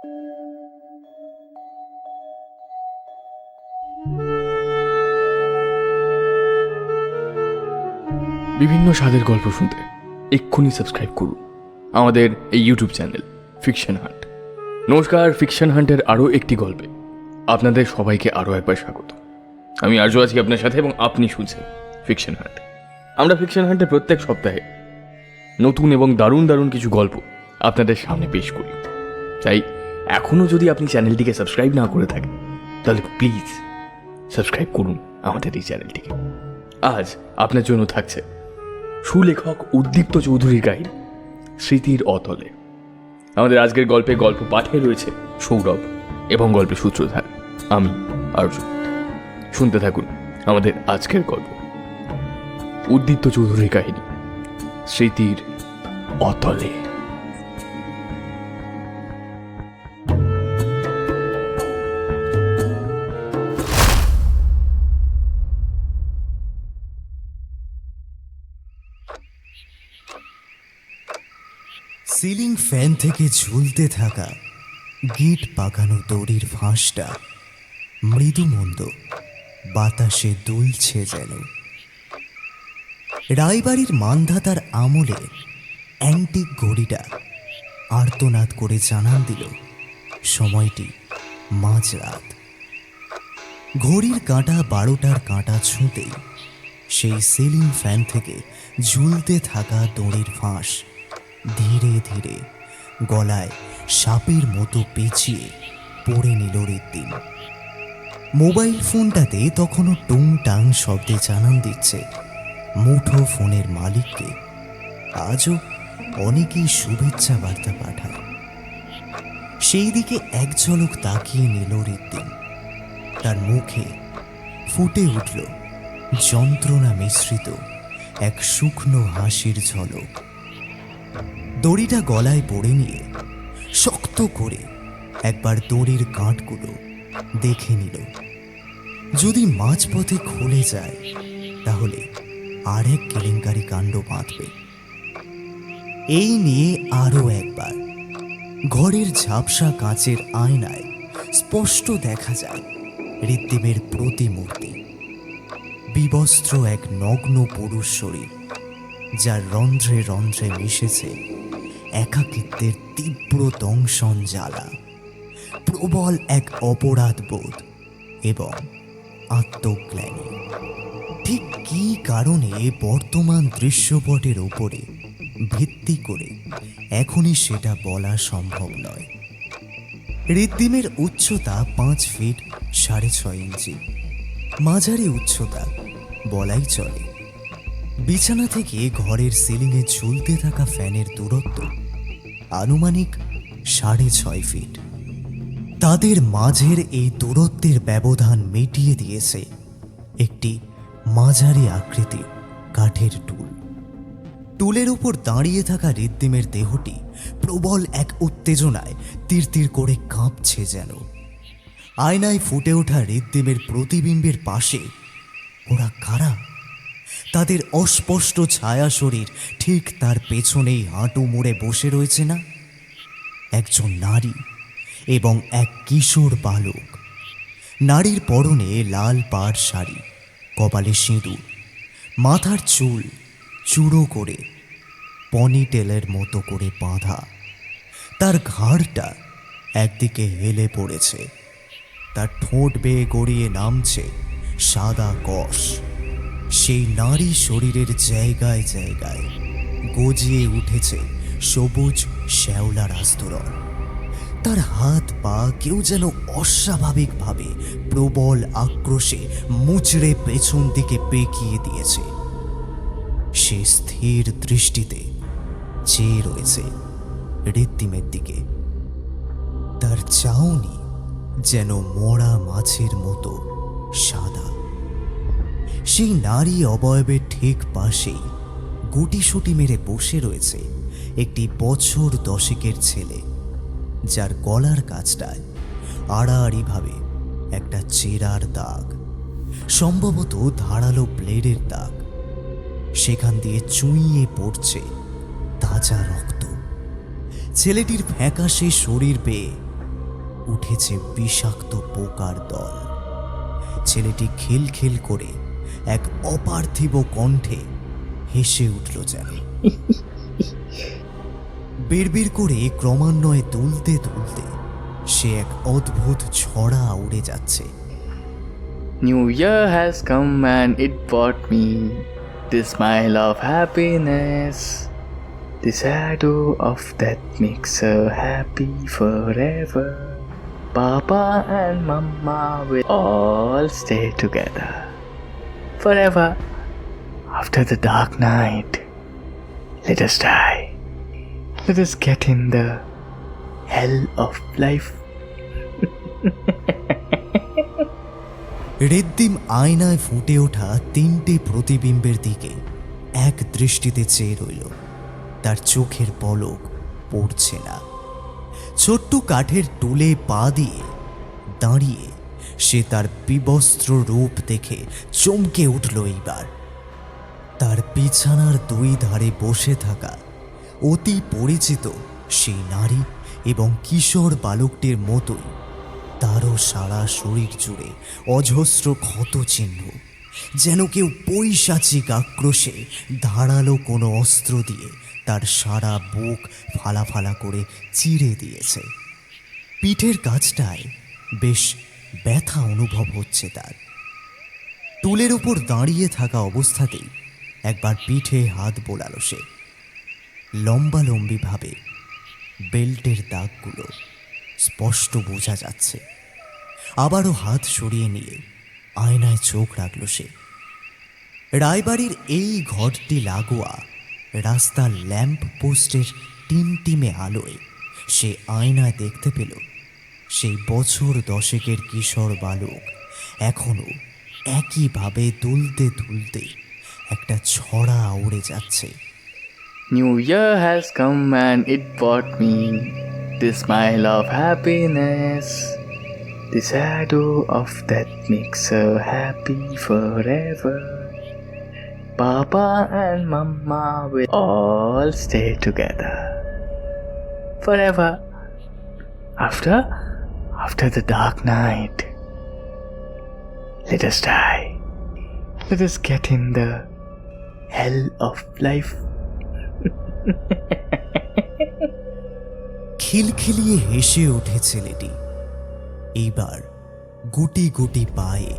বিভিন্ন স্বাদের গল্প শুনতে এক্ষুনি সাবস্ক্রাইব করুন আমাদের এই ইউটিউব চ্যানেল ফিকশন হান্ট। নমস্কার, ফিকশন হান্টের আরও একটি গল্পে আপনাদের সবাইকে আরও একবার স্বাগত। আমি আর্য আছি আপনার সাথে এবং আপনি শুনছেন ফিকশন হান্ট। আমরা ফিকশন হান্টে প্রত্যেক সপ্তাহে নতুন এবং দারুণ দারুণ কিছু গল্প আপনাদের সামনে পেশ করি। তাই এখনও যদি আপনি চ্যানেলটিকে সাবস্ক্রাইব না করে থাকেন তাহলে প্লিজ সাবস্ক্রাইব করুন আমাদের এই চ্যানেলটিকে। আজ আপনার জন্য থাকছে সুলেখক উদ্দীপ্ত চৌধুরীর কাহিনী স্মৃতির অতলে। আমাদের আজকের গল্পে গল্প পাঠে রয়েছে সৌরভ এবং গল্পের সূত্রধার আমি অর্জুন। শুনতে থাকুন আমাদের আজকের গল্প, উদ্দীপ্ত চৌধুরীর কাহিনী স্মৃতির অতলে। সিলিং ফ্যান থেকে ঝুলতে থাকা গিট পাকানো দড়ির ফাঁসটা মৃদুমন্দ বাতাসে দুলছে যেন। রায়বাড়ির মান্ধাতার আমলে অ্যান্টিক ঘড়িটা আর্তনাদ করে জানান দিল সময়টি মাঝরাত। ঘড়ির কাঁটা 12টার কাঁটা ছুঁতেই সেই সিলিং ফ্যান থেকে ঝুলতে থাকা দড়ির ফাঁস ধীরে ধীরে গলায় সাপের মতো পেঁচিয়ে পড়ে নিল রিদ্দিম। মোবাইল ফোনটাতে তখনও টুংটাং শব্দে জানান দিচ্ছে মুঠো ফোনের মালিককে আজও অনেকেই শুভেচ্ছা বার্তা পাঠায়। সেই দিকে এক ঝলক তাকিয়ে নিল রিদ্দিম। তার মুখে ফুটে উঠল যন্ত্রণা মিশ্রিত এক শুকনো হাসির ঝলক। দড়িটা গলায় পড়ে নিয়ে শক্ত করে একবার দড়ির গাঁটগুলো দেখে নিল। যদি মাঝপথে খুলে যায় তাহলে আরেক কেলেঙ্কারি কাণ্ড বাঁধবে। এই নিয়ে আরও একবার ঘরের ঝাপসা কাঁচের আয়নায় স্পষ্ট দেখা যায় রিদ্দিমের প্রতিমূর্তি। বিবস্ত্র এক নগ্ন পুরুষ শরীর, যার রন্ধ্রে রন্ধ্রে মিশেছে একাকিত্বের তীব্র দংশন জ্বালা, প্রবল এক অপরাধ বোধ এবং আত্মগ্লানি। ঠিক কী কারণে বর্তমান দৃশ্যপটের উপরে ভিত্তি করে এখনই সেটা বলা সম্ভব নয়। রিদ্দিমের উচ্চতা 5 ফিট 6.5 ইঞ্চি, মাঝারি উচ্চতা বলাই চলে। বিছানা থেকে ঘরের সিলিংয়ে ঝুলতে থাকা ফ্যানের দূরত্ব আনুমানিক 6.5 ফিট। তাদের মাঝের এই দূরত্বের ব্যবধান মিটিয়ে দিয়েছে একটি মাঝারি আকৃতির কাঠের টুল। টুলের উপর দাঁড়িয়ে থাকা রিদ্দিমের দেহটি প্রবল এক উত্তেজনায় তিরতির করে কাঁপছে যেন। আয়নায় ফুটে ওঠা রিদ্দিমের প্রতিবিম্বের পাশে ওরা কারা? তাদের অস্পষ্ট ছায়া শরীর ঠিক তার পেছনেই হাঁটু মুড়ে বসে রয়েছে না? একজন নারী এবং এক কিশোর বালক। নারীর পরনে লাল পাড় শাড়ি, কপালে সিঁদুর, মাথার চুল চূড়ো করে পনিটেলের মতো করে বাঁধা। তার ঘাড়টা একদিকে হেলে পড়েছে, তার ঠোঁট বেয়ে গড়িয়ে নামছে সাদা কষ। সেই নারী শরীরের জায়গায় জায়গায় গজিয়ে উঠেছে সবুজ শ্যাওলার আস্তরণ। তার হাত পা কেউ যেন অস্বাভাবিকভাবে প্রবল আক্রোশে মুচড়ে পেছন দিকে পেঁকিয়ে দিয়েছে। সে স্থির দৃষ্টিতে চেয়ে রয়েছে রিদ্দিমের দিকে। তার চাউনি যেন মরা মাছের মতো সাদা। সেই নারী অবয়বের ঠিক পাশেই গুটিসুটি মেরে বসে রয়েছে একটি বছর 10 ছেলে, যার গলার কাছটায় আড়াআড়িভাবে একটা চেরার দাগ, সম্ভবত ধারালো ব্লেডের দাগ। সেখান দিয়ে চুইয়ে পড়ছে তাজা রক্ত। ছেলেটির ফ্যাকাশে শরীর বেয়ে উঠেছে বিষাক্ত পোকার দল। ছেলেটি খিলখিল করে এক অপার্থিব কণ্ঠে হেসে উঠল যেন। বিড়বিড় করে ক্রমান্বয়ে দুলতে দুলতে সে এক অদ্ভুত ছড়া উড়ে যাচ্ছে। New Year has come and it brought me the smile of happiness. The shadow of death makes her happy forever. Papa and Mama will all stay together forever. After the dark night, let us die. Let us get in the hell of life. রিদ্দিম আয়নায় ফুটে ওঠা তিনটে প্রতিবিম্বের দিকে এক দৃষ্টিতে চেয়ে রইল। তার চোখের পলক পড়ছে না। ছোট্ট কাঠের টুলে পা দিয়ে দাঁড়িয়ে সে তার বিবস্ত্র রূপ দেখে চমকে উঠল এইবার। তার বিছানার দুই ধারে বসে থাকা অতি পরিচিত সেই নারী এবং কিশোর বালকটির মতোই তারও সারা শরীর জুড়ে অজস্র ক্ষত চিহ্ন, যেন কেউ পৈশাচিক আক্রোশে ধারালো কোনো অস্ত্র দিয়ে তার সারা বুক ফালা ফালা করে চিরে দিয়েছে। পিঠের কাছটায় বেশ ব্যথা অনুভব হচ্ছে তার। টুলের উপর দাঁড়িয়ে থাকা অবস্থাতেই একবার পিঠে হাত বোলালো সে। লম্বালম্বিভাবে বেল্টের দাগগুলো স্পষ্ট বোঝা যাচ্ছে। আবারও হাত সরিয়ে নিয়ে আয়নায় চোখ রাখল সে। রায়বাড়ির এই ঘরটি লাগোয়া রাস্তার ল্যাম্প পোস্টের টিমটিমে আলোয় সে আয়নায় দেখতে পেল সেই বছর দশেকের কিশোর বালক এখনো একইভাবে দুলতে দুলতে একটা ছড়া উড়ে যাচ্ছে। New Year has come and it brought me the smile of happiness. The shadow of death makes her happy forever. Papa and Mama will all stay together forever. After the dark night, let us die. Let us get in the hell of life. খিলখিলিয়ে হেসে ওঠে ছেলেটি। এইবার গুটি গুটি পায়ে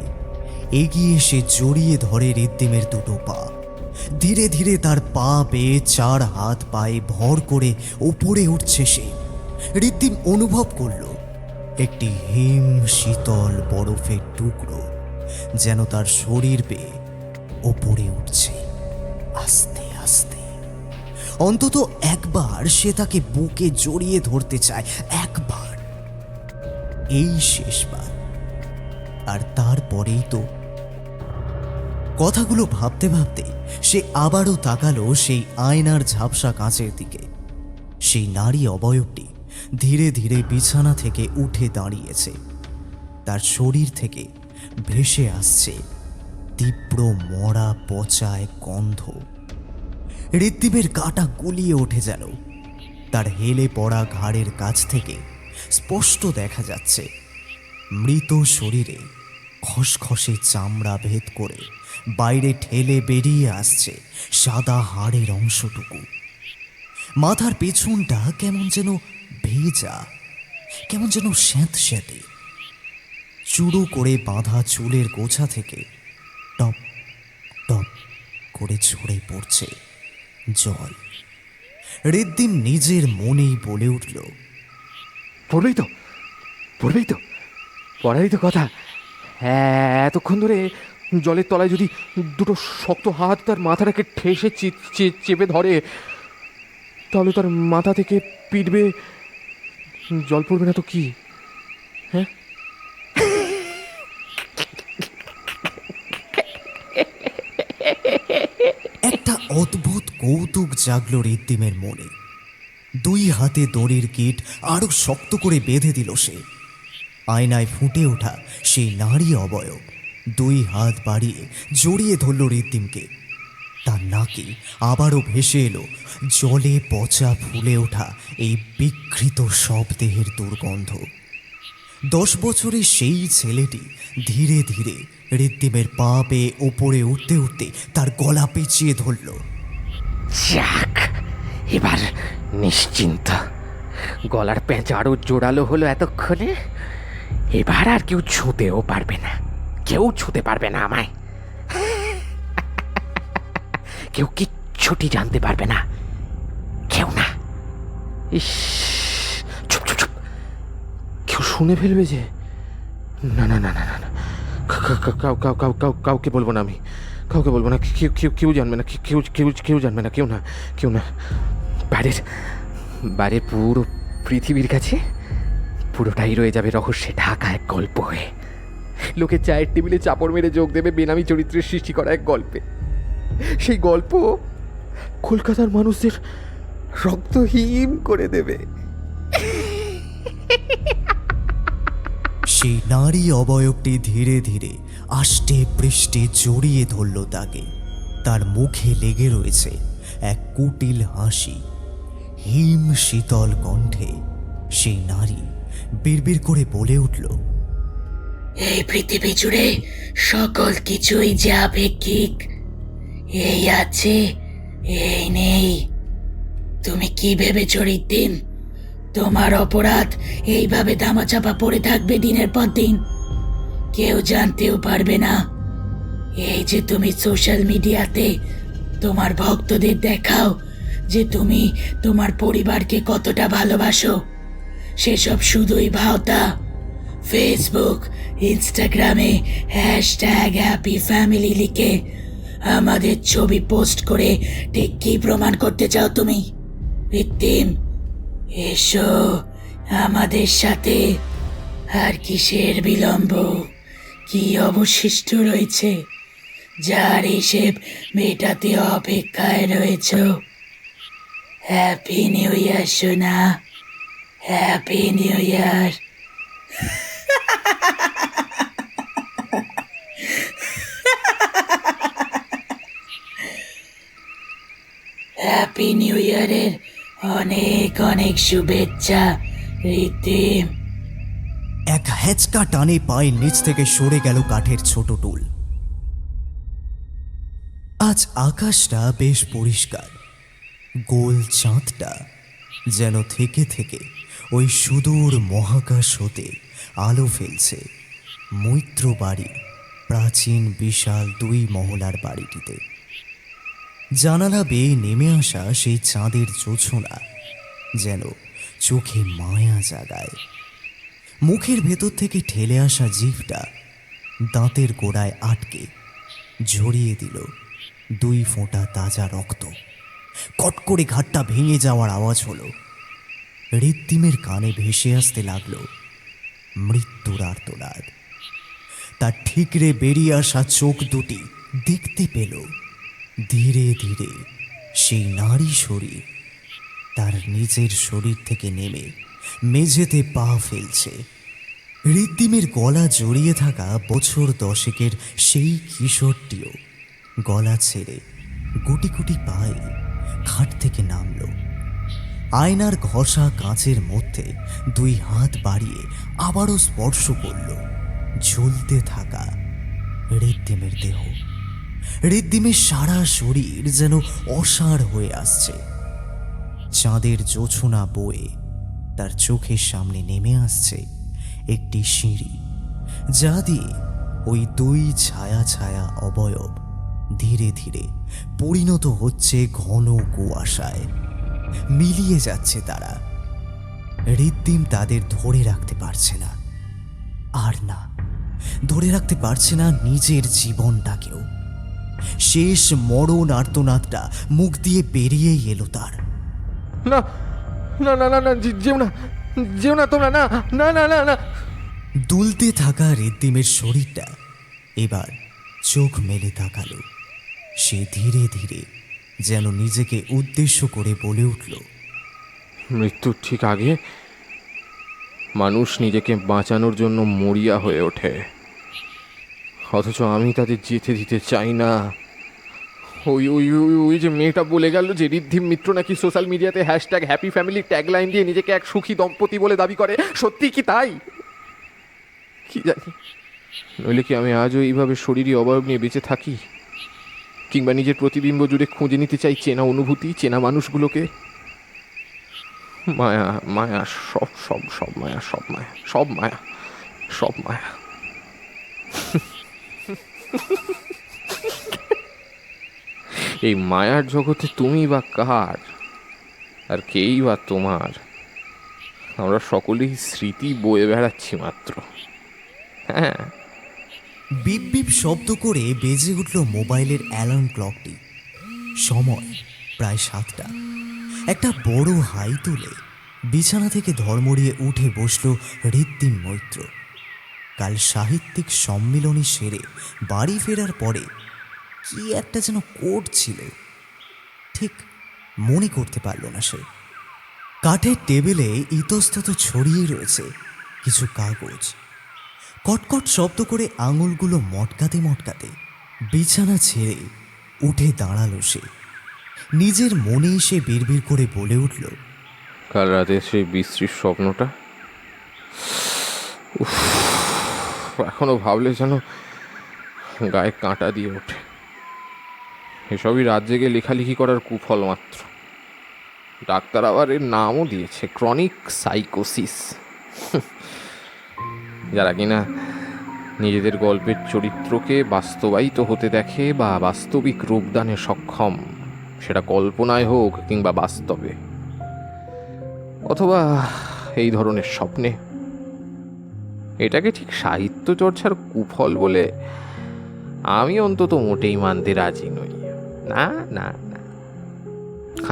এগিয়ে সে জড়িয়ে ধরে রিদ্দিমের দুটো পা। ধীরে ধীরে তার পা বেয়ে চার হাত পায়ে ভর করে ওপরে উঠছে সে। রিদ্দিম অনুভব করল একটি হিম শীতল বরফের টুকরো যেন তার শরীর বেয়ে ওপরে উঠছে আস্তে আস্তে। অন্তত একবার সে তাকে বুকে জড়িয়ে ধরতে চায়, একবার, এই শেষবার। আর তারপরেই তো। কথাগুলো ভাবতে ভাবতে সে আবারও তাকালো সেই আয়নার ঝাপসা কাঁচের দিকে। সেই নারী অবয়বটি ধীরে ধীরে বিছানা থেকে উঠে দাঁড়িয়েছে। তার শরীর থেকে ভেসে আসছে তীব্র মরা পচায় গন্ধ। ঋত্বিবের কাটা গুলিয়ে ওঠে যেন। তার হেলে পড়া ঘাড়ের কাছ থেকে স্পষ্ট দেখা যাচ্ছে মৃত শরীরে খসখসে চামড়া ভেদ করে বাইরে ঠেলে বেরিয়ে আসছে সাদা হাড়ের অংশটুকু। মাথার পেছনটা কেমন যেন ভেজা, কেমন যেন স্যাঁতস্যাঁতে। চুড়ো করে বাঁধা চুলের গোছা থেকে টপ টপ করে ঝরে পড়ছে জল। রিদ্দিম নিজের মনেই বলে উঠল, পড়বেই তো, পড়ারই তো কথা। হ্যাঁ, এতক্ষণ ধরে জলের তলায় যদি দুটো শক্ত হাত তার মাথাটাকে ঠেসে চেপে ধরে, তাহলে তার মাথা থেকে পিটবে, জল পড়বে না তো কি? হ্যাঁ, একটা অদ্ভুত কৌতুক জাগলো রিদ্দিমের মনে। দুই হাতে দড়ির গিট আরো শক্ত করে বেঁধে দিল সে। আয়নায় ফুটে ওঠা সেই নারী অবয়ব দুই হাত বাড়িয়ে জড়িয়ে ধরল রিদ্দিমকে। তার নাকে আবারও ভেসে এলো জলে পচা ফুলে ওঠা এই বিকৃত সব দেহের দুর্গন্ধ। 10 বছরের সেই ছেলেটি ধীরে ধীরে ঋদ্ধিমের পা পেয়ে ওপরে উঠতে উঠতে তার গলা পেঁচিয়ে ধরল। যাক, এবার নিশ্চিন্ত। গলার প্যাঁচ আরো জোরালো হলো এতক্ষণে। এবার আর কেউ ছুঁতেও পারবে না, কেউ ছুঁতে পারবে না আমায়। কেউ কিচ্ছুটি জানতে পারবে না, কেউ না। ইস, চুপ চুপ চুপ, কেউ শুনে ফেলবে যে। না না না না না না, কাউকে বলবো না, আমি কাউকে বলবো না। কেউ জানবে না, কেউ জানবে না, কেউ না, কেউ না। বাইরের পুরো পৃথিবীর কাছে পুরোটাই রয়ে যাবে রহস্যে ঢাকা এক গল্প হয়ে। লোকে চায়ের টেবিলে চাপড় মেরে যোগ দেবে বেনামি চরিত্রের সৃষ্টি করা এক গল্পে। সেই গল্প কলকাতার মানুষদের রক্তহীন করে দেবে। সেই নারী অবয়বটি ধীরে ধীরে আষ্টে পৃষ্ঠে জড়িয়ে ধরল তাকে। তার মুখে লেগে রয়েছে এক কুটিল হাসি। হিম শীতল কণ্ঠে সেই নারী বিড়বিড় করে বলে উঠল, এই পৃথিবী জুড়ে সকল কিছুই যে আপেক্ষিক, এই আছে এই নেই। তুমি কি ভেবেছ ঋদ্ধিম, তোমার অপরাধ এইভাবে ধামাচাপা পড়ে থাকবে দিনের পর দিন? কেউ জানতেও পারবে না। এই যে তুমি সোশ্যাল মিডিয়াতে তোমার ভক্তদের দেখাও যে তুমি তোমার পরিবারকে কতটা ভালোবাসো, সেসব শুধুই ভাওতা। ফেসবুক, ইনস্টাগ্রামে হ্যাপি ফ্যামিলি লিখে আমাদের ছবি পোস্ট করে ঠিক কি প্রমাণ করতে চাও তুমি? ঋদ্ধিম, এসো আমাদের সাথে। আর কিসের বিলম্ব? কি অবশিষ্ট রয়েছে যার হিসেব মেটাতে অপেক্ষায় রয়েছ? হ্যাপি নিউ ইয়ার সোনা, happy new year. Happy new ইয়ারের অনেক অনেক শুভেচ্ছা ঋদ্ধিম। এক হ্যাচকা টানে পায়ের নিচ থেকে সরে গেল কাঠের ছোট টুল। আজ আকাশটা বেশ পরিষ্কার। গোল চাঁদটা যেন থেকে থেকে ওই সুদূর মহাকাশ হতে আলো ফেলছে মৈত্র বাড়ি, প্রাচীন বিশাল 2 মহলার বাড়িটিতে। জানালা বেয়ে নেমে আসা সেই চাঁদের জোছনা যেন চোখে মায়া জাগায়। মুখের ভেতর থেকে ঠেলে আসা জিভটা দাঁতের গোড়ায় আটকে ঝরিয়ে দিল 2 ফোঁটা তাজা রক্ত। কট করে ঘাটটা ভেঙে যাওয়ার আওয়াজ হলো। ঋদ্ধিমের কানে ভেসে আসতে লাগলো মৃত্যুর আর্তনাদ। তার ঠিকরে বেরিয়ে আসা চোখ দুটি দেখতে পেল ধীরে ধীরে সেই নারী শরীর তার নিজের শরীর থেকে নেমে মেঝেতে পা ফেলছে। ঋদ্ধিমের গলা জড়িয়ে থাকা বছর 10 সেই কিশোরটিও গলা ছেড়ে গুটি গুটি পায়ে খাট থেকে নামল। আয়নার ঘষা কাঁচের মধ্যে 2 হাত বাড়িয়ে আবারও স্পর্শ করল ঝুলতে থাকা ঋদ্ধিমের দেহ। ঋদ্ধিমের সারা শরীর যেন অসাড় হয়ে আসছে। চাঁদের জোছনা বয়ে তার চোখের সামনে নেমে আসছে একটি সিঁড়ি, যা দিয়ে ওই 2 ছায়া ছায়া অবয়ব ধীরে ধীরে পরিণত হচ্ছে ঘন কুয়াশায়। মিলিয়ে যাচ্ছে তারা। ঋদ্ধিম তাদের ধরে রাখতে পারছে না, আর না ধরে রাখতে পারছে না নিজের জীবনটাকেও। শেষ মরণ আর্তনাদটা মুখ দিয়ে বেরিয়েই এলো তার। না না না না না, যেও না তোমরা, না না না না না। দুলতে থাকা ঋদ্ধিমের শরীরটা এবার চোখ মেলে তাকালো। সে ধীরে ধীরে যেন নিজেকে উদ্দেশ্য করে বলে উঠল, মৃত্যুর ঠিক আগে মানুষ নিজেকে বাঁচানোর জন্য মরিয়া হয়ে ওঠে, অথচ আমি তাদের যেতে দিতে চাই না। ওই ওই ওই ওই যে মেয়েটা বলে গেল যে ঋদ্ধিম মিত্র নাকি সোশ্যাল মিডিয়াতে হ্যাপি ফ্যামিলি ট্যাগলাইন দিয়ে নিজেকে এক সুখী দম্পতি বলে দাবি করে, সত্যি কি তাই? কি জানি, নইলে কি আমি আজও এইভাবে শরীরী অবয়ব নিয়ে বেঁচে থাকি, কিংবা নিজের প্রতিবিম্ব জুড়ে খুঁজে নিতে চাই চেনা অনুভূতি, চেনা মানুষগুলোকে। মায়া, মায়া, সব সব সব মায়া, সব মায়া, সব মায়া, সব মায়া। এই মায়ার জগতে তুমি বা কার, আর কেই বা তোমার? আমরা সকলেই স্মৃতি বয়ে বেড়াচ্ছি মাত্র। হ্যাঁ, বিপ বিপ শব্দ করে বেজে উঠল মোবাইলের অ্যালার্ম ক্লকটি। সময় প্রায় 7টা। একটা বড় হাই তুলে বিছানা থেকে ধর্মড়িয়ে উঠে বসল হৃদ্দিন মৈত্র। কাল সাহিত্যিক সম্মিলনী সেরে বাড়ি ফেরার পরে কি একটা যেন করছিল, ঠিক মনে করতে পারল না সে। কাঠের টেবিলে ইতস্তত ছড়িয়ে রয়েছে কিছু কাগজ। কটকট শব্দ করে আঙুলগুলো মটকাতে মটকাতে বিছানা ছেড়ে উঠে দাঁড়ালো সে। নিজের মনেই সে বিড়বিড় করে বলে উঠল, কাল রাতে সেই বিশ্রীর স্বপ্নটা, উফ, এখনো ভাবলে যেন গায়ে কাঁটা দিয়ে ওঠে। এসবই রাত জেগে লেখালেখি করার কুফল মাত্র। ডাক্তার আবার এর নামও দিয়েছে ক্রনিক সাইকোসিস। যারা কিনা নিজেদের গল্পের চরিত্রকে বাস্তবায়িত হতে দেখে বা বাস্তবিক রূপদানে সক্ষম, সেটা কল্পনায় হোক কিংবা বাস্তবে, অথবা এই ধরনের স্বপ্নে, এটাকে ঠিক সাহিত্য চর্চার কুফল বলে আমি অন্তত মোটেই মানতে রাজি নই। না না না,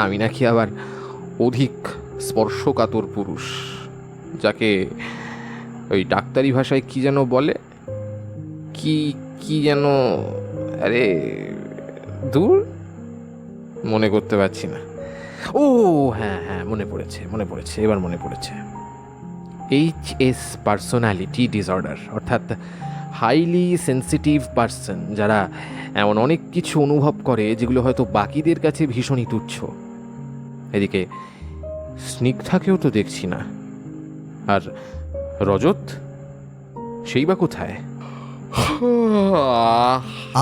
আমি নাকি আবার অধিক স্পর্শকাতর পুরুষ, যাকে ওই ডাক্তারি ভাষায় কি যেন বলে, কি কি যেন, আরে দূর, মনে করতে পারছি না। ও হ্যাঁ হ্যাঁ, মনে পড়েছে, এবার মনে পড়েছে। HS পার্সোনালিটি ডিসঅর্ডার, অর্থাৎ হাইলি সেন্সিটিভ পার্সন, যারা এমন অনেক কিছু অনুভব করে যেগুলো হয়তো বাকিদের কাছে ভীষণই তুচ্ছ। এদিকে স্নিগ্ধাকেও তো দেখছি না, আর রজত সেই বা কোথায়?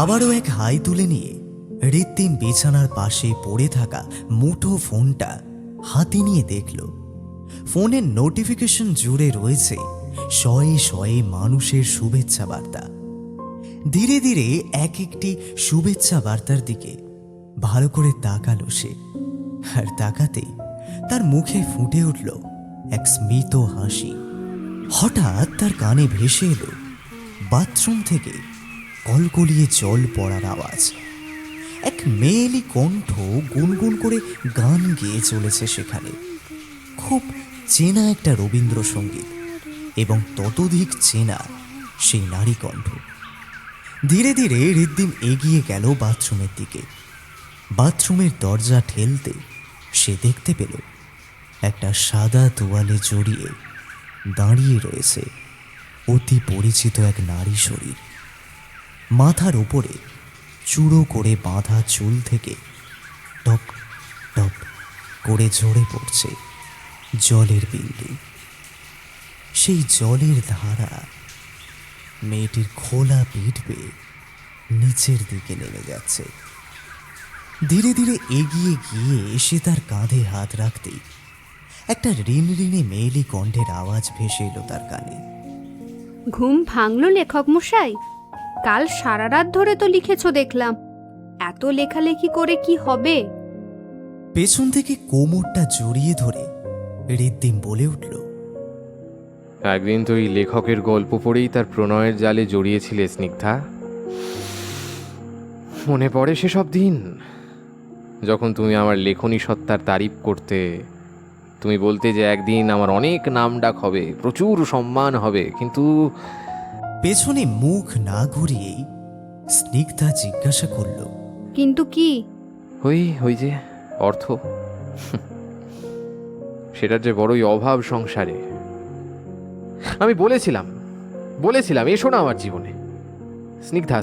আবারও এক হাই তুলে নিয়ে হৃদ্দিন বিছানার পাশে পড়ে থাকা মুঠো ফোনটা হাতে নিয়ে দেখল। ফোনের নোটিফিকেশন জুড়ে রয়েছে শয়ে শয়ে মানুষের শুভেচ্ছা বার্তা। ধীরে ধীরে এক একটি শুভেচ্ছা বার্তার দিকে ভালো করে তাকালো সে, আর তাকাতেই তার মুখে ফুটে উঠল এক স্মিত হাসি। হঠাৎ তার কানে ভেসে এলো বাথরুম থেকে কলকলিয়ে জল পড়ার আওয়াজ। এক মেয়েলি কণ্ঠ গুনগুন করে গান গেয়ে চলেছে সেখানে। খুব চেনা একটা রবীন্দ্রসঙ্গীত, এবং ততোধিক চেনা সেই নারী কণ্ঠ। ধীরে ধীরে হৃদ্দিন এগিয়ে গেল বাথরুমের দিকে। বাথরুমের দরজা ঠেলতে সে দেখতে পেল একটা সাদা তোয়ালে জড়িয়ে দাঁড়িয়ে রয়েছে অতি পরিচিত এক নারী শরীর। মাথার উপরে চূড়ো করে বাঁধা চুল থেকে টপ টপ করে ঝরে পড়ছে জলের বিন্দু। সেই জলের ধারা মেয়েটির খোলা পিঠ বেয়ে নিচের দিকে নেমে যাচ্ছে। ধীরে ধীরে এগিয়ে গিয়ে সে তার কাঁধে হাত রাখতেই একটা রিনরিনে মেয়েলি কণ্ঠের আওয়াজ ভেসে এলো তার কানে। ঘুম ভাঙলো লেখক মশাই? কাল সারা রাত ধরে তো লিখেছো দেখলাম, এত লেখালেখি করে কি হবে? পেছন থেকে কোমরটা জড়িয়ে ধরে হৃদ্দিন বলে উঠল, একদিন তো এই লেখকের গল্প পড়েই তার প্রণয়ের জালে জড়িয়েছিলে স্নিগ্ধা। মনে পড়ে সেসব দিন, যখন তুমি আমার লেখনী সত্তার তারিফ করতে। তুমি বলতে যে একদিন আমার অনেক নামডাক হবে, প্রচুর সম্মান হবে, কিন্তু পেছনে মুখ না ঘুরিয়েই স্নিগ্ধা জিজ্ঞাসা করল, কিন্তু কি? ওই যে অর্থ, সেটার যে বড়ই অভাব সংসারে। আমি বলেছিলাম এসো না আমার জীবনে। স্নিগ্ধা,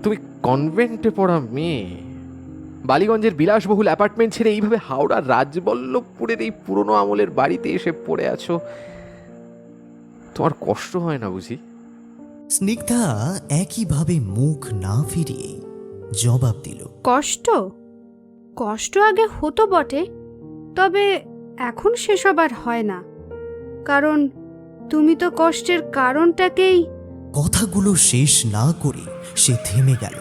তুমি কনভেন্টে পড়া মেয়ে, বালিগঞ্জের বিলাসবহুল অ্যাপার্টমেন্ট ছেড়ে এইভাবে হাওড়ার রাজবল্লভপুরের এই পুরনো আমলের বাড়িতে এসে পড়ে আছো। তোমার কষ্ট হয় না বুঝি? স্নিগ্ধা একইভাবে মুখ না ফিরিয়ে জবাব দিল, কষ্ট কষ্ট আগে হতো বটে, তবে এখন সেসব আর হয় না, কারণ তুমি তো কষ্টের কারণটাকেই। কথাগুলো শেষ না করে সে থেমে গেল।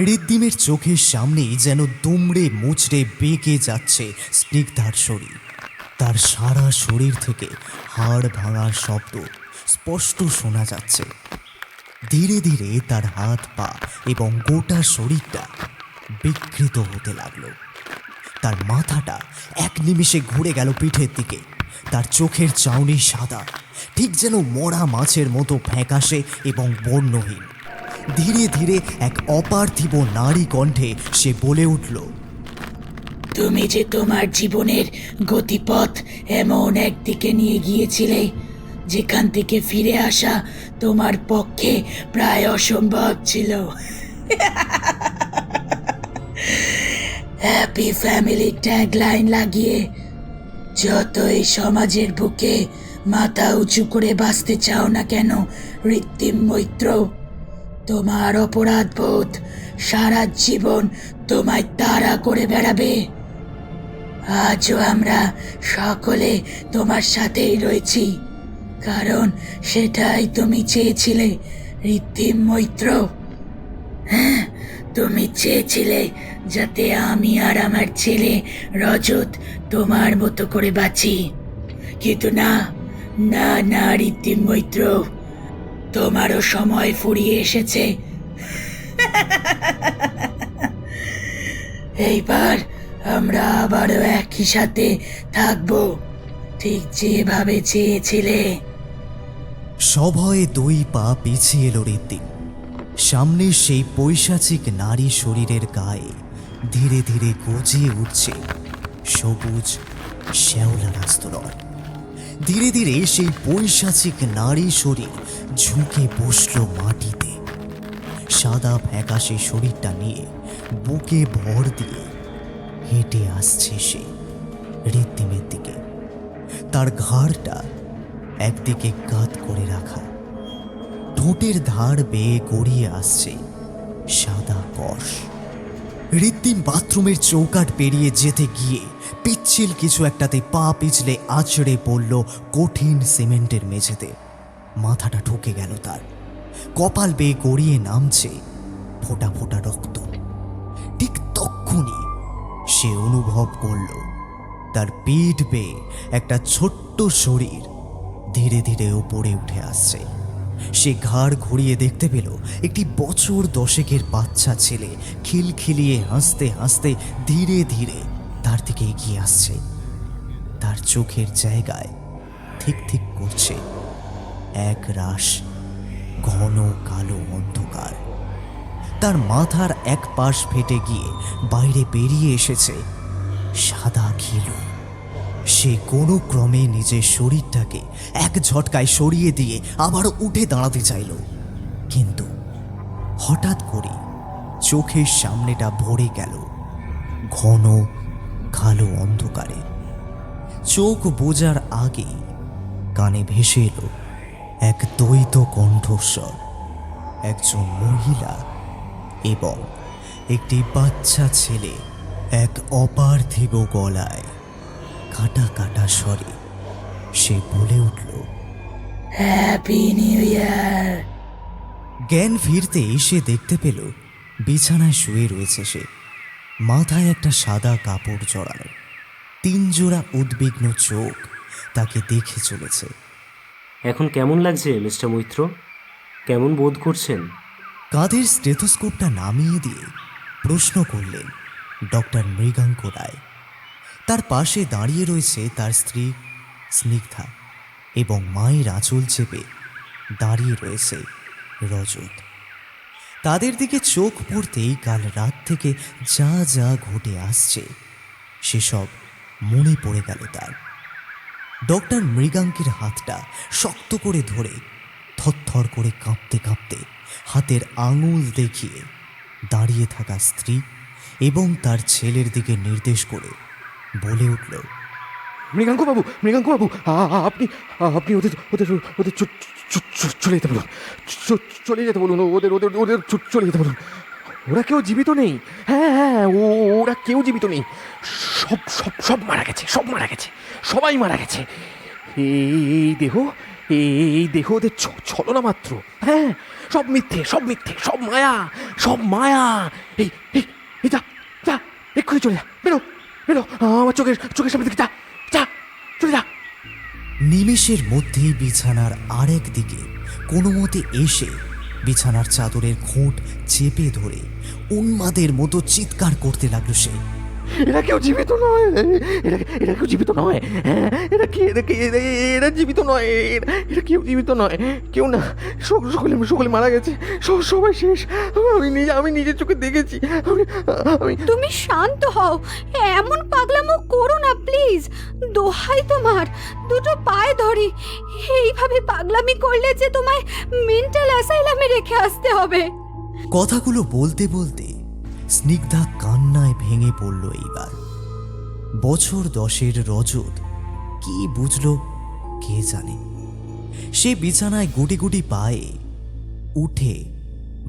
রিদ্দিমের চোখের সামনেই যেন দুমড়ে মুচড়ে বেঁকে যাচ্ছে স্নিগ্ধার শরীর। তার সারা শরীর থেকে হাড় ভাঙার শব্দ স্পষ্ট শোনা যাচ্ছে। ধীরে ধীরে তার হাত পা এবং গোটা শরীরটা বিকৃত হতে লাগলো। তার মাথাটা এক নিমিষে ঘুরে গেল পিঠের দিকে। তার চোখের চাউনি সাদা, ঠিক যেন মরা মাছের মতো ফ্যাকাশে এবং বর্ণহীন। ধীরে ধীরে এক অপার্থিব নারী কণ্ঠে সে বলে উঠল, তুমি যে তোমার জীবনের গতিপথ এমন একদিকে নিয়ে গিয়েছিলে যেখান থেকে ফিরে আসা তোমার পক্ষে প্রায় অসম্ভব ছিল। হ্যাপি ফ্যামিলি ট্যাগলাইন লাগিয়ে যতই সমাজের বুকে মাথা উঁচু করে বাঁচতে চাও না কেন ঋত্বিম মৈত্র, তোমার অপরাধ বোধ সারা জীবন তোমায় তাড়া করে বেড়াবে। আজও আমরা সকলে তোমার সাথেই রয়েছি, কারণ সেটাই তুমি চেয়েছিলে ঋত্বিম মৈত্র। হ্যাঁ, তুমি চেয়েছিলে যাতে আমি আর আমার ছেলে রজত তোমার মতো করে বাঁচি, কিন্তু না না না ঋত্বিম মৈত্র, তোমারও সময় ফুরিয়ে এসেছে। এইবার আমরা আবারও একই সাথে থাকবো, ঠিক যেভাবে চেয়েছিলে। সভয়ে দুই পা পিছিয়ে এলো ঋত্বিম। সামনে সেই পৈশাচিক নারী শরীরের গায়ে ধীরে ধীরে গজিয়ে উঠছে সবুজ শ্যাওলার আস্তরণ। ধীরে ধীরে সেই পৈশাচিক নারী শরীর ঝুঁকে বসল মাটিতে। সাদা ফ্যাকাশে শরীরটা নিয়ে বুকে ভর দিয়ে হেঁটে আসছে সে ঋদ্ধিমের দিকে। তার ঘাড়টা একদিকে কাত করে রাখা, ঠোঁটের ধার বেয়ে গড়িয়ে আসছে সাদা কষ। ঋদ্ধিম বাথরুমের চৌকাঠ পেরিয়ে যেতে গিয়ে পিচ্ছিল কিছু একটাতে পা পিছলে আছড়ে পড়ল কঠিন সিমেন্টের মেঝেতে। মাথাটা ঢুকে গেল তার। কপাল বেয়ে গড়িয়ে নামছে ফোঁটা ফোঁটা রক্ত। ঠিক তক্ষুনি সে অনুভব করল তার পিঠ বেয়ে একটা ছোট্ট শরীর ধীরে ধীরে উপরে উঠে আসছে। সে ঘাড় ঘুরিয়ে দেখতে পেল একটি বছর 10 বাচ্চা ছেলে খিলখিলিয়ে হাসতে হাসতে ধীরে ধীরে তার দিকে এগিয়ে আসছে। তার চোখের জায়গায় ঠিক ঠিক করছে এক রাশ ঘন কালো অন্ধকার। তার মাথার এক পাশ ফেটে গিয়ে বাইরে বেরিয়ে এসেছে সাদা ঘিলু। সে কোনো ক্রমে নিজের শরীরটাকে এক ঝটকায় সরিয়ে দিয়ে আবার উঠে দাঁড়াতে চাইল, কিন্তু হঠাৎ করে চোখের সামনেটা ভরে গেল ঘন কালো অন্ধকারে। চোখ বোঝার আগেই কানে ভেসে এলো এক দ্বৈত কণ্ঠস্বর। একজন মহিলা এবং একটি বাচ্চা ছেলে এক অপার্থিব গলায় কাটা কাটা স্বরে সে বলে উঠল, হ্যাপি নিউ ইয়ার। জ্ঞান ফিরতেই সে দেখতে পেল বিছানায় শুয়ে রয়েছে সে। মাথায় একটা সাদা কাপড় জড়ানো। 3 জোড়া উদ্বিগ্ন চোখ তাকে দেখে চলেছে। এখন কেমন লাগছে মিস্টার মৈত্র? কেমন বোধ করছেন? কাঁধের স্টেথোস্কোপটা নামিয়ে দিয়ে প্রশ্ন করলেন ডক্টর মৃগাঙ্ক রায়। তার পাশে দাঁড়িয়ে রয়েছে তার স্ত্রী স্নিগ্ধা এবং মায়ের আঁচল চেপে দাঁড়িয়ে রয়েছে রজত। তাদের দিকে চোখ পড়তেই কাল রাত থেকে যা যা ঘটে আসছে সেসব মনে পড়ে গেল তার। ডক্টর মৃগাঙ্কের হাতটা শক্ত করে ধরে থরথর করে কাঁপতে কাঁপতে হাতের আঙুল দেখিয়ে দাঁড়িয়ে থাকা স্ত্রী এবং তার ছেলের দিকে নির্দেশ করে বলে উঠল, মৃগাঙ্কবাবু, আপনি আপনি ওদের ওদের ওদের চলে যেতে বলুন, চলে যেতে বলুন, ওদের ওদের ওদের চলে যেতে বলুন। ওরা কেউ জীবিত নেই। হ্যাঁ, ওরা কেউ জীবিত নেই। সব সব সব মারা গেছে, সব মারা গেছে, সবাই মারা গেছে। এই দেহ ওদের ছলনা মাত্র। হ্যাঁ, সব মিথ্যে, সব মিথ্যে, সব মায়া, সব মায়া। এই এই এই যা যা, এক্ষুনি চলে যা, বেরো বেরো, আমার চোখের সামনে থেকে যা যা, চলে যা। নিমেষের মধ্যেই বিছানার আরেক দিকে কোনো মতে এসে বিছানার চাদরের খুঁট চেপে ধরে উন্মাদের মতো চিৎকার করতে লাগলো সে। এরা কেউ জীবিত নয়, এরা কেউ জীবিত নয়। হ্যাঁ, এরা জীবিত নয়, এরা কেউ জীবিত নয়, কেউ না। সকলে মারা গেছে, সবাই শেষ। আমি নিজের চোখে দেখেছি। আমি তুমি শান্ত হও, এমন পাগলামো করো না প্লিজ, দোহাই তোমার, দুটো পায়ে ধরি। এইভাবে পাগলামি করলে যে তোমায় মেন্টাল অ্যাসাইলামে রেখে আসতে হবে। কথাগুলো বলতে বলতে স্নিগ্ধা কান্নায় ভেঙে পড়ল। এইবার বছর 10 রজত কি বুঝল কে জানে। সে বিছানায় গুটি গুটি পায়ে উঠে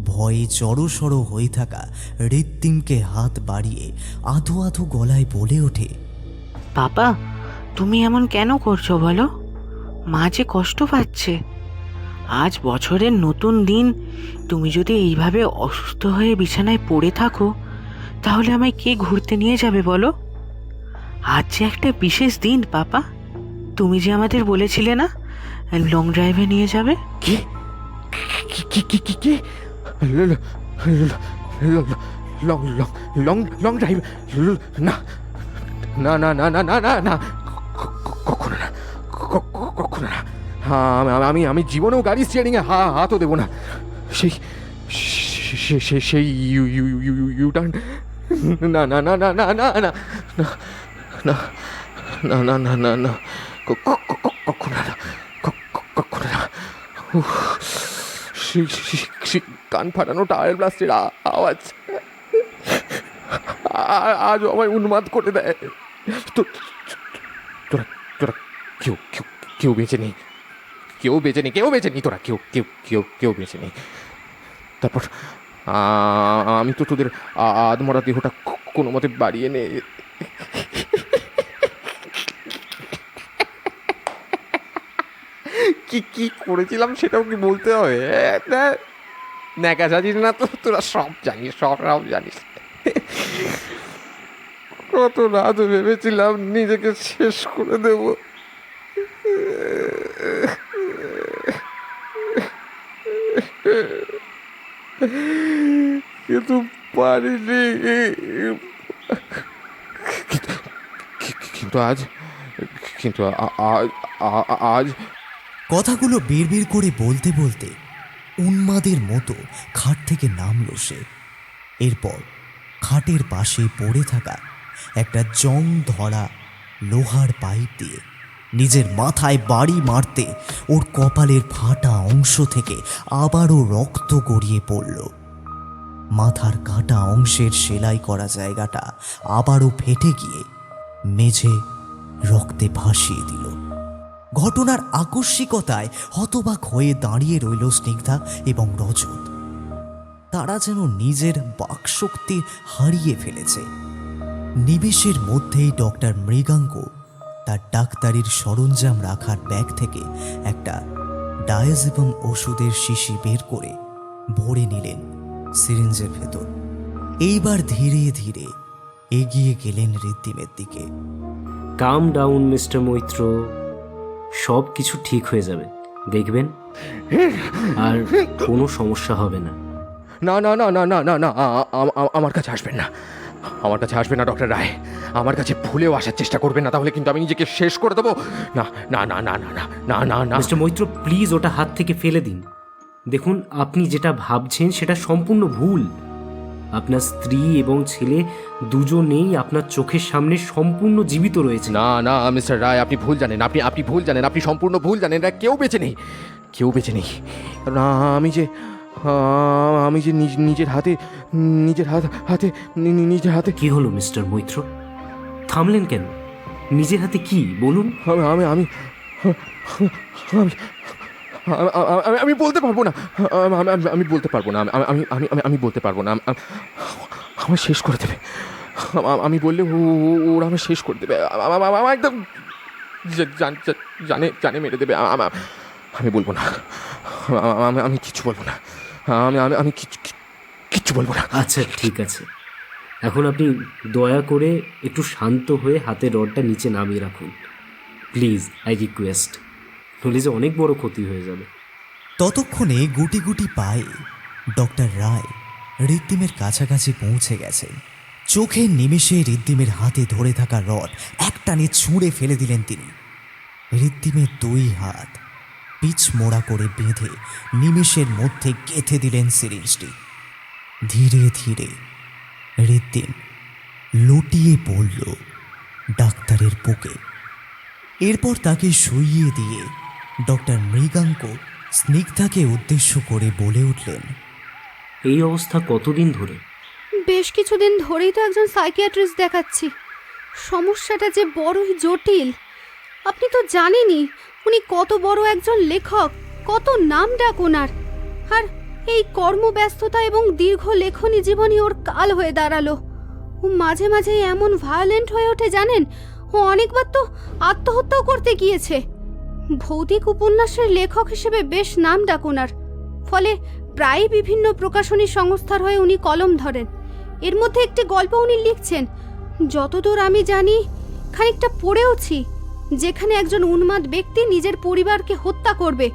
ভয়ে জড়সড় হয়ে থাকা ঋত্বিমকে হাত বাড়িয়ে আধো আধো গলায় বলে ওঠে, বাবা, তুমি এমন কেন করছো বলো? মা যে কষ্ট পাচ্ছে। আজ বছরের নতুন দিন, তুমি যদি এইভাবে অসুস্থ হয়ে বিছানায় পড়ে থাকো তাহলে আমায় কে ঘুরতে নিয়ে যাবে বলো? আজ যে একটা বিশেষ দিন পাপা, তুমি যে আমাদের বলেছিলে না লং ড্রাইভে নিয়ে যাবে। কি কি কি কি কি লং ড্রাইভ? না না না না না না না না, কখনো না, কখনো না। আমি জীবনেও গাড়ি স্টিয়ারিংয়ে হাতও দেবো না। সেই ইউটার্ন, না না না না না না না না না না না না না, কখনো না, কখনো না। কান ফাটানো টায়ার ব্লাস্টের আওয়াজ আজ আমায় উন্মাদ করে দেয়। তোরা তোরা কেউ কেউ কেউ বেঁচে নেই, কেউ বেঁচে নেই, কেউ বেঁচে নেই, তোরা কেউ কেউ কেউ কেউ বেঁচে নেই। তারপর আমি তো তোদের আধমরা দেহটা কোনো মতে বাড়িয়ে নে কি কি করেছিলাম সেটাও কি বলতে হবে? ন্যাকা জানিস না তো, তোরা সব জানিস, সব জানিস। কত রাত ভেবেছিলাম নিজেকে শেষ করে দেব, কিন্তু পারিনি। কিন্তু আজ কথাগুলো বিড়বিড় করে বলতে বলতে উন্মাদের মতো খাট থেকে নামল সে। এরপর খাটের পাশে পড়ে থাকা একটা জং ধরা লোহার পাইপ দিয়ে নিজের মাথায় বাড়ি মারতে ওর কপালের ফাটা অংশ থেকে আবারও রক্ত গড়িয়ে পড়ল। মাথার কাটা অংশের সেলাই করা জায়গাটা আবারও ফেটে গিয়ে মেঝে রক্তে ভাসিয়ে দিল। ঘটনার আকস্মিকতায় হতবাক হয়ে দাঁড়িয়ে রইল স্নিগ্ধা এবং রজত। তারা যেন নিজের বাকশক্তি হারিয়ে ফেলেছে। নিমেষের মধ্যেই ডক্টর মৃগাঙ্ক তার ডাক্তারির সরঞ্জাম রাখার ব্যাগ থেকে একটা ডায়াজেপাম ওষুধের শিশি বের করে ভরে নিলেন সিরিঞ্জের ভেতর। এইবার ধীরে ধীরে এগিয়ে গেলেন ঋদ্ধিমের দিকে। কাম ডাউন মিস্টার মৈত্র, সব কিছু ঠিক হয়ে যাবে, দেখবেন, আর কোনো সমস্যা হবে না। না না না না না না না, আমার কাছে আসবেন না, আমার কাছে আসবেন না ডক্টর রায়, আমার কাছে ভুলেও আসার চেষ্টা করবেন না, তাহলে কিন্তু আমি নিজেকে শেষ করে দেবো। না না না না না না না না না মিস্টার মৈত্র, প্লিজ ওটা হাত থেকে ফেলে দিন। দেখুন, আপনি যেটা ভাবছেন সেটা সম্পূর্ণ ভুল। আপনার স্ত্রী এবং ছেলে দুজনেই আপনার চোখের সামনে সম্পূর্ণ জীবিত রয়েছে। না না মিস্টার রায়, আপনি ভুল জানেন, আপনি ভুল জানেন, আপনি সম্পূর্ণ ভুল জানেন। এরা কেউ বেঁচে নেই, কেউ বেঁচে নেই। না, আমি যে নিজের হাতে কি হলো মিস্টার মৈত্র, থামলেন কেন? নিজের হাতে কি বলুন? আমি আমি আমি আমি বলতে পারবো না, আমি বলতে পারবো না, আমি বলতে পারবো না, আমার শেষ করে দেবে। আমি বললে ওরা আমার শেষ করে দেবে, আমার একদম জানে জানে মেরে দেবে। আমি বলবো না, আমি কিচ্ছু বলবো না, আমি কিচ্ছু বলবো না। আচ্ছা ঠিক আছে, এখন আপনি দয়া করে একটু শান্ত হয়ে হাতের রডটা নিচে নামিয়ে রাখুন প্লিজ, আই রিকোয়েস্ট, নইলে যে অনেক বড় ক্ষতি হয়ে যাবে। ততক্ষণে গুটি গুটি পায়ে ডক্টর রায় ঋদ্ধিমের কাছাকাছি পৌঁছে গেছেন। চোখের নিমেষে ঋদ্ধিমের হাতে ধরে থাকা রড একটানে ছুঁড়ে ফেলে দিলেন তিনি। ঋদ্ধিমের দুই হাত পিচ মোড়া করে বেঁধে নিমেষের মধ্যে গেঁথে দিলেন সিরিঞ্জটি। ধীরে ধীরে ঋদ্ধিম লুটিয়ে পড়ল ডাক্তারের বুকে। এরপর তাকে শুইয়ে দিয়ে ডক্টর মৃগাঙ্ক স্নিগ্ধাকে উদ্দেশ্য করে বলে উঠলেন, এই অবস্থা কতদিন ধরে? বেশ কিছুদিন ধরেই তো একজন সাইকিয়াট্রিস্ট দেখাচ্ছি। সমস্যাটা যে বড়ই জটিল। আপনি তো জানেনই উনি কত বড় একজন লেখক, কত নাম ডাক ওনার। আর এই কর্মব্যস্ততা এবং দীর্ঘ লেখনী জীবনই ওর কাল হয়ে দাঁড়ালো। ও মাঝে মাঝে এমন ভায়োলেন্ট হয়ে ওঠে জানেন, ও অনেকবার তো আত্মহত্যাও করতে গিয়েছে। ভৌতিক উপন্যাসের লেখক হিসেবে বেশ নাম ডাক ওনার, ফলে প্রায় বিভিন্ন প্রকাশনী সংস্থার হয়ে উনি কলম ধরেন। এর মধ্যে একটি গল্প উনি লিখছেন, যতদূর আমি জানি খানিকটা পড়েওছি, যেখানে একজন উন্মাদ ব্যক্তি নিজের পরিবারকে হত্যা করবে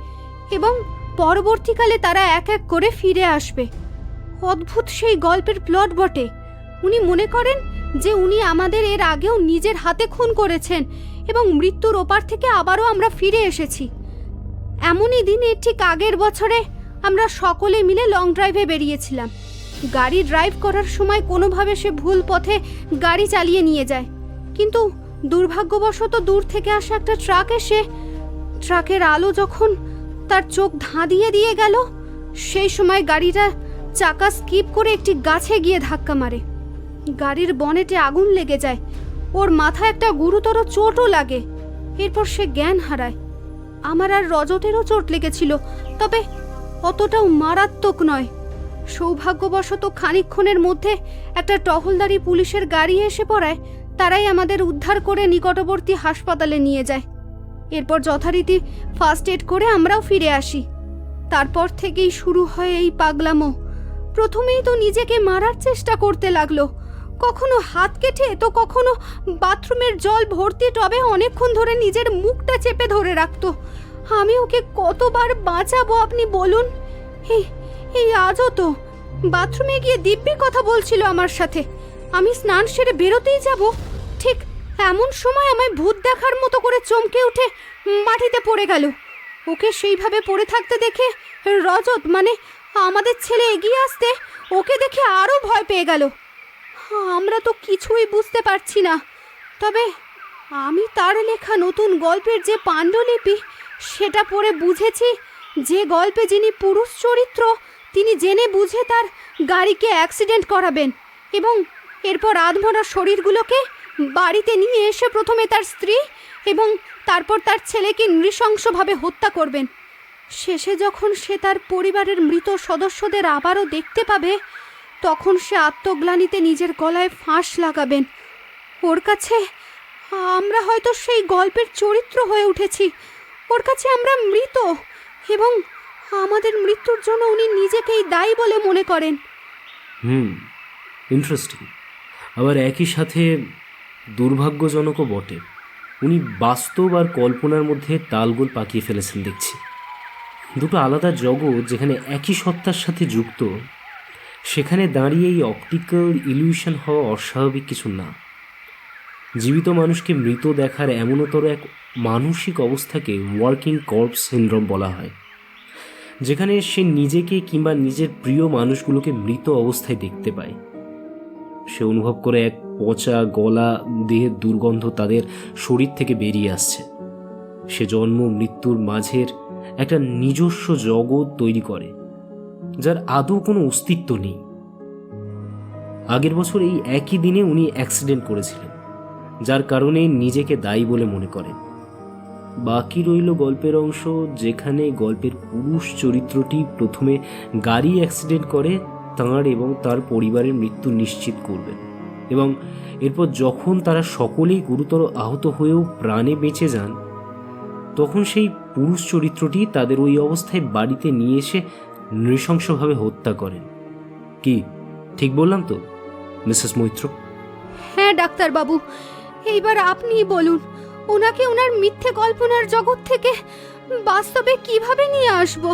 এবং পরবর্তীকালে তারা এক এক করে ফিরে আসবে। অদ্ভুত সেই গল্পের প্লট বটে। উনি মনে করেন যে উনি আমাদের এর আগেও নিজের হাতে খুন করেছেন এবং মৃত্যুর ওপার থেকে আবারও আমরা ফিরে এসেছি। এমনই দিনে ঠিক আগের বছরে আমরা সকলে মিলে লং ড্রাইভে বেরিয়েছিলাম। গাড়ি ড্রাইভ করার সময় কোনোভাবে সে ভুল পথে গাড়ি চালিয়ে নিয়ে যায়, কিন্তু দুর্ভাগ্যবশত দূর থেকে আসা একটা ট্রাক এসে ট্রাকের আলো যখন তার চোখ ধাঁধিয়ে দিয়ে গেল, সেই সময় গাড়িটা চাকা স্কিপ করে একটি গাছে গিয়ে ধাক্কা মারে। গাড়ির বনেটে আগুন লেগে যায়, ওর মাথায় একটা গুরুতর চোটও লাগে। এরপর সে জ্ঞান হারায়। আমার আর রজতেরও চোট লেগেছিল, তবে অতটাও মারাত্মক নয়। সৌভাগ্যবশত খানিকক্ষণের মধ্যে একটা টহলদারি পুলিশের গাড়ি এসে পড়ায় তারাই আমাদের উদ্ধার করে নিকটবর্তী হাসপাতালে নিয়ে যায়। এরপর যথারীতি ফার্স্ট এড করে আমরাও ফিরে আসি। তারপর থেকেই শুরু হয় এই পাগলামো। প্রথমেই তো নিজেকে মারার চেষ্টা করতে লাগলো, কখনো হাত কেটে তো কখনো বাথরুমের জল ভর্তি টবে অনেকক্ষণ ধরে নিজের মুখটা চেপে ধরে রাখতো। আমি ওকে কতবার বাঁচাবো আপনি বলুন। এই আজও তো বাথরুমে গিয়ে দিব্যি কথা বলছিল আমার সাথে। আমি স্নান সেরে বেরোতেই যাব, ঠিক এমন সময় আমায় ভূত দেখার মতো করে চমকে উঠে মাটিতে পড়ে গেল। ওকে সেইভাবে পড়ে থাকতে দেখে রজত মানে আমাদের ছেলে এগিয়ে আসতে ওকে দেখে আরও ভয় পেয়ে গেল। আমরা তো কিছুই বুঝতে পারছি না, তবে আমি তার লেখা নতুন গল্পের যে পাণ্ডুলিপি সেটা পড়ে বুঝেছি যে গল্পে যিনি পুরুষ চরিত্র তিনি জেনে বুঝে তার গাড়িকে অ্যাক্সিডেন্ট করাবেন এবং এরপর আধমরা শরীরগুলোকে বাড়িতে নিয়ে এসে প্রথমে তার স্ত্রী এবং তারপর তার ছেলেকে নৃশংসভাবে হত্যা করবেন। শেষে যখন সে তার পরিবারের মৃত সদস্যদের আবারও দেখতে পাবে, তখন সে আত্মগ্লানিতে নিজের গলায় ফাঁস লাগাবেন। ওর কাছে আমরা হয়তো সেই গল্পের চরিত্র হয়ে উঠেছি, ওর কাছে আমরা মৃত এবং আমাদের মৃত্যুর জন্য উনি নিজেকেই দায়ী বলে মনে করেন। ইন্টারেস্টিং। আবার একই সাথে দুর্ভাগ্যজনকও বটে। উনি বাস্তব আর কল্পনার মধ্যে তালগোল পাকিয়ে ফেলেছেন দেখছি। দুটো আলাদা জগৎ যেখানে একই সত্তার সাথে যুক্ত, সেখানে দাঁড়িয়ে এই অপটিক্যাল ইলিউশন হওয়া অস্বাভাবিক কিছু না। জীবিত মানুষকে মৃত দেখার এমনতর এক মানসিক অবস্থাকে ওয়ার্কিং কর্পস সিনড্রোম বলা হয়, যেখানে সে নিজেকে কিংবা নিজের প্রিয় মানুষগুলোকে মৃত অবস্থায় দেখতে পায়। সে অনুভব করে এক পচা গলা দেহের দুর্গন্ধ তাদের শরীর থেকে বেরিয়ে আসছে। সে জন্ম মৃত্যুর মাঝের একটা নিজস্ব জগৎ তৈরি করে, যার আদৌ কোনো অস্তিত্ব নেই। আগের বছর এই একই দিনে উনি অ্যাক্সিডেন্ট করেছিলেন। যার কারণে নিজেকে দায়ী বলে মনে করেন। বাকি রইল গল্পের অংশ, যেখানে গল্পের পুরুষ চরিত্রটি প্রথমে গাড়ি অ্যাক্সিডেন্ট করে তাঁর এবং তার পরিবারের মৃত্যু নিশ্চিত করবেন, এবং এরপর যখন তারা সকলেই গুরুতর আহত হয়েও প্রাণে বেঁচে যান, তখন সেই পুরুষ চরিত্রটি তাদের ওই অবস্থায় বাড়িতে নিয়ে এসে নৃশংসভাবে হত্যা করেন। কি ঠিক বললাম তো মিসেস মৈত্র? হ্যাঁ ডাক্তারবাবু, এইবার আপনিই বলুন, ওনাকে ওনার মিথ্যে কল্পনার জগৎ থেকে বাস্তবে কিভাবে নিয়ে আসবো?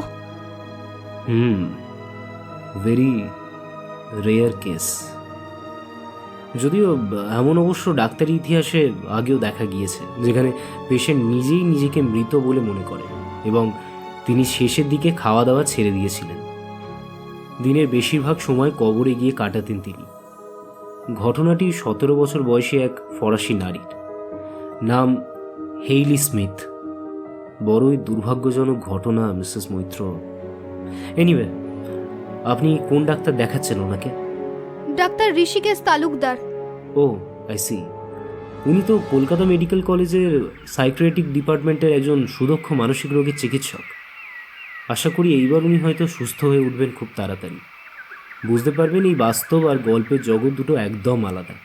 Very rare case. যদিও এমন অবশ্য ডাক্তারি ইতিহাসে আগেও দেখা গিয়েছে, যেখানে পেশেন্ট নিজেই নিজেকে মৃত বলে মনে করেন এবং তিনি শেষের দিকে খাওয়া দাওয়া ছেড়ে দিয়েছিলেন। দিনের বেশিরভাগ সময় কবরে গিয়ে কাটাতেন তিনি। ঘটনাটি 17 বছর বয়সী এক ফরাসি নারীর, নাম হেইলি স্মিথ। বড়ই দুর্ভাগ্যজনক ঘটনা মিসেস মৈত্র। এনিওয়ে, আপনি কোন ডাক্তার দেখাচ্ছেন ওনাকে? Doctor Rishikesh Talukdar. Oh I see. উনি তো কলকাতা মেডিকেল কলেজের সাইকিয়াট্রিক ডিপার্টমেন্টের একজন সুদক্ষ মানসিক রোগের চিকিৎসক। আশা করি এইবার উনি হয়তো সুস্থ হয়ে উঠবেন খুব তাড়াতাড়ি। বুঝতে পারবেন এই বাস্তব আর গল্পের জগৎ দুটো একদম আলাদা।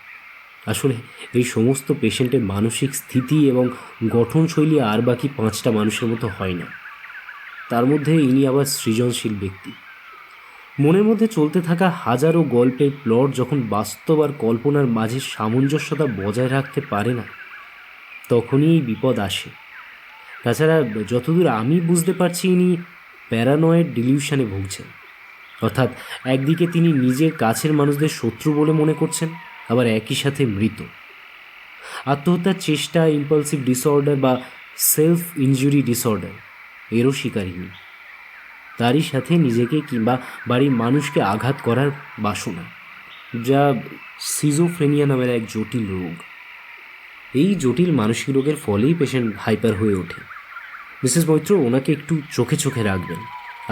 আসলে এই সমস্ত পেশেন্টের মানসিক স্থিতি এবং গঠনশৈলী আর বাকি 5টা মানুষের মতো হয় না। তার মধ্যে ইনি আবার সৃজনশীল ব্যক্তি। মনের মধ্যে চলতে থাকা হাজারো গল্পের প্লট যখন বাস্তব আর কল্পনার মাঝে সামঞ্জস্যতা বজায় রাখতে পারে না, তখনই এই বিপদ আসে। তাছাড়া যতদূর আমি বুঝতে পারছি, ইনি প্যারানয়েড ডিলিউশনে ভুগছেন। অর্থাৎ একদিকে তিনি নিজের কাছের মানুষদের শত্রু বলে মনে করছেন, আবার একই সাথে মৃত। আত্মহত্যার চেষ্টা, ইম্পালসিভ ডিসঅর্ডার বা সেলফ ইনজুরি ডিসঅর্ডার এরও শিকারিনী। তারই সাথে নিজেকে কিংবা বাড়ির মানুষকে আঘাত করার বাসনা, যা সিজোফ্রেনিয়া নামের এক জটিল রোগ। এই জটিল মানসিক রোগের ফলেই পেশেন্ট হাইপার হয়ে ওঠে। মিসেস মৈত্র, ওনাকে একটু চোখে চোখে রাখবেন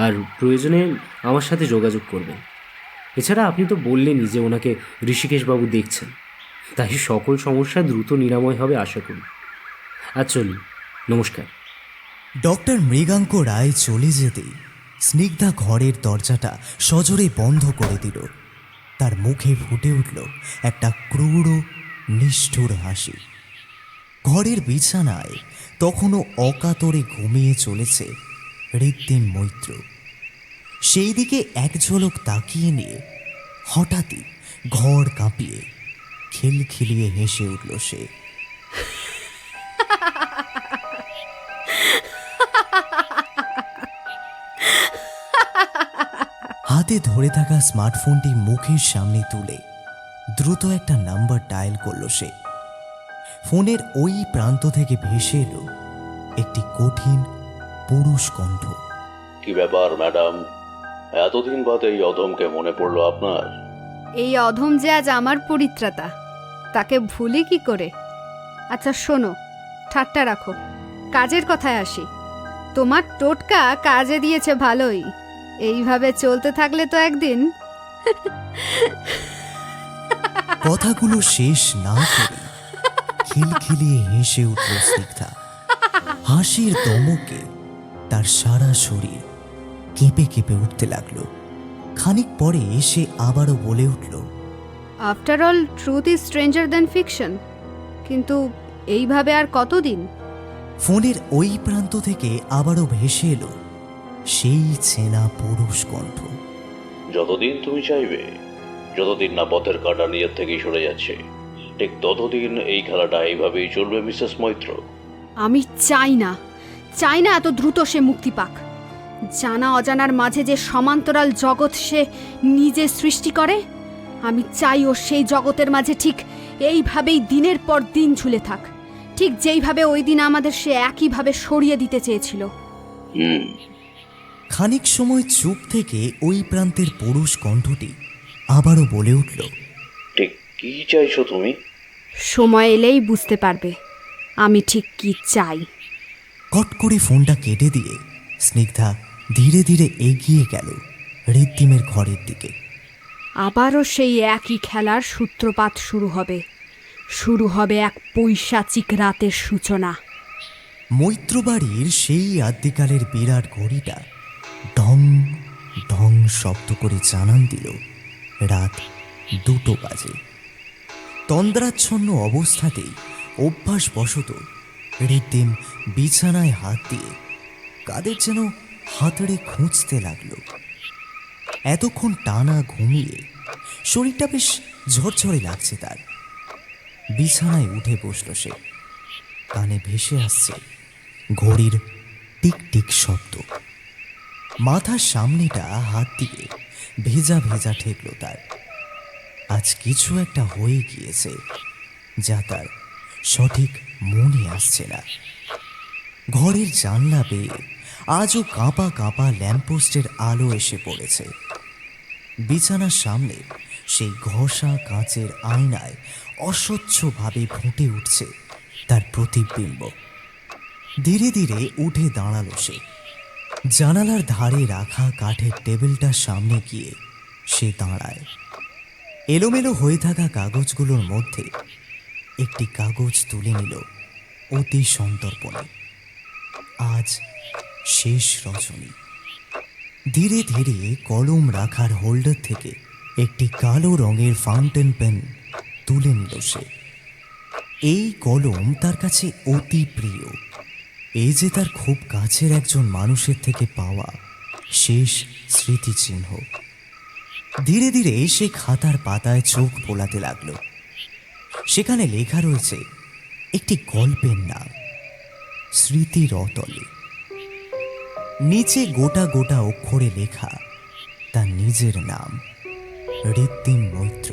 আর প্রয়োজনে আমার সাথে যোগাযোগ করবেন। এছাড়া আপনি তো বললেনই যে ওনাকে ঋষিকেশবাবু দেখছেন, তাই সকল সমস্যা দ্রুত নিরাময় হবে আশা করি। আর চলি, নমস্কার। ডক্টর মৃগাঙ্ক রায় চলে যেতেই স্নিগ্ধা ঘরের দরজাটা সজোরে বন্ধ করে দিল। তার মুখে ফুটে উঠল একটা ক্রূর নিষ্ঠুর হাসি। ঘরের বিছানায় তখনও অকাতরে ঘুমিয়ে চলেছে ঋদ্ধিম মৈত্র। সেই দিকে এক ঝলক তাকিয়ে নিয়ে হঠাৎই ঘর কাঁপিয়ে খিলখিলিয়ে হেসে উঠল সে। হাতে ধরে থাকা স্মার্টফোনটি মুখের সামনে তুলে দ্রুত একটা নাম্বার ডায়াল করল সে। ফোনের ওই প্রান্ত থেকে ভেসে এলো একটি কঠিন পুরুষ কণ্ঠ। কি ব্যাপার ম্যাডাম, এতদিন বাদে এই অধমকে মনে পড়লো আপনার? এই অধম যে আজ আমার পরিত্রাতা, তাকে ভুলি কি করে? আচ্ছা শোনো, ঠাট্টা রাখো, কাজের কথায় আসি। তোমার টোটকা কাজে দিয়েছে ভালোই। এইভাবে চলতে থাকলে তো একদিন। কথাগুলো শেষ না করে খিলখিলিয়ে হেসে উঠল স্নিগ্ধা। হাসির দমকে তার সারা শরীর কেঁপে কেঁপে উঠতে লাগলো। খানিক পরে সে আবারও বলে উঠল, after all truth is stranger than fiction. কিন্তু এইভাবে আর কতদিন? ফোনের ওই প্রান্ত থেকে আবারও ভেসে এলো সেই চেনা পুরুষ কণ্ঠ। যতদিন তুমি চাইবে, যতদিন না পথের কাঁটা নিজের থেকেই সরে যাচ্ছে, ঠিক ততদিন এই খেলাটা এইভাবেই চলবে মিসেস মৈত্র। আমি চাই না এত দ্রুত সে মুক্তি পাক। জানা অজানার মাঝে যে সমান্তরাল জগৎ সে নিজে সৃষ্টি করে, আমি চাই ও সেই জগতের মাঝে ঠিক এইভাবেই দিনের পর দিন ঝুলে থাক, ঠিক যেইভাবে ওই দিন আমাদের সে একইভাবে সরিয়ে দিতে চেয়েছিল। খানিক সময় চুপ থেকে ওই প্রান্তের পুরুষ কণ্ঠটি আবারও বলে উঠল, ঠিক কি চাইছো তুমি? সময় এলেই বুঝতে পারবে আমি ঠিক কি চাই। কট করে ফোনটা কেটে দিয়ে স্নিগ্ধা ধীরে ধীরে এগিয়ে গেল ঋদ্ধিমের ঘরের দিকে। আবারও সেই একই খেলার সূত্রপাত শুরু হবে। শুরু হবে এক পৈশাচিক রাতের সূচনা। মৈত্রবাড়ির সেই আদ্যিকালের বিরাট ঘড়িটা ঢং ঢং শব্দ করে জানান দিল রাত 2টো বাজে। তন্দ্রাচ্ছন্ন অবস্থাতেই অভ্যাসবশত রিদ্দিম বিছানায় হাত দিয়ে কাদের যেন হাতড়ে খুঁজতে লাগলো। এতক্ষণ টানা ঘুমিয়ে শরীরটা বেশ ঝরঝরে লাগছে তার। বিছানায় উঠে বসল সে। কানে ভেসে আসছে ঘড়ির টিক টিক শব্দ। মাথার সামনেটা হাত দিয়ে ভেজা ভেজা ঠেকল তার। আজ কিছু একটা হয়ে গিয়েছে যা তার সঠিক মনে আসছে না। ঘরের জানলা বেয়ে আজও কাঁপা কাঁপা ল্যাম্পপোস্টের আলো এসে পড়েছে। বিছানার সামনে সেই ঘষা কাঁচের আয়নায় অস্বচ্ছভাবে ফুটে উঠছে তার প্রতিবিম্ব। ধীরে ধীরে উঠে দাঁড়ালো সে। জানালার ধারে রাখা কাঠের টেবিলটার সামনে গিয়ে সে দাঁড়ায়। এলোমেলো হয়ে থাকা কাগজগুলোর মধ্যে একটি কাগজ তুলে নিল অতি সন্তর্পণে। আজ শেষ রজনী। ধীরে ধীরে কলম রাখার হোল্ডার থেকে একটি কালো রঙের ফাউন্টেন পেন তুলে নিল সে। এই কলম তার কাছে অতি প্রিয়। এই যে তার খুব কাছের একজন মানুষের থেকে পাওয়া শেষ স্মৃতিচিহ্ন। ধীরে ধীরে সে খাতার পাতায় চোখ বোলাতে লাগলো। সেখানে লেখা রয়েছে একটি গল্পের নাম, স্মৃতির অতলে। নিচে গোটা গোটা অক্ষরে লেখা তার নিজের নাম, রিদ্দিম মৈত্র।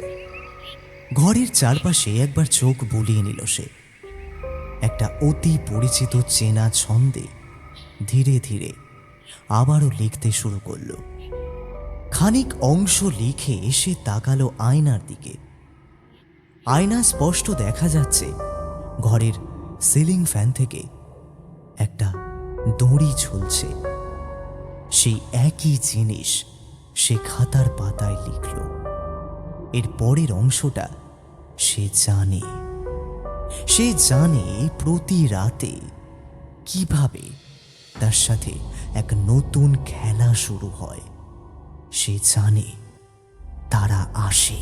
ঘরের চারপাশে একবার চোখ বুলিয়ে নিল সে। একটা অতি পরিচিত চেনা ছন্দে ধীরে ধীরে আবারও লিখতে শুরু করল। খানিক অংশ লিখে সে তাকালো আয়নার দিকে। আয়না স্পষ্ট দেখা যাচ্ছে ঘরের সিলিং ফ্যান থেকে একটা দড়ি ঝুলছে। সেই একই জিনিস সে খাতার পাতায় লিখল। এর পরের অংশটা সে জানে। সে জানে প্রতি রাতে কিভাবে তার সাথে এক নতুন খেলা শুরু হয়। সে জানে তারা আসে,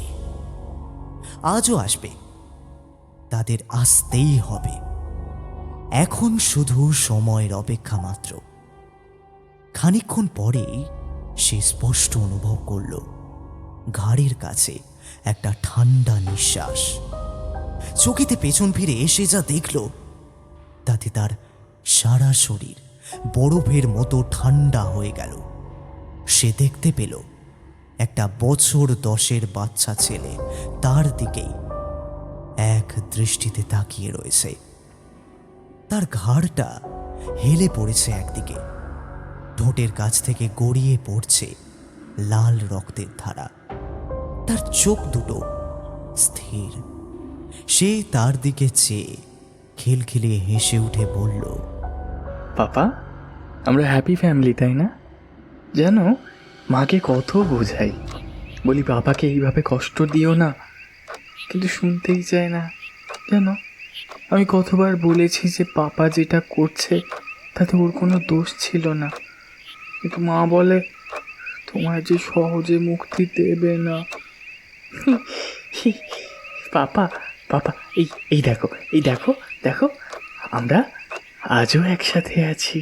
আজও আসবে, তাদের আসতেই হবে। এখন শুধু সময়ের অপেক্ষা মাত্র। খানিকক্ষণ পরেই সে স্পষ্ট অনুভব করল ঘাড়ের কাছে একটা ঠান্ডা নিঃশ্বাস। চকিতে পেছন ফিরে এসে যা দেখল তাতে তার সারা শরীর বরফের মতো ঠান্ডা হয়ে গেল। সে দেখতে পেল একটা বছর 10-এর বাচ্চা ছেলে তার দিকেই এক দৃষ্টিতে তাকিয়ে রয়েছে। তার ঘাড়টা হেলে পড়েছে একদিকে। ঠোঁটের কাছ থেকে গড়িয়ে পড়ছে লাল রক্তের ধারা। তার চোখ দুটো স্থির। সে তার দিকে চেয়ে খিলখিলিয়ে হেসে উঠে বলল, পাপা, আমরা হ্যাপি ফ্যামিলি, তাই না? জানো, মাকে কত বোঝাই, বলি বাবাকে এইভাবে কষ্ট দিও না, কিন্তু শুনতেই চায় না। জানো, আমি কতবার বলেছি যে পাপা যেটা করছে তাতে ওর কোনো দোষ ছিল না, কিন্তু মা বলে তোমায় যে সহজে মুক্তি দেবে না। পাপা পাপা, এই দেখো, এই দেখো দেখো, আমরা আজও একসাথে আছি।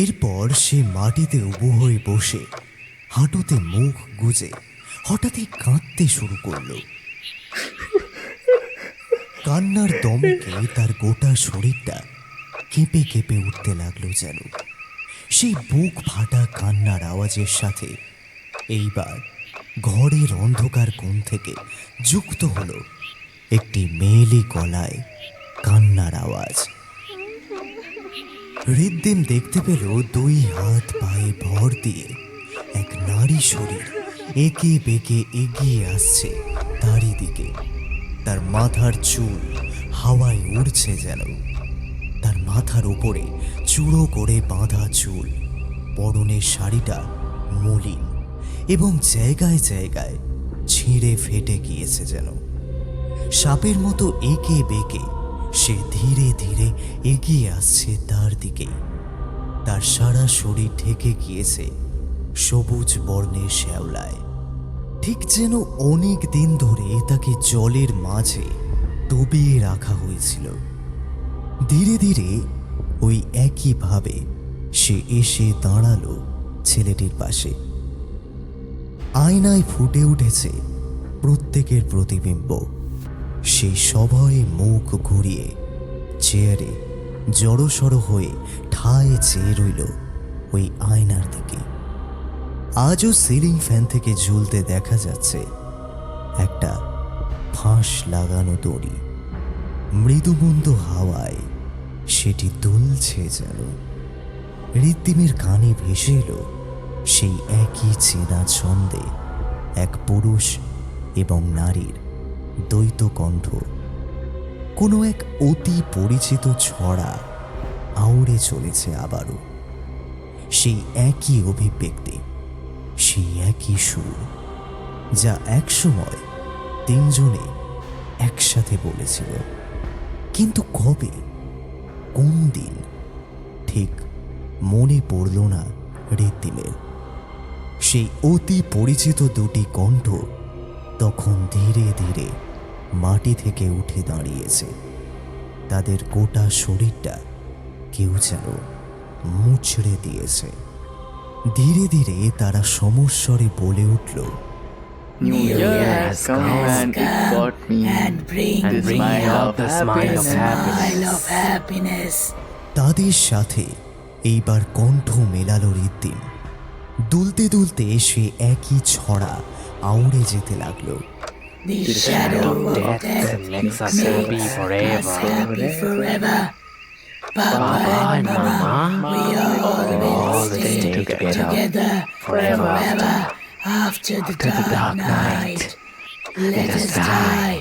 এরপর সে মাটিতে উবু হয়ে বসে হাঁটুতে মুখ গুজে হঠাৎই কাঁদতে শুরু করল। কান্নার দমকে তার গোটা শরীরটা কেঁপে কেঁপে উঠতে লাগলো যেন। সেই বুক ফাটা কান্নার আওয়াজের সাথে এইবার ঘরের অন্ধকার কোণ থেকে যুক্ত হলো একটি মেয়েলি গলায় কান্নার আওয়াজ। রিদ্দিম দেখতে পেল 2 হাত পায়ে ভর দিয়ে এক নারী শরীর একে বেঁকে এগিয়ে আসছে তারই দিকে। তার মাথার চুল হাওয়ায় উড়ছে যেন। তার মাথার উপরে চূড়ো করে বাঁধা চুল, পরনের শাড়িটা মলিন এবং জায়গায় জায়গায় ছিঁড়ে ফেটে গিয়েছে যেন। সাপের মতো এঁকে বেঁকে সে ধীরে ধীরে এগিয়ে আসছে তার দিকেই। তার সারা শরীর ঢেকে গিয়েছে সবুজ বর্ণের শ্যাওলায়, ঠিক যেন অনেক দিন ধরে তাকে জলের মাঝে ডুবিয়ে রাখা হয়েছিল। ধীরে ধীরে ওই একইভাবে সে এসে দাঁড়ালো ছেলেটির পাশে। আয়নায় ফুটে উঠেছে প্রত্যেকের প্রতিবিম্ব। সে সভয়ে মুখ ঘুরিয়ে চেয়ারে জড়সড় হয়ে ঠায় চেয়ে রইল ওই আয়নার দিকে। আজও সিলিং ফ্যান থেকে ঝুলতে দেখা যাচ্ছে একটা ফাঁস লাগানো দড়ি। মৃদুমন্দ হাওয়ায় সেটি দুলছে যেন। ঋদ্ধিমের কানে ভেসে এলো সেই একই চেনা ছন্দে এক পুরুষ এবং নারীর দ্বৈত কণ্ঠ। কোনো এক অতি পরিচিত ছড়া আউড়ে চলেছে আবারও। সেই একই অভিব্যক্তি, সেই একই সুর, যা একসময় তিনজনে একসাথে বলেছিল। কিন্তু কবে, কোন দিন, ঠিক মনে পড়ল না ঋদ্ধিমের। সেই অতি পরিচিত দুটি কণ্ঠ তখন ধীরে ধীরে মাটি থেকে উঠে দাঁড়িয়েছে। তাদের গোটা শরীরটা কেউ যেন মুচড়ে দিয়েছে। ধীরে ধীরে তারা সমস্বরে বলে উঠল, New Year has come and it brought me and bring the smile of happiness. তাদের সাথে এইবার কণ্ঠ মেলালো ঋদ্ধিম। দুলতে দুলতে সে একই ছড়া আউড়ে যেতে লাগলো। The shadow of death makes us happy forever. Papa and Mama, we all stay together forever. After the dark night, let us die.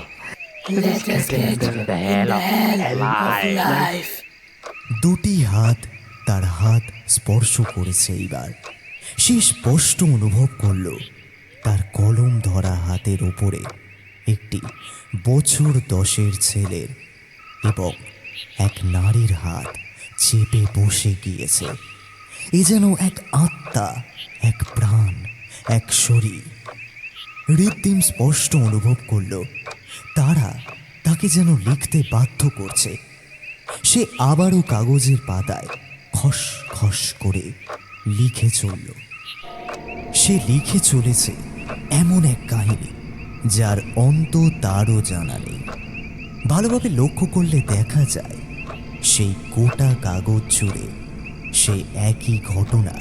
Let us get the hell of life. দুটি হাত তার হাত স্পর্শ করেছে এইবার। সে স্পষ্ট অনুভব করল তার কলম ধরা হাতের ওপরে একটি বছর 10-এর ছেলের এবং এক নারীর হাত চেপে বসে গিয়েছে। এ যেন এক আত্মা, এক প্রাণ, এক শরীর। ঋদ্ধিম স্পষ্ট অনুভব করল তারা তাকে যেন লিখতে বাধ্য করছে। সে আবারও কাগজের পাতায় খস খস করে লিখে চলল। সে লিখে চলেছে এমন এক কাহিনী যার অন্ত তারও জানা নেই। ভালোভাবে লক্ষ্য করলে দেখা যায় সেই গোটা কাগজ জুড়ে সেই একই ঘটনা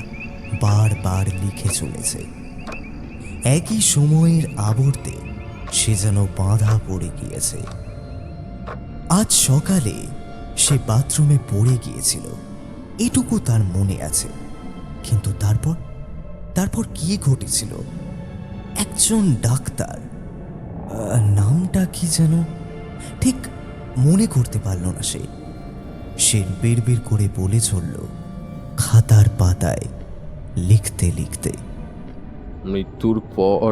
বারবার লিখে চলেছে। একই সময়ের আবর্তে সে যেন বাঁধা পড়ে গিয়েছে। আজ সকালে সে বাথরুমে পড়ে গিয়েছিল, এটুকু তার মনে আছে। কিন্তু তারপর কি ঘটেছিল? একজন ডাক্তার, নামটা কি যেন ঠিক মনে করতে পারল না সে বের করে বলে চলল খাতার পাতায় লিখতে লিখতে, মৃত্যুর পর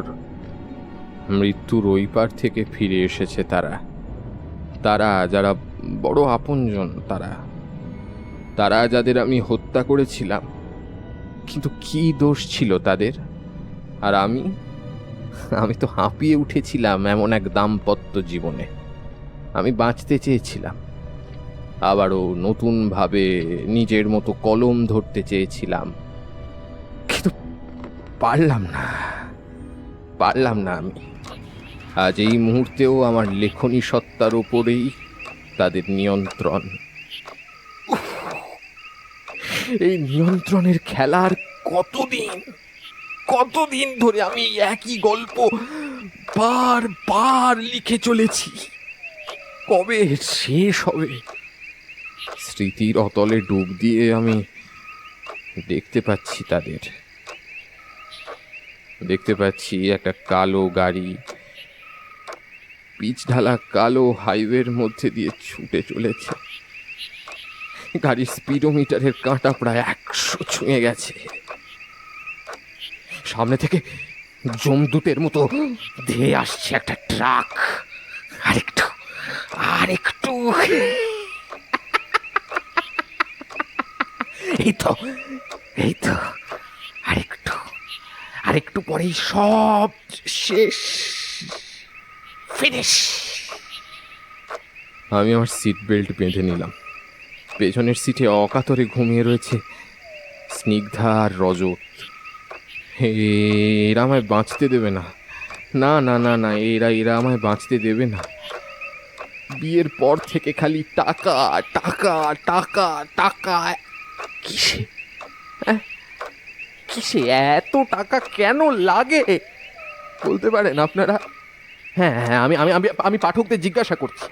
মৃত্যুর ওই পার থেকে ফিরে এসেছে তারা যারা বড় আপনজন, তারা যাদের আমি হত্যা করেছিলাম। কিন্তু কি দোষ ছিল তাদের? আর আমি তো হাঁপিয়ে উঠেছিলাম এমন এক দাম্পত্য জীবনে। আমি বাঁচতে চেয়েছিলাম, আবারও নতুনভাবে নিজের মতো কলম ধরতে চেয়েছিলাম, কিন্তু পারলাম না আমি। আজ এই মুহূর্তেও আমার লেখনী সত্তার ওপরেই তাদের নিয়ন্ত্রণ। এই নিয়ন্ত্রণের খেলার কতদিন ধরে আমি একই গল্প বারবার লিখে চলেছি। কবে শেষ হবে? স্মৃতির অতলে ডুব দিয়ে আমি দেখতে পাচ্ছি একটা কালো গাড়ি পিচ ঢালা কালো হাইওয়ের মধ্যে দিয়ে ছুটে চলেছে। গাড়ির স্পিডোমিটারের কাঁটা প্রায় 100 ছুঁয়ে গেছে। সামনে থেকে জমদূতের মতো ধেয়ে আসছে একটা ট্রাক। আরেকটু আরেকটু, এই তো এই তো, আরেকটু আরেকটু পরেই সব শেষ, ফিনিশ। আমি আমার সিট বেল্ট বেঁধে নিলাম। পেছনের সিটে অকাতরে ঘুমিয়ে রয়েছে স্নিগ্ধা আর রজত। এরা আমায় বাঁচতে দেবে না, না না না না, এরা এরা আমায় বাঁচতে দেবে না। বিয়ের পর থেকে খালি টাকা টাকা টাকা টাকা। কিসে কিসে এত টাকা কেন লাগে বলতে পারেন আপনারা? হ্যাঁ হ্যাঁ, আমি আমি আমি আমি পাঠকদের জিজ্ঞাসা করছি।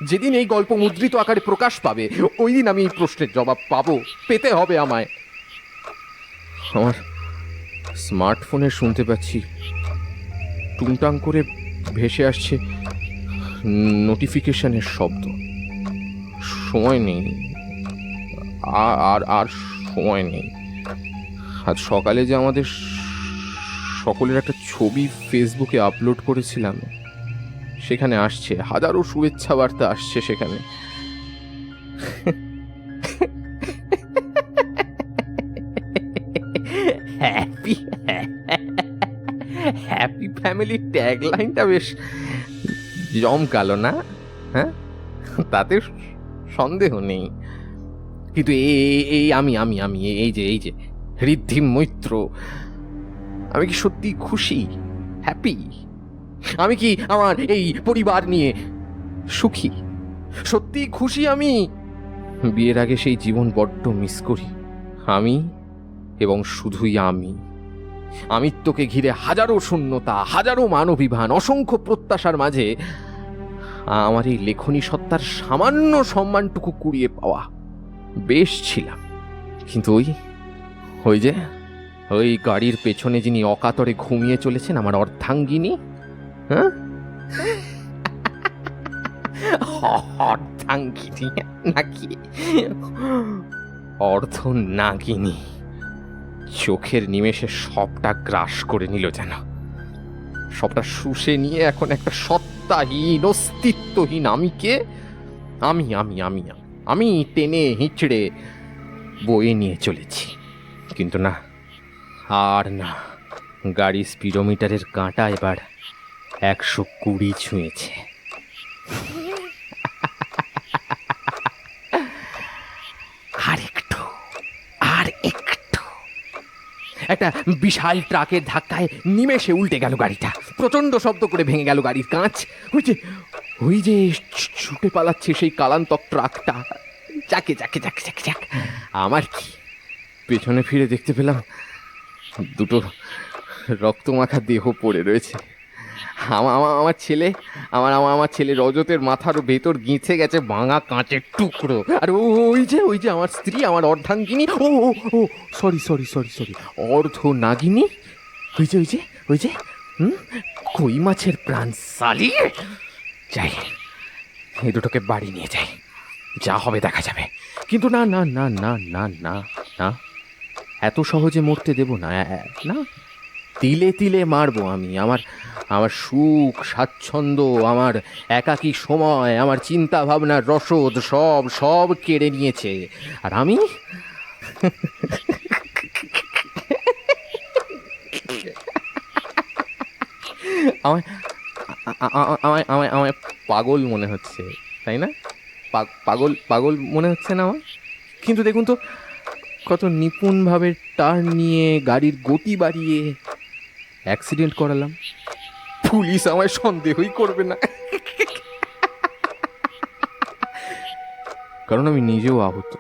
যেদিন এই গল্প মুদ্রিত আকারে প্রকাশ পাবে, ওই দিন আমি এই প্রশ্নের জবাব পাবো, পেতে হবে আমায়। আমার স্মার্টফোনে শুনতে পাচ্ছি টুংটাং করে ভেসে আসছে নোটিফিকেশনের শব্দ। সময় নেই, আর আর সময় নেই। আজ সকালে যে আমাদের সকলের একটা ছবি ফেসবুকে আপলোড করেছিলাম, সেখানে আসছে হাজারো শুভেচ্ছা বার্তা আসছে সেখানে। হ্যাপি হ্যাপি ফ্যামিলি ট্যাগলাইনটা বেশ জমকালো না? হ্যাঁ, তাতে সন্দেহ নেই। কিন্তু এই আমি আমি আমি এই যে ঋদ্ধি মৈত্র, আমি কি সত্যি খুশি, হ্যাপি? আমি কি আমার এই পরিবার নিয়ে সুখী, সত্যি খুশি আমি? বিয়ের আগে সেই জীবন বড্ড মিস করি আমি, এবং শুধুই আমি। আমিত্বকে ঘিরে হাজারো শূন্যতা, হাজারো মানবিভান, অসংখ্য প্রত্যাশার মাঝে আমার এই লেখনী সত্তার সামান্য সম্মানটুকু কুড়িয়ে পাওয়া বেশ ছিলাম। কিন্তু ওই যে ওই গাড়ির পেছনে যিনি অকাতরে ঘুমিয়ে চলেছেন, আমার অর্ধাঙ্গিনী, হ্যাঁ, অর্ধাঙ্গিনী নাকি অর্ধনাগিনী, চোখের নিমেষে সবটা গ্রাস করে নিল যেন, সবটা শুষে নিয়ে এখন একটা সত্তাহীন, অস্তিত্বহীন আমিকে আমি আমি আমি আমি টেনে হিঁচড়ে বয়ে নিয়ে চলেছি। কিন্তু না, আর না, গাড়ি স্পিডোমিটারের কাঁটা এবার 120 ছুঁয়েছে। আর একটু, আর একটু। একটা বিশাল ট্রাকের ধাক্কায় নিমেষে উল্টে গেল গাড়িটা, প্রচন্ড শব্দ করে ভেঙে গেল গাড়ির কাঁচ। ওই যে ছুটে পালাচ্ছে সেই কালান্তক ট্রাকটা। যাকে যাকে যাকে যাকে যাক, আমার কি? পেছনে ফিরে দেখতে পেলাম দুটো রক্তমাখা দেহ পড়ে রয়েছে। আমার ছেলে আমার ছেলে রজতের মাথার ভেতর গিঁথে গেছে ভাঙা কাঁচের টুকরো। আর ওই যে আমার স্ত্রী, আমার অর্ধাঙ্গিনী, ও ও ও সরি সরি সরি সরি অর্ধনাগিনী, ওই যে কই মাছের প্রাণ সালি। যাই, এই দুটোকে বাড়ি নিয়ে যাই, যা হবে দেখা যাবে। কিন্তু না না না না না না না, এত সহজে মরতে দেব না, না, তিলে তিলে মারবো আমি। আমার সুখ, স্বাচ্ছন্দ্য, আমার একাকী সময়, আমার চিন্তা ভাবনার রসদ সব সব কেড়ে নিয়েছে। আর আমি আমায় পাগল মনে হচ্ছে, তাই না? পাগল পাগল মনে হচ্ছে না আমার? কিন্তু দেখুন তো, কত নিপুণভাবে টার্ন নিয়ে গাড়ির গতি বাড়িয়ে অ্যাক্সিডেন্ট করালাম। পুলিশ আমায় সন্দেহই করবে না, কারণ আমি নিজেও আহত।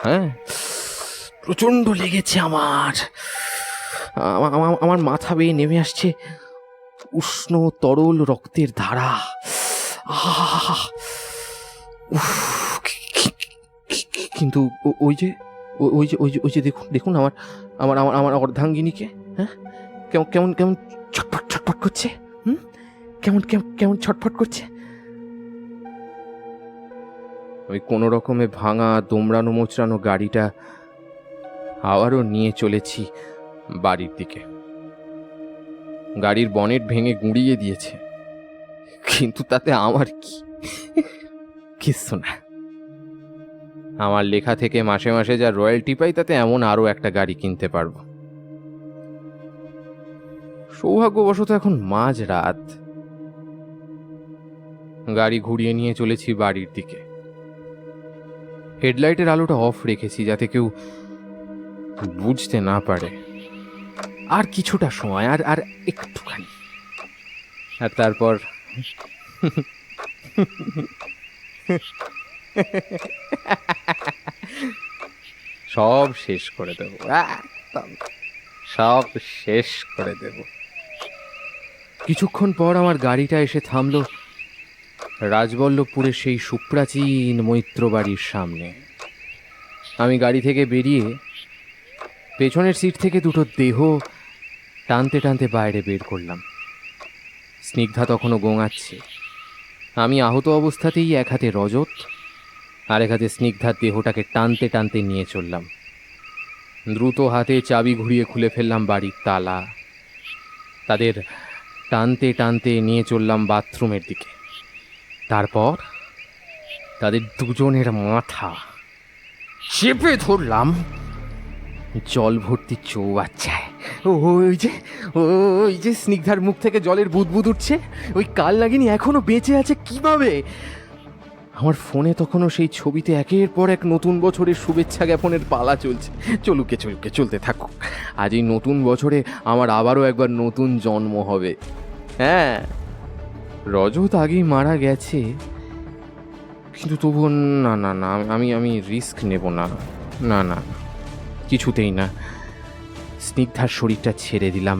হ্যাঁ, প্রচণ্ড লেগেছে আমার মাথা বেয়ে নেমে আসছে উষ্ণ তরল রক্তের ধারা। কিন্তু ওই যে দেখুন আমার অর্ধাঙ্গিনীকে, হ্যাঁ, কেমন কেমন ছটফট ছটফট করছে, কেমন কেমন কেমন ছটফট করছে। ওই কোনো রকমে ভাঙা দোমড়ানো মোচড়ানো গাড়িটা আবারও নিয়ে চলেছি বাড়ির দিকে। গাড়ির বনেট ভেঙে গুঁড়িয়ে দিয়েছে, কিন্তু তাতে আমার কি? কিচ্ছু না। আমার লেখা থেকে মাসে মাসে যা রয়্যালটি পাই তাতে এমন আরও একটা গাড়ি কিনতে পারবো। সৌভাগ্যবশত এখন মাঝরাত। গাড়ি ঘুরিয়ে নিয়ে চলেছি বাড়ির দিকে। হেডলাইটের আলোটা অফ রেখেছি যাতে কেউ বুঝতে না পারে। আর কিছুটা সময়, আর আর একটুখানি, আর তারপর সব শেষ করে দেব, সব শেষ করে দেব। কিছুক্ষণ পর আমার গাড়িটা এসে থামলো রাজবল্লভপুরের সেই সুপ্রাচীন মৈত্র বাড়ির সামনে। আমি গাড়ি থেকে বেরিয়ে পেছনের সিট থেকে দুটো দেহ টানতে টানতে বাইরে বের করলাম। স্নিগ্ধা তখনও গোঙাচ্ছে। আমি আহত অবস্থাতেই এক হাতে রজত আর এক হাতে স্নিগ্ধার দেহটাকে টানতে টানতে নিয়ে চললাম। দ্রুত হাতে চাবি ঘুরিয়ে খুলে ফেললাম বাড়ির তালা। তাদের টানতে টানতে নিয়ে চললাম বাথরুমের দিকে। তারপর তাদের দুজনের মাথা চেপে ধরলাম জল ভর্তি চৌবাচ্চায়। ওই যে স্নিগ্ধার মুখ থেকে জলের বুদবুদ উঠছে, ওই কাল নাগিনী এখনো বেঁচে আছে কিভাবে? আমার ফোনে তখনও সেই ছবিতে একের পর এক নতুন বছরের শুভেচ্ছা জ্ঞাপনের পালা চলছে। চলতে থাকুক। আজ এই নতুন বছরে আমার আবারও একবার নতুন জন্ম হবে। হ্যাঁ, রজত আগেই মারা গেছে, কিন্তু তবুও না, আমি রিস্ক নেব না, না, কিছুতেই না। স্নিগ্ধার শরীরটা ছেড়ে দিলাম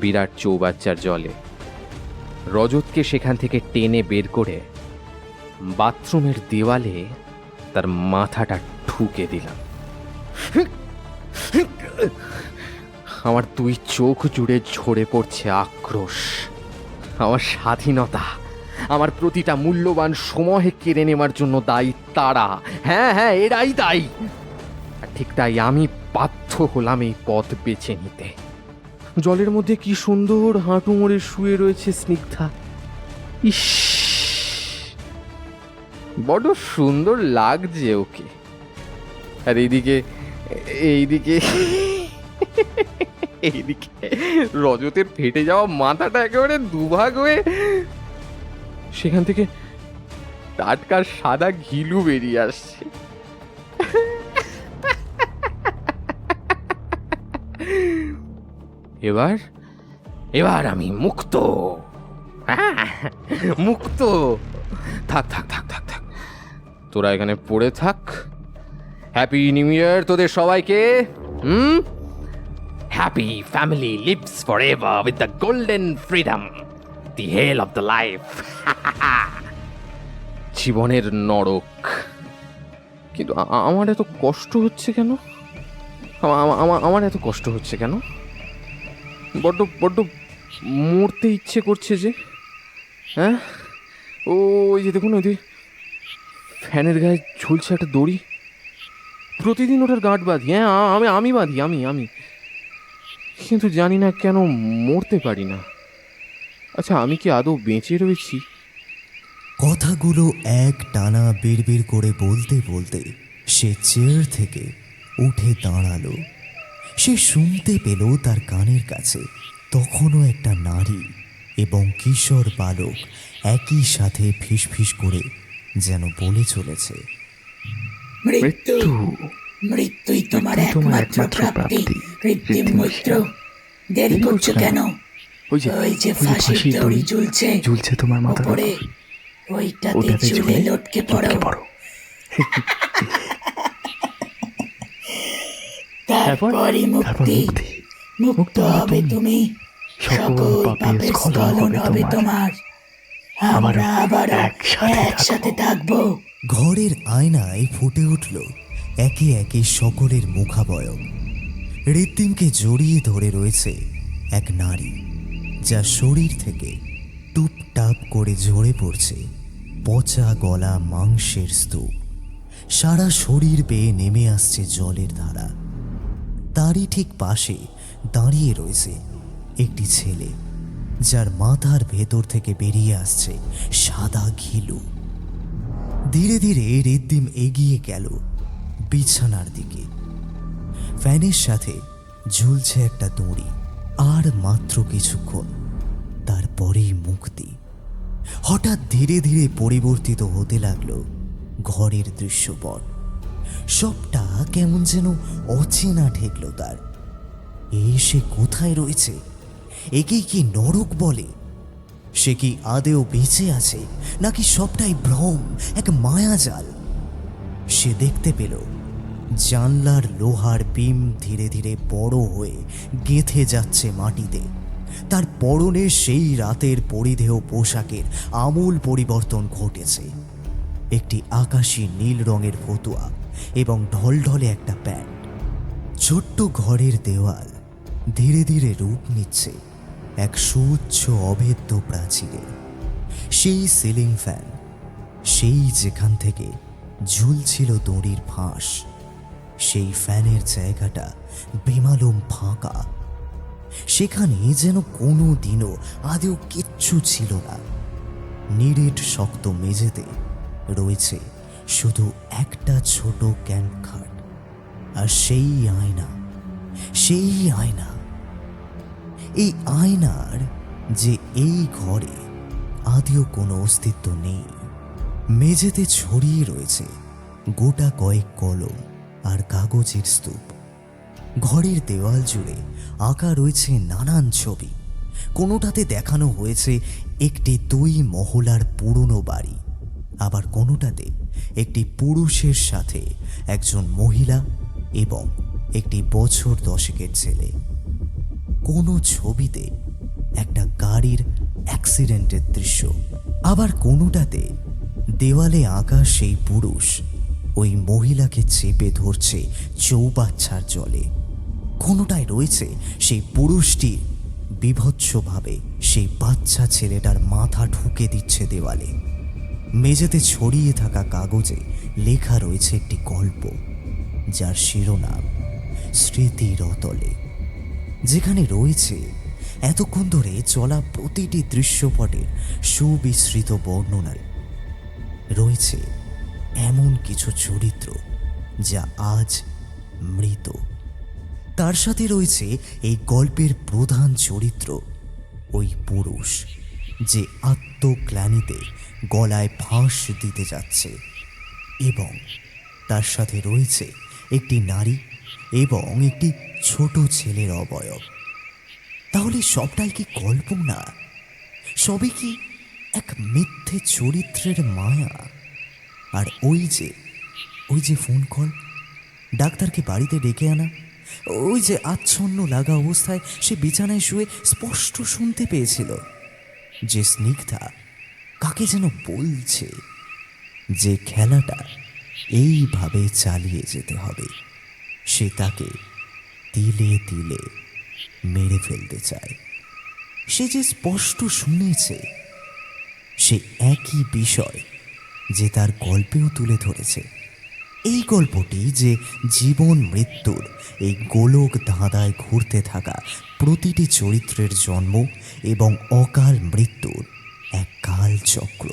বিরাট চৌবাচ্চার জলে। রজতকে সেখান থেকে টেনে বের করে বাথরুমের দেওয়ালে তার মাথাটা ঠুকে দিলাম। আমার দুই চোখ জুড়ে ঝরে পড়ছে আক্রোশ। আমার স্বাধীনতা, আমার প্রতিটা মূল্যবান সময় কেড়ে নেওয়ার জন্য দায়ী তারা। হ্যাঁ, এরাই দায়ী। আর ঠিক তাই আমি বাধ্য হলাম এই পথ বেছে নিতে। জলের মধ্যে কি সুন্দর হাঁটু মুড়ে শুয়ে রয়েছে স্নিগ্ধা। ইস, বড় সুন্দর লাগছে ওকে। আর এইদিকে রজতের ফেটে যাওয়া মাথাটা একেবারে দুভাগ হয়ে সেখান থেকে টাটকা সাদা ঘিলু বেরিয়ে আসছে। এবার আমি মুক্ত। মুক্ত। থাক, তোরা এখানে পড়ে থাক। হ্যাপি নিউ ইয়ার তোদের সবাইকে। Happy family lives forever with the golden freedom, the hell of the life. জীবনের নরক। কিন্তু আমার এত কষ্ট হচ্ছে কেন? আমার এত কষ্ট হচ্ছে কেন? বড্ড মরতে ইচ্ছে করছে যে। হ্যাঁ, ওই যে দেখুন, ওই যে ফ্যানের গায়ে ঝুলছে একটা দড়ি। প্রতিদিন ওটার গাঁট বাঁধি। হ্যাঁ, আমি বাঁধি, আমি কিন্তু জানি না কেন মরতে পারি না। আচ্ছা, আমি কি আদৌ বেঁচে রয়েছি? কথাগুলো এক টানা বিড়বিড় করে বলতে বলতে সে চেয়ার থেকে উঠে দাঁড়ালো। সে শুনতে পেল তার কানের কাছে তখনও একটা নারী এবং কিশোর বালক একই সাথে ফিসফিস করে যেন বলে চলেছে, মৃত্যুই তোমার একমাত্র প্রাপ্তি কৃত্রিম মৈত্র। দেরি করছো কেন? ওই যে ফাঁসির দড়ি ঝুলছে তোমার মাথার উপরে, ওইটাতে ঝুলে লটকে পড়ো। তারপরই মুক্ত হবে তুমি। সকল পাপের স্খলন হবে তোমার। আমরা আবার একসাথে থাকবো। ঘরের আয়নায় ফুটে উঠল একে একে সকলের মুখাবয়ব। ঋত্বিমকে জড়িয়ে ধরে রয়েছে এক নারী, যার শরীর থেকে টুপটাপ করে ঝরে পড়ছে পচা গলা মাংসের স্তূপ। সারা শরীর বেয়ে নেমে আসছে জলের ধারা। তারই ঠিক পাশে দাঁড়িয়ে রয়েছে একটি ছেলে, যার মাথার ভেতর থেকে বেরিয়ে আসছে সাদা ঘিলু। ধীরে ধীরে রিদ্দিম এগিয়ে গেল বিছানার দিকে। ফ্যানের সাথে ঝুলছে একটা দড়ি। আর মাত্র কিছুক্ষণ, তারপরেই মুক্তি। হঠাৎ ধীরে ধীরে পরিবর্তিত হতে লাগলো ঘরের দৃশ্যপট। সবটা কেমন যেন অচেনা ঠেকল তার। সে কোথায় রয়েছে? একেই কি নরক বলে? সে কি আদেও বেঁচে আছে, নাকি সবটাই ভ্রম, এক মায়াজাল? সে দেখতে পেল জানলার লোহার বিম ধীরে ধীরে বড় হয়ে গেঁথে যাচ্ছে মাটিতে। তার পরনে সেই রাতের পরিধেয় পোশাকের আমূল পরিবর্তন ঘটেছে। একটি আকাশী নীল রঙের ফতুয়া এবং ঢলঢলে একটা প্যান্ট। ছোট্ট ঘরের দেওয়াল ধীরে ধীরে রূপ নিচ্ছে এক সুউচ্চ অভেদ্য প্রাচীরে। সেই সিলিং ফ্যান, সেই যেখান থেকে ঝুলছিল দড়ির ফাঁস, সেই ফ্যানের জায়গাটা বেমালুম ফাঁকা। সেখানে যেন কোনো দিনও আদেও কিচ্ছু ছিল না। নিরেট শক্ত মেঝেতে রয়েছে শুধু একটা ছোট ক্যাম্প খাট, আর সেই আয়না, সেই আয়না। এই আয়নার যে এই ঘরে আদেও কোনো অস্তিত্ব নেই। মেঝেতে ছড়িয়ে রয়েছে গোটা কয়েক কলম আর কাগজের স্তূপ। ঘরের দেওয়াল জুড়ে আঁকা রয়েছে নানান ছবি। কোনোটাতে দেখানো হয়েছে একটি 2 মহলার পুরনো বাড়ি, আবার কোনোটাতে একটি পুরুষের সাথে একজন মহিলা এবং একটি বছর 10-এর ছেলে। কোনো ছবিতে একটা গাড়ির অ্যাক্সিডেন্টের দৃশ্য, আবার কোনোটাতে দেওয়ালে আঁকা সেই পুরুষ ওই মহিলাকে চেপে ধরছে চৌবাচ্চার জলে। কোনোটায় রয়েছে সেই পুরুষটি বিভৎসভাবে সেই বাচ্চা ছেলেটার মাথা ঠুকে দিচ্ছে দেওয়ালে। মেঝেতে ছড়িয়ে থাকা কাগজে লেখা রয়েছে একটি গল্প, যার শিরোনাম স্মৃতির অতলে, যেখানে রয়েছে এতক্ষণ ধরে চলা প্রতিটি দৃশ্যপটের সুবিস্তৃত বর্ণনা। রয়েছে এমন কিছু চরিত্র যা আজ মৃত। তার সাথে রয়েছে এই গল্পের প্রধান চরিত্র, ওই পুরুষ যে আত্মগ্লানিতে গলায় ফাঁস দিতে যাচ্ছে, এবং তার সাথে রয়েছে একটি নারী এবং একটি ছোট ছেলের অবয়ব। তাহলে সবটাই কি কল্পনা? সবই কি এক মিথ্যে চরিত্রের মায়া? আর ওই যে ফোন কল, ডাক্তারকে বাড়িতে ডেকে আনা, ওই যে আচ্ছন্ন লাগা অবস্থায় সে বিছানায় শুয়ে স্পষ্ট শুনতে পেয়েছিল যে স্নিগ্ধা কাকে যেন বলছে যে খেলাটা এইভাবে চালিয়ে যেতে হবে। সে তাকে তিলে তিলে মেরে ফেলতে চায়। সে যে স্পষ্ট শুনেছে সে একই বিষয় যে তার গল্পেও তুলে ধরেছে। এই গল্পটি যে জীবন মৃত্যুর এই গোলক ধাঁধায় ঘুরতে থাকা প্রতিটি চরিত্রের জন্ম এবং অকাল মৃত্যুর এক কালচক্র।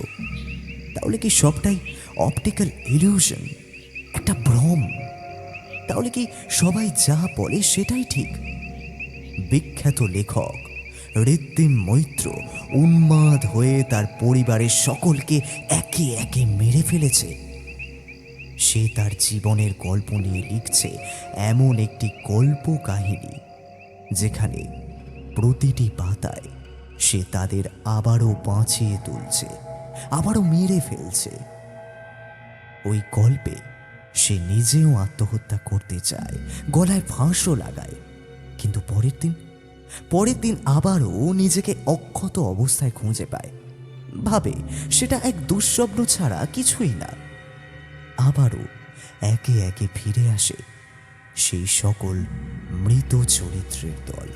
তাহলে কি সবটাই অপটিক্যাল ইলিউশন, একটা ভ্রম? তাহলে কি সবাই যা বলে সেটাই ঠিক? বিখ্যাত লেখক ঋদ্ধিম মৈত্র উন্মাদ হয়ে তার পরিবারের সকলকে একে একে মেরে ফেলেছে। সে তার জীবনের গল্প নিয়ে লিখছে এমন একটি গল্প কাহিনী যেখানে প্রতিটি পাতায় সে তাদের আবারও বাঁচিয়ে তুলছে, আবারও মেরে ফেলছে। ওই গল্পে সে নিজেও আত্মহত্যা করতে চায়, গলায় ফাঁসও লাগায়, কিন্তু পরের দিন আবারও নিজেকে অক্ষত অবস্থায় খুঁজে পায়। ভাবে সেটা এক দুঃস্বপ্ন ছাড়া কিছুই না। আবারও একে একে ফিরে আসে সেই সকল মৃত চরিত্রের দল।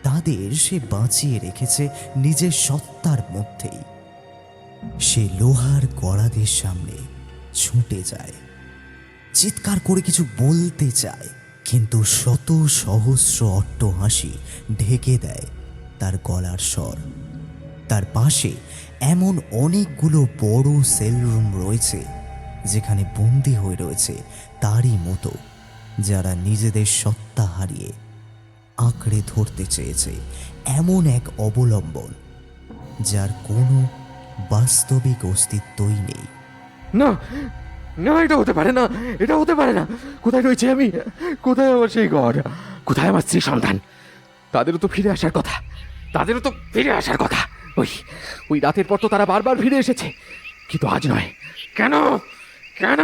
তাদের সে বাঁচিয়ে রেখেছে নিজের সত্তার মধ্যেই। সে লোহার গড়াদের সামনে ছুটে যায়, চিৎকার করে কিছু বলতে চায়, কিন্তু শত সহস্র অট্টহাসি ঢেকে দেয় তার গলার স্বর। তার পাশে এমন অনেকগুলো বড় সেল রুম রয়েছে যেখানে বন্দি হয়ে রয়েছে তারই মতো, যারা নিজেদের সত্তা হারিয়ে আঁকড়ে ধরতে চেয়েছে এমন এক অবলম্বন যার কোনো বাস্তবিক অস্তিত্বই নেই। না না, এটা হতে পারে না, এটা হতে পারে না। কোথায় রয়েছে আমি? কোথায় আমার সেই ঘর? কোথায় আমার স্ত্রী সন্তান? তাদেরও তো ফিরে আসার কথা, তাদেরও তো ফিরে আসার কথা। ওই ওই রাতের পর তো তারা বারবার ফিরে এসেছে, কিন্তু আজ নয়। কেন কেন?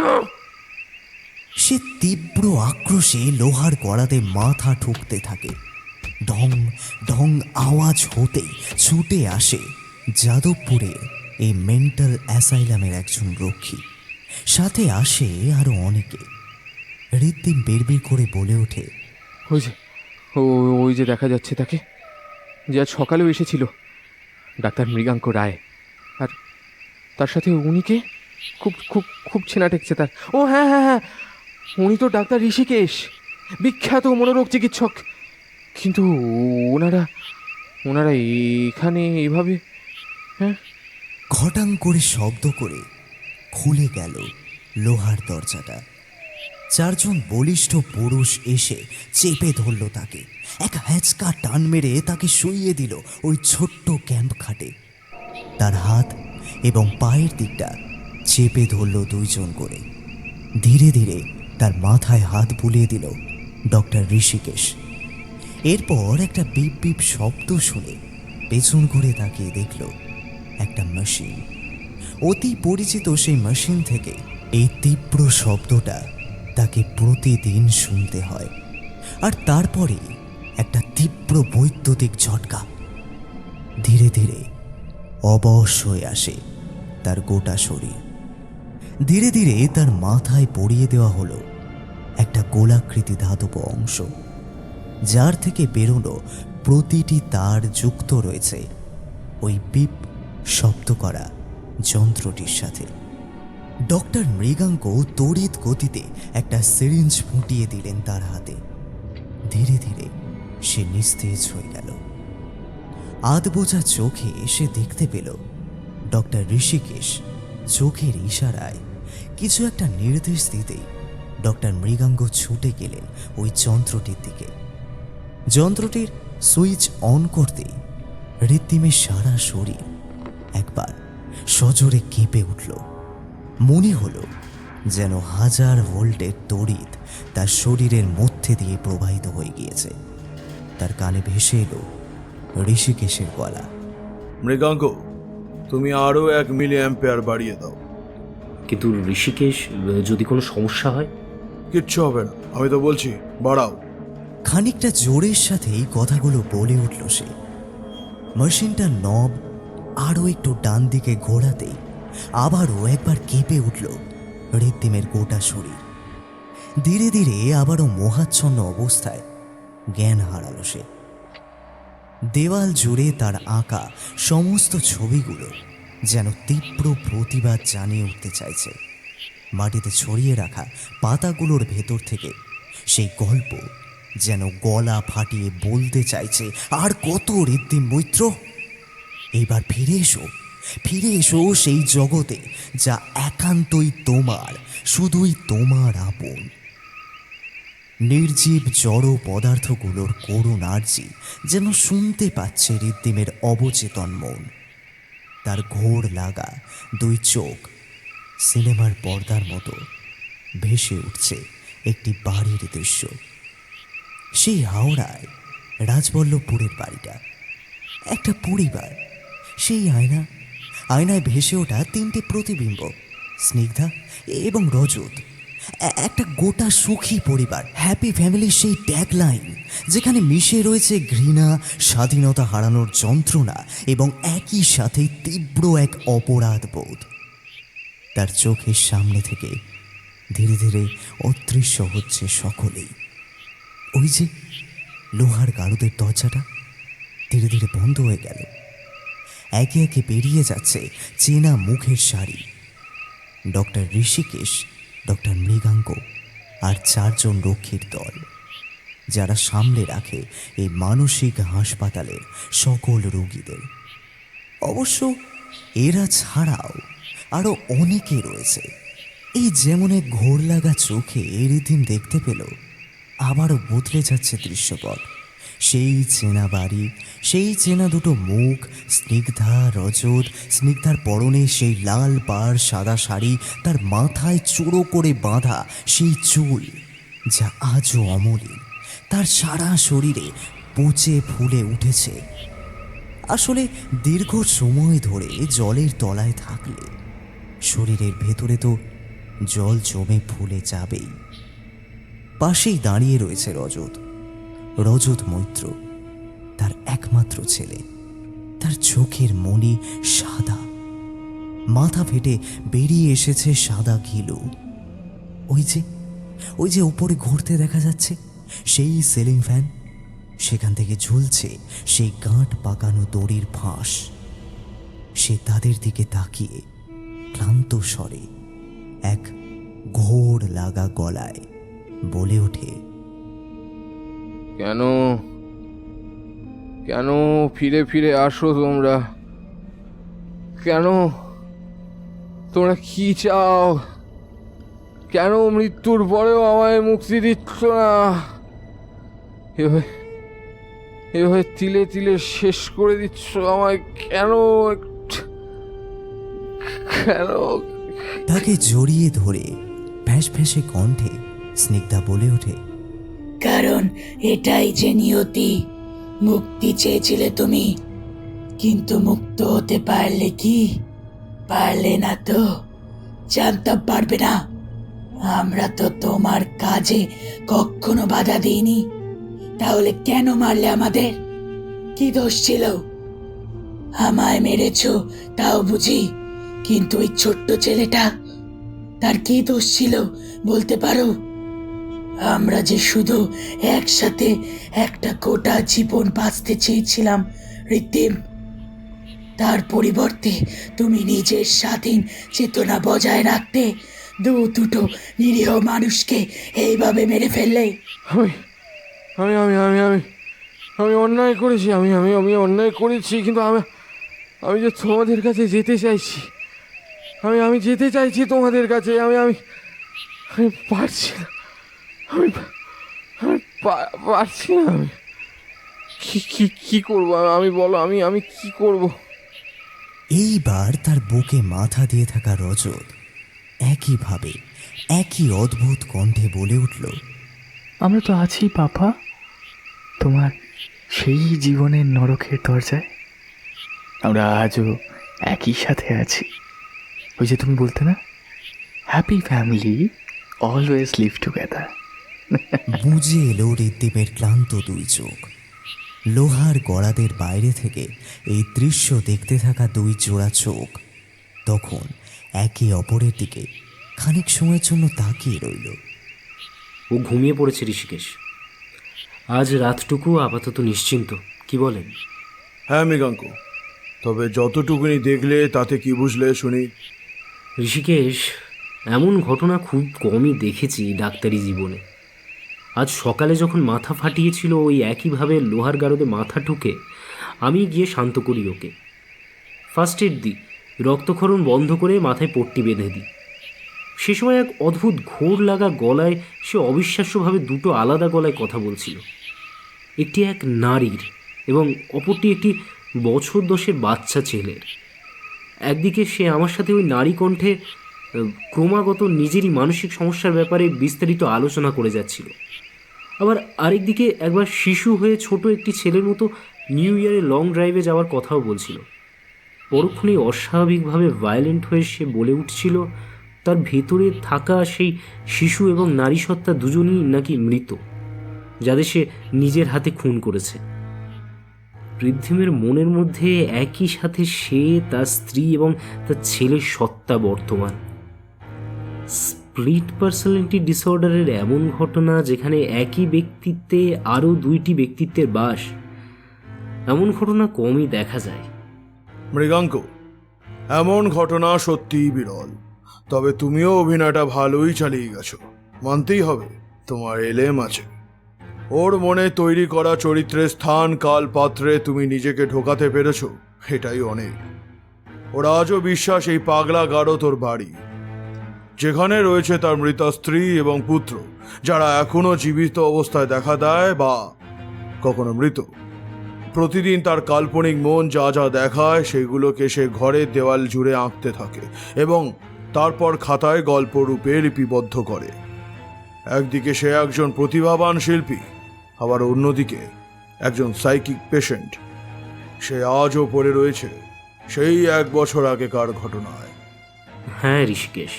সে তীব্র আক্রোশে লোহার গড়াতে মাথা ঠুকতে থাকে। ঢং ঢং আওয়াজ হতেই ছুটে আসে যাদবপুরের এই মেন্টাল অ্যাসাইলামের একজন রক্ষী। সাথে আসে আরো অনেকে। হৃদ্দিম বিড়বিড় করে বলে ওঠে, ওই যে ওই যে দেখা যাচ্ছে তাকে, যে আজ সকালেও এসেছিল, ডাক্তার মৃগাঙ্ক রায়। আর তার সাথে উনিকে খুব খুব খুব ছেনা ঠেকছে তার। ও হ্যাঁ হ্যাঁ হ্যাঁ, উনি তো ডাক্তার ঋষিকেশ, বিখ্যাত মনোরোগ চিকিৎসক। কিন্তু ওনারা ওনারা এখানে এইভাবে? হ্যাঁ, ঘটাং করে শব্দ করে খুলে গেল লোহার দরজাটা। চারজন বলিষ্ঠ পুরুষ এসে চেপে ধরল তাকে। এক হ্যাঁচকা টান মেরে তাকে শুইয়ে দিল ওই ছোট্ট ক্যাম্প খাটে। তার হাত এবং পায়ের দিকটা চেপে ধরল দুইজন করে। ধীরে ধীরে তার মাথায় হাত বুলিয়ে দিল ডক্টর ঋষিকেশ। এরপর একটা বিপ বিপ শব্দ শুনে পেছন ঘুরে তাকিয়ে দেখল একটা মেশিন। অতি পরিচিত সেই মেশিন থেকে এই তীব্র শব্দটা তাকে প্রতিদিন শুনতে হয়। আর তারপরে একটা তীব্র বৈদ্যুতিক ঝটকা। ধীরে ধীরে অবশ হয়ে আসে তার গোটা শরীর। ধীরে ধীরে তার মাথায় পরিয়ে দেওয়া হলো একটা গোলাকৃতি ধাতব অংশ, যার থেকে বেরোনো প্রতিটি তার যুক্ত রয়েছে ওই বিপ শব্দ করা যন্ত্রটির সাথে। ডক্টর মৃগাঙ্ক তড়িৎ গতিতে একটা সিরিঞ্জ ফুটিয়ে দিলেন তার হাতে। ধীরে ধীরে সে নিস্তেজ হয়ে গেল। আধবোঝা চোখে সে দেখতে পেল ডক্টর ঋষিকেশ চোখের ইশারায় কিছু একটা নির্দেশ দিতেই ডক্টর মৃগাঙ্ক ছুটে গেলেন ওই যন্ত্রটির দিকে। যন্ত্রটির সুইচ অন করতেই হৃদ্দিমের সারা শরীর একবার সজোরে কেঁপে উঠল। মনে হলো যেন 1000 ভোল্টের তড়িৎ তার শরীরের মধ্যে দিয়ে প্রবাহিত হয়ে গিয়েছে। তার কানে ভেসে এলো ঋষিকেশের গলা, মৃগাঙ্ক, তুমি আরও 1 মিলি অ্যাম্পিয়ার বাড়িয়ে দাও। কিন্তু ঋষিকেশ, যদি কোনো সমস্যা হয়? কিচ্ছু হবে না, আমি তো বলছি বাড়াও। খানিকটা জোরের সাথেই কথাগুলো বলে উঠল সে। মেশিনটার নব আরও একটু ডান দিকে ঘোরাতেই আবারও একবার কেঁপে উঠল হৃদ্দিমের গোটা শরীর। ধীরে ধীরে আবারও মোহাচ্ছন্ন অবস্থায় জ্ঞান হারালো সে। দেওয়াল জুড়ে তার আঁকা সমস্ত ছবিগুলো যেন তীব্র প্রতিবাদ জানিয়ে উঠতে চাইছে। মাটিতে ছড়িয়ে রাখা পাতাগুলোর ভেতর থেকে সেই গল্প যেন গলা ফাটিয়ে বলতে চাইছে, আর কত ঋদ্ধিম মৈত্র, এইবার ফিরে এসো, ফিরে এসো সেই জগতে যা একান্তই তোমার, শুধুই তোমার আপন। নির্জীব জড় পদার্থগুলোর করুণ আর্জি যেন শুনতে পাচ্ছে ঋদ্ধিমের অবচেতন মন। তার ঘোর লাগা 2 চোখ সিনেমার পর্দার মতো ভেসে উঠছে একটি বাড়ির দৃশ্য। সেই হাওড়ায় রাজবল্লভপুরের বাড়িটা, একটা পরিবার। সেই আয়নায় ভেসে ওঠা 3টে প্রতিবিম্ব, স্নিগ্ধা এবং রজত। একটা গোটা সুখী পরিবার, হ্যাপি ফ্যামিলির সেই ট্যাগলাইন, যেখানে মিশে রয়েছে ঘৃণা, স্বাধীনতা হারানোর যন্ত্রণা এবং একই সাথে তীব্র এক অপরাধ বোধ। তার চোখের সামনে থেকে ধীরে ধীরে অদৃশ্য হচ্ছে সকলেই। ওই যে লোহার গারদের দরজাটা ধীরে ধীরে বন্ধ হয়ে গেল। একে একে বেরিয়ে যাচ্ছে চেনা মুখের সারি। ডক্টর ঋষিকেশ, ডক্টর মৃগাঙ্ক আর 4 জন রক্ষীর দল। যারা সামলে রাখে এই মানসিক হাসপাতালের সকল রোগীদের। অবশ্য এরা ছাড়াও আরও অনেকে রয়েছে। এই যেমন এক ঘোর লাগা চোখে রীতিম দেখতে পেল আবারও বদলে যাচ্ছে দৃশ্যপট। সেই চেনা বাড়ি, সেই চেনা দুটো মুখ, স্নিগ্ধা, রজত, স্নিগ্ধার পরনে সেই লাল পাড় সাদা শাড়ি, তার মাথায় চূড়ো করে বাঁধা সেই চুল যা আজও অমলিন, তার সারা শরীরে পচে ফুলে উঠেছে। আসলে দীর্ঘ সময় ধরে জলের তলায় থাকলে শরীরের ভেতরে তো জল জমে ফুলে যাবেই। পাশেই দাঁড়িয়ে রয়েছে রজত, রজত মৈত্র, তার একমাত্র ছেলে। তার চোখের মণি সাদা, মাথা ফেটে বেরিয়ে এসেছে সাদা ঘিলু। ওই যে উপরে ঘুরতে দেখা যাচ্ছে সেই সিলিং ফ্যান, সেখান থেকে ঝুলছে সেই গাঁট পাকানো দড়ির ফাঁস। সে তাদের দিকে তাকিয়ে ক্লান্ত স্বরে এক ঘোর লাগা গলায় বলে ওঠে, কেন কেন ফিরে ফিরে আসো তোমরা? কেন? তোমরা কি চাও? কেন মৃত্যুর পরেও আমায় মুক্তি দিচ্ছ না? এভাবে তিলে তিলে শেষ করে দিচ্ছ আমায় কেন? কেন? তাকে জড়িয়ে ধরে ফ্যাঁস ফ্যাঁসে কণ্ঠে স্নিগ্ধা বলে ওঠে, কারণ এটাই যে নিয়তি। মুক্তি চেয়েছিলে তুমি, কিন্তু মুক্ত হতে পারলে কি? পারলে না তো। জানতাম পারবে না। আমরা তো তোমার কাজে কখনো বাধা দিইনি। তাহলে কেন মারলে আমাদের? কি দোষ ছিল? আমায় মেরেছ তাও বুঝি, কিন্তু ওই ছোট্ট ছেলেটা, তার কি দোষ ছিল বলতে পারো? আমরা যে শুধু একসাথে একটা গোটা জীবন বাঁচতে চেয়েছিলাম ঋদ্ধিম, তার পরিবর্তে তুমি নিজের স্বাধীন চেতনা বজায় রাখতে দুটো নিরীহ মানুষকে এইভাবে মেরে ফেললে। আমি আমি আমি আমি আমি অন্যায় করেছি। আমি আমি আমি অন্যায় করেছি, কিন্তু আমি যে তোমাদের কাছে যেতে চাইছি, আমি যেতে চাইছি তোমাদের কাছে। আমি আমি আমি পারছি না। আমি পারছি না। আমি কি করবো? আমি বলো, আমি কি করব? এইবার তার বুকে মাথা দিয়ে থাকা রজত একইভাবে একই অদ্ভুত কণ্ঠে বলে উঠল, আমরা তো আছি পাপা, তোমার সেই জীবনের নরকের দরজায়। আমরা আজও একই সাথে আছি। ওই যে তুমি বলতে না, happy family always live together. বুঝে এলো ঋদ্ধিমের ক্লান্ত দুই চোখ। লোহার গড়াদের বাইরে থেকে এই দৃশ্য দেখতে থাকা দুই জোড়া চোখ তখন একে অপরের দিকে খানিক সময়ের জন্য তাকিয়ে রইল। ও ঘুমিয়ে পড়েছে ঋষিকেশ। আজ রাতটুকু আপাতত নিশ্চিন্ত, কি বলেন? হ্যাঁ মৃগাঙ্ক, তবে যতটুকুনি দেখলে তাতে কি বুঝলে শুনি। ঋষিকেশ, এমন ঘটনা খুব কমই দেখেছি ডাক্তারি জীবনে। আজ সকালে যখন মাথা ফাটিয়েছিল, ওই একইভাবে লোহার গারদে মাথা ঠুকে আমি গিয়ে শান্ত করি ওকে। ফার্স্ট এড দিই, রক্তক্ষরণ বন্ধ করে মাথায় পট্টি বেঁধে দিই। সে সময় এক অদ্ভুত ঘোর লাগা গলায় সে অবিশ্বাস্যভাবে দুটো আলাদা গলায় কথা বলছিল। একটি এক নারীর এবং অপরটি একটি বছর 10-এর বাচ্চা ছেলের। একদিকে সে আমার সাথে ওই নারী কণ্ঠে ক্রমাগত নিজেরই মানসিক সমস্যার ব্যাপারে বিস্তারিত আলোচনা করে যাচ্ছিল। আবার আরেকদিকে একবার শিশু হয়ে ছোট একটি ছেলের মতো নিউ ইয়ারে লং ড্রাইভে যাওয়ার কথাও বলছিল। পরক্ষণেই অস্বাভাবিকভাবে ভায়োলেন্ট হয়ে সে বলে উঠছিল তার ভেতরে থাকা সেই শিশু এবং নারী সত্তা দুজনই নাকি মৃত, যাদের সে নিজের হাতে খুন করেছে। ঋদ্ধিমের মনের মধ্যে একই সাথে সে, তার স্ত্রী এবং তার ছেলের সত্তা বর্তমান। স্প্লিট পার্সোনালিটি ডিসঅর্ডারের এমন ঘটনা যেখানে একই ব্যক্তিত্বে আরও দুইটি ব্যক্তিত্বের বাস, এমন ঘটনা কমই দেখা যায়। মৃগাঙ্ক, এমন ঘটনা সত্যিই বিরল। তবে তুমিও অভিনয়টা ভালোই চালিয়ে গেছো, মানতেই হবে। তোমার এলেম আছে। ওর মনে তৈরি করা চরিত্রের স্থান কাল পাত্রে তুমি নিজেকে ঢোকাতে পেরেছো, এটাই অনেক। ওর আজও বিশ্বাস এই পাগলা গাঢ় তোর বাড়ি, যেখানে রয়েছে তার মৃত স্ত্রী এবং পুত্র, যারা এখনো জীবিত অবস্থায় দেখা দেয় বা কখনো মৃত। প্রতিদিন তার কাল্পনিক মন যা যা দেখায় সেগুলোকে সে ঘরের দেওয়াল জুড়ে আঁকতে থাকে এবং তারপর খাতায় গল্প রূপে লিপিবদ্ধ করে। একদিকে সে একজন প্রতিভাবান শিল্পী, আবার অন্যদিকে একজন সাইকিক পেশেন্ট। সে আজও পড়ে রয়েছে সেই 1 বছর আগেকার ঘটনায়। হ্যাঁ ঋষিকেশ,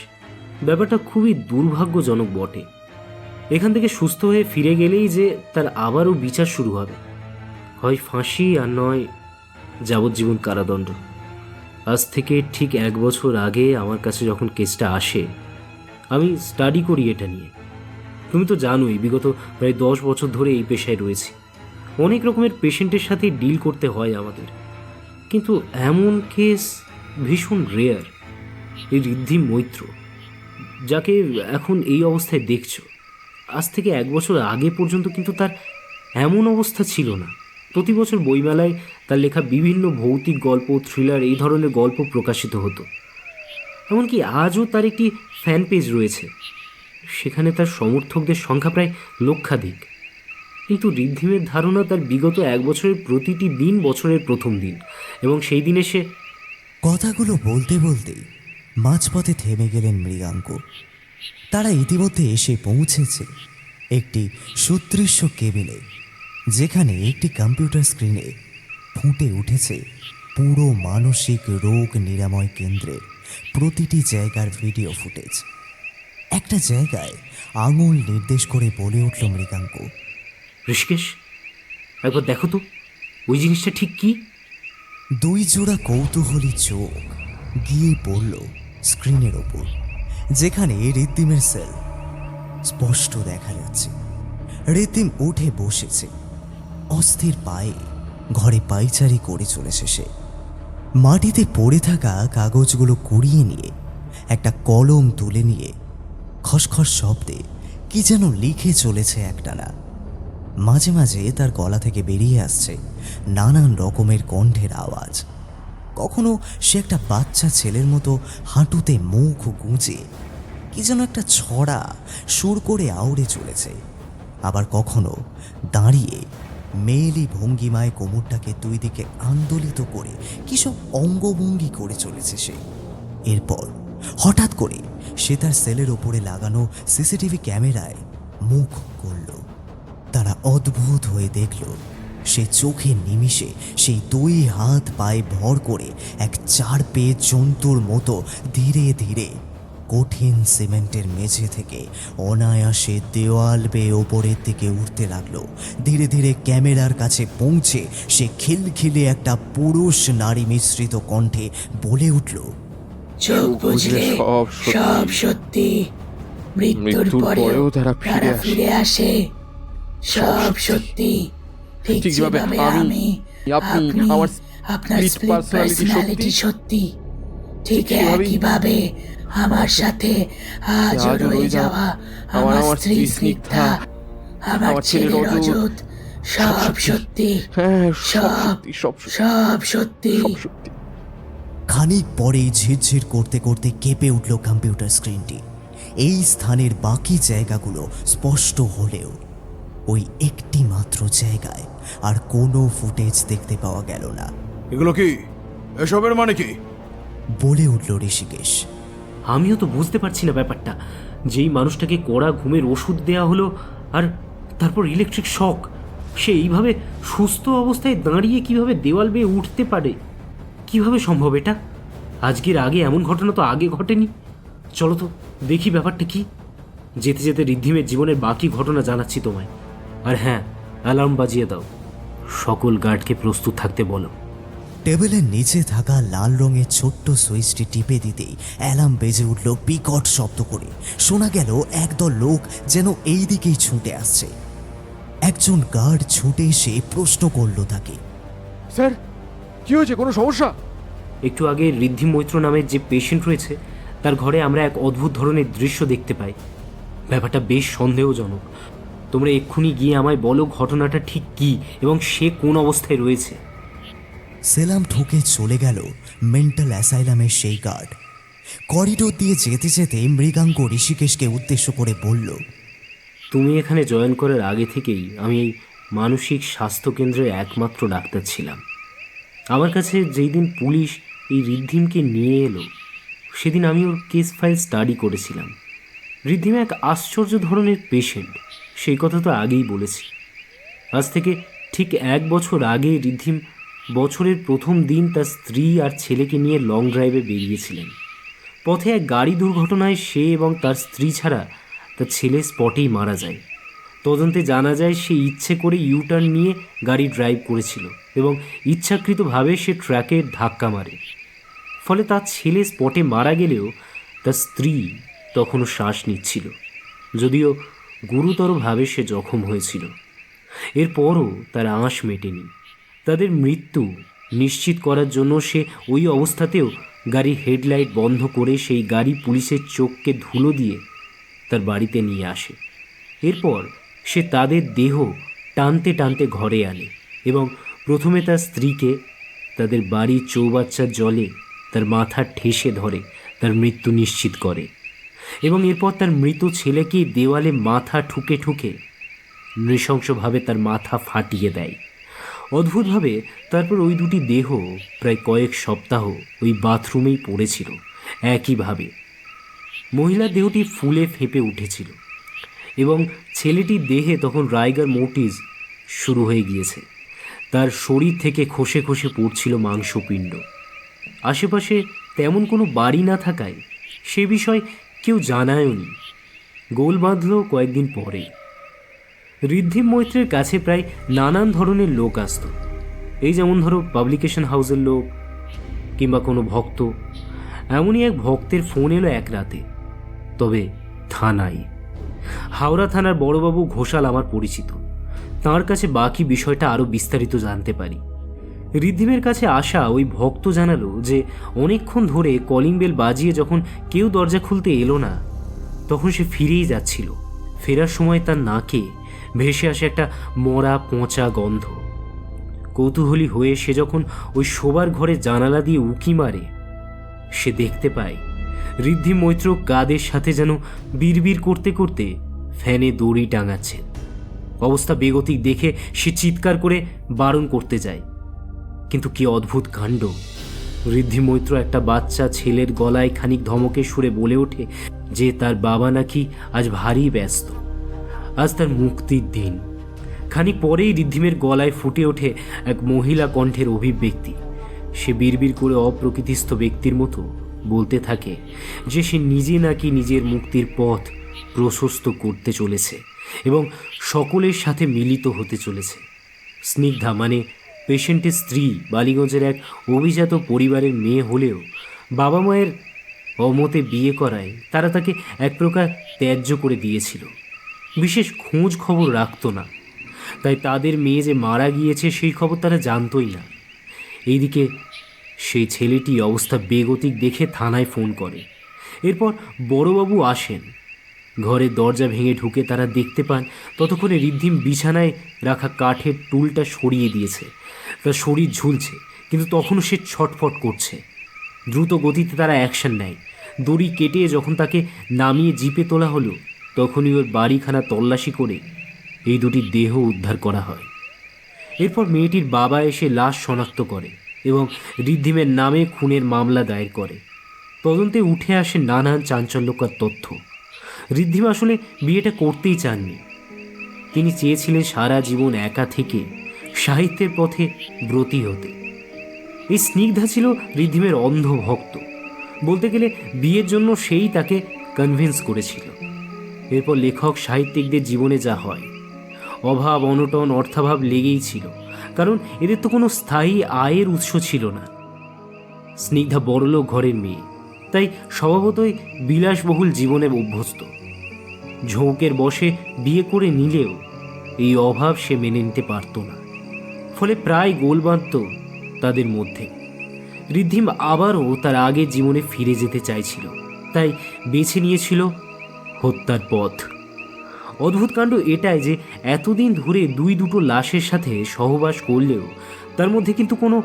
ব্যাপারটা খুবই দুর্ভাগ্যজনক বটে। এখান থেকে সুস্থ হয়ে ফিরে গেলেই যে তার আবারও বিচার শুরু হবে, হয় ফাঁসি আর নয় যাবজ্জীবন কারাদণ্ড। আজ থেকে ঠিক 1 বছর আগে আমার কাছে যখন কেসটা আসে, আমি স্টাডি করি এটা নিয়ে। তুমি তো জানোই, বিগত প্রায় 10 বছর ধরে এই পেশায় রয়েছি। অনেক রকমের পেশেন্টের সাথে ডিল করতে হয় আমাদের, কিন্তু এমন কেস ভীষণ রেয়ার। এই ঋদ্ধি মৈত্র, যাকে এখন এই অবস্থায় দেখছো, আজ থেকে 1 বছর আগে পর্যন্ত কিন্তু তার এমন অবস্থা ছিল না। প্রতি বছর বইমেলায় তার লেখা বিভিন্ন ভৌতিক গল্প, থ্রিলার, এই ধরনের গল্প প্রকাশিত হতো। এমনকি আজও তার একটি ফ্যান পেজ রয়েছে, সেখানে তার সমর্থকদের সংখ্যা প্রায় লক্ষাধিক। কিন্তু ঋদ্ধিমের ধারণা তার বিগত 1 বছরের প্রতিটি দিন বছরের প্রথম দিন, এবং সেই দিনে সে কথাগুলো বলতে বলতে মাঝপথে থেমে গেলেন মৃগাঙ্ক। তারা ইতিমধ্যে এসে পৌঁছেছে একটি সুদৃশ্য কেবিনে, যেখানে একটি কম্পিউটার স্ক্রিনে ফুটে উঠেছে পুরো মানসিক রোগ নিরাময় কেন্দ্রের প্রতিটি জায়গার ভিডিও ফুটেজ। একটা জায়গায় আঙুল নির্দেশ করে বলে উঠল মৃগাঙ্ক, ঋষিকেশ, একবার দেখো তো ওই জিনিসটা ঠিক কি। 2 জোড়া কৌতূহলী চোখ গিয়ে পড়ল স্ক্রিনের ওপর, যেখানে ঋদ্ধিমের সেল স্পষ্ট দেখা যাচ্ছে। ঋদ্ধিম উঠে বসেছে, অস্থির পায়ে ঘরে পায়চারি করে চলেছে সে। মাটিতে পড়ে থাকা কাগজগুলো কুড়িয়ে নিয়ে একটা কলম তুলে নিয়ে খসখস শব্দে কি যেন লিখে চলেছে একটানা। মাঝে মাঝে তার গলা থেকে বেরিয়ে আসছে নানান রকমের কণ্ঠের আওয়াজ। কখনো সে একটা বাচ্চা ছেলের মতো হাঁটুতে মুখ গুঁজে কি যেন একটা ছড়া সুর করে আউড়ে চলেছে, আবার কখনো দাঁড়িয়ে মেয়েলি ভঙ্গিমায় কোমরটাকে 2 দিকে আন্দোলিত করে কি সব অঙ্গভঙ্গি করে চলেছে সে। এরপর হঠাৎ করে সে তার সেলের ওপরে লাগানো সিসিটিভি ক্যামেরায় মুখ করল। তারা অদ্ভুত হয়ে দেখল সে চোখের নিমিষে সেই 2 হাত পায়ে ভর করে এক 4 পেয়ে জন্তুর মতো ধীরে ধীরে কঠিন সিমেন্টের মেঝে থেকে অনায়াসে দেওয়াল বেয়ে ওপরের দিকে উঠতে লাগলো। ধীরে ধীরে ক্যামেরার কাছে পৌঁছে সে খিলখিলে একটা পুরুষ নারী মিশ্রিত কণ্ঠে বলে উঠল, চোখ বুঝলে সব সত্যি। মৃত্যুর পরেও তারা ফিরে আসে, সব সত্যি। ঠিক যেভাবে আমি, আপনি, আপনার স্প্লিট পার্সোনালিটি সত্যি, ঠিক একইভাবে আমার সাথে আজও রয়ে যাওয়া আমার স্ত্রী স্নিগ্ধা, আমার ছেলে রজত, সব সত্যি, সব সত্যি। খানিক পরেই ঝিরঝির করতে করতে কেঁপে উঠল কম্পিউটার স্ক্রিনটি। এই স্থানের বাকি জায়গাগুলো স্পষ্ট হলেও ওই একটি মাত্র জায়গায় আর কোনো ফুটেজ দেখতে পাওয়া গেল না। এগুলো কি? এসবের মানে কি? বলে উঠল ঋষিকেশ। আমিও তো বুঝতে পারছি না ব্যাপারটা। যেই মানুষটাকে কড়া ঘুমের ওষুধ দেয়া হলো আর তারপর ইলেকট্রিক শক, সে এইভাবে সুস্থ অবস্থায় দাঁড়িয়ে কিভাবে দেওয়াল বেয়ে উঠতে পারে? কিভাবে সম্ভব এটা? আজকের আগে এমন ঘটনা তো আগে ঘটেনি। চলো তো দেখি ব্যাপারটা কি। যেতে যেতে ঋদ্ধিমের জীবনের বাকি ঘটনা জানাচ্ছি তোমায়। আর হ্যাঁ, অ্যালার্ম বাজিয়ে দাও, সকল গার্ডকে প্রস্তুত থাকতে বলো। টেবিলের নিচে থাকা লাল রঙের ছোট্ট সুইচটি টিপে দিতেই অ্যালার্ম বেজে উঠল বিকট শব্দ করে। শোনা গেল একদল লোক যেন এই দিকেই ছুটে আসছে। একজন গার্ড ছুটে এসে প্রশ্ন করল তাকে, স্যার কি হয়েছে, কোনো সমস্যা? একটু আগে ঋদ্ধি মৈত্র নামের যে পেশেন্ট রয়েছে তার ঘরে আমরা এক অদ্ভুত ধরনের দৃশ্য দেখতে পাই। ব্যাপারটা বেশ সন্দেহজনক। তোমরা এক্ষুনি গিয়ে আমায় বলো ঘটনাটা ঠিক কি এবং সে কোন অবস্থায় রয়েছে। সেলাম ঠুকে চলে গেল মেন্টাল অ্যাসাইলামের সেই গার্ড। করিডোর দিয়ে যেতে যেতে মৃগাঙ্ক ঋষিকেশকে উদ্দেশ্য করে বলল, তুমি এখানে জয়েন করার আগে থেকেই আমি এই মানসিক স্বাস্থ্য কেন্দ্রের একমাত্র ডাক্তার ছিলাম। আমার কাছে যেই দিন পুলিশ এই ঋদ্ধিমকে নিয়ে এলো সেদিন আমি ওর কেস ফাইল স্টাডি করেছিলাম। ঋদ্ধিম এক আশ্চর্য ধরনের পেশেন্ট, সেই কথা তো আগেই বলেছি। আজ থেকে ঠিক 1 বছর আগে ঋদ্ধিম বছরের প্রথম দিন তার স্ত্রী আর ছেলেকে নিয়ে লং ড্রাইভে বেরিয়েছিলেন। পথে এক গাড়ি দুর্ঘটনায় সে এবং তার স্ত্রী ছাড়া তার ছেলে স্পটেই মারা যায়। তদন্তে জানা যায় সে ইচ্ছে করে ইউটার্ন নিয়ে গাড়ি ড্রাইভ করেছিল এবং ইচ্ছাকৃতভাবে সে ট্র্যাকে ধাক্কা মারে। ফলে তার ছেলে স্পটে মারা গেলেও তার স্ত্রী তখনও শ্বাস নিচ্ছিল, যদিও গুরুতরভাবে সে জখম হয়েছিল। এরপরও তার আঁশ মেটেনি। তাদের মৃত্যু নিশ্চিত করার জন্য সে ওই অবস্থাতেও গাড়ির হেডলাইট বন্ধ করে সেই গাড়ি পুলিশের চোখকে ধুলো দিয়ে তার বাড়িতে নিয়ে আসে। এরপর সে তাদের দেহ টানতে টানতে ঘরে আনে এবং প্রথমে তার স্ত্রীকে তাদের বাড়ির চৌবাচ্চার জলে তার মাথা ঠেসে ধরে তার মৃত্যু নিশ্চিত করে এবং এরপর তার মৃত ছেলেকে দেওয়ালে মাথা ঠুকে ঠুকে নৃশংসভাবে তার মাথা ফাটিয়ে দেয়। অদ্ভুতভাবে তারপর ওই দুটি দেহ প্রায় কয়েক সপ্তাহ ওই বাথরুমেই পড়েছিল একইভাবে। মহিলার দেহটি ফুলে ফেঁপে উঠেছিল এবং ছেলেটির দেহে তখন রাইগার মোটিস শুরু হয়ে গিয়েছে। তার শরীর থেকে খসে খসে পড়ছিল মাংসপিণ্ড। আশেপাশে তেমন কোনো বাড়ি না থাকায় সে বিষয় কেউ জানায়নি। গোল বাঁধল কয়েকদিন পরে। ঋদ্ধিম মৈত্রের কাছে প্রায় নানান ধরনের লোক আসত। এই যেমন ধরো পাবলিকেশন হাউসের লোক কিংবা কোনো ভক্ত। এমনই এক ভক্তের ফোন এলো এক রাতে, তবে থানায়। হাওড়া থানার বড়বাবু ঘোষাল আমার পরিচিত। তার কাছে বাকি বিষয়টা আরও বিস্তারিত জানতে পারি। ঋদ্ধিমের কাছে আসা ওই ভক্ত জানালো যে অনেকক্ষণ ধরে কলিং বেল বাজিয়ে যখন কেউ দরজা খুলতে এলো না তখন সে ফিরেই যাচ্ছিল। ফেরার সময় তার নাকে ভেসে আসে একটা মরা পচা গন্ধ। কৌতূহলী হয়ে সে যখন ওই শোবার ঘরে জানালা দিয়ে উঁকি মারে সে দেখতে পায় ঋদ্ধিম মৈত্র কাদের সাথে যেন বিড়বিড় করতে করতে ফ্যানে দড়ি টাঙাচ্ছেন। অবস্থা বেগতিক দেখে সে চিৎকার করে বারণ করতে যায়, কিন্তু কি অদ্ভুত কাণ্ড! ঋদ্ধিম মৈত্র একটা বাচ্চা ছেলের গলায় খানিক ধমকে সুরে বলে ওঠে যে তার বাবা নাকি আজ ভারী ব্যস্ত, আজ তার মুক্তির দিন। খানিক পরেই ঋদ্ধিমের গলায় ফুটে ওঠে এক মহিলা কণ্ঠের অভিব্যক্তি। সে বিড়বিড় করে অপ্রকৃতিস্থ ব্যক্তির মতো বলতে থাকে যে সে নিজে নাকি নিজের মুক্তির পথ প্রশস্ত করতে চলেছে এবং সকলের সাথে মিলিত হতে চলেছে। স্নিগ্ধা মানে পেশেন্টের স্ত্রী বালিগঞ্জের এক অভিজাত পরিবারের মেয়ে হলেও বাবা মায়ের অমতে বিয়ে করায় তারা তাকে এক প্রকার ত্যায্য করে দিয়েছিল। বিশেষ খোঁজ খবর রাখতো না, তাই তাদের মেয়ে যে মারা গিয়েছে সেই খবর তারা জানতই না। এইদিকে সেই ছেলেটি অবস্থা বেগতিক দেখে থানায় ফোন করে। এরপর বড়বাবু আসেন। ঘরের দরজা ভেঙে ঢুকে তারা দেখতে পান ততক্ষণে ঋদ্ধিম বিছানায় রাখা কাঠের টুলটা সরিয়ে দিয়েছে। তার শরীর ঝুলছে, কিন্তু তখনও সে ছটফট করছে। দ্রুত গতিতে তারা অ্যাকশন নেয়। দড়ি কেটে যখন তাকে নামিয়ে জিপে তোলা হলো তখনই ওর বাড়িখানা তল্লাশি করে এই দুটি দেহ উদ্ধার করা হয়। এরপর মেয়েটির বাবা এসে লাশ শনাক্ত করে এবং ঋদ্ধিমের নামে খুনের মামলা দায়ের করে। তদন্তে উঠে আসে নানান চাঞ্চল্যকর তথ্য। ঋদ্ধিম আসলে বিয়েটা করতেই চাননি। তিনি চেয়েছিলেন সারা জীবন একা থেকে সাহিত্যের পথে ব্রতী হতে। এই স্নিগ্ধা ছিল ঋদ্ধিমের অন্ধ ভক্ত। বলতে গেলে বিয়ের জন্য সেই তাকে কনভিন্স করেছিল। এরপর লেখক সাহিত্যিকদের জীবনে যা হয়, অভাব অনটন অর্থাভাব লেগেই ছিল, কারণ এদের তো কোনো স্থায়ী আয়ের উৎস ছিল না। স্নিগ্ধা বড়লোক ঘরের মেয়ে, তাই স্বভাবতই বিলাসবহুল জীবনে অভ্যস্ত। ঝোঁকের বশে বিয়ে করে নিলেও এই অভাব সে মেনে নিতে পারত না। ফলে প্রায় গোল বাঁধত তাদের মধ্যে। ঋদ্ধিম আবারও তার আগের জীবনে ফিরে যেতে চাইছিল, তাই বেছে নিয়েছিল হত্যার পথ। অদ্ভুত কাণ্ড এটাই যে এতদিন ধরে দুটো লাশের সাথে সহবাস করলেও তার মধ্যে কিন্তু কোনো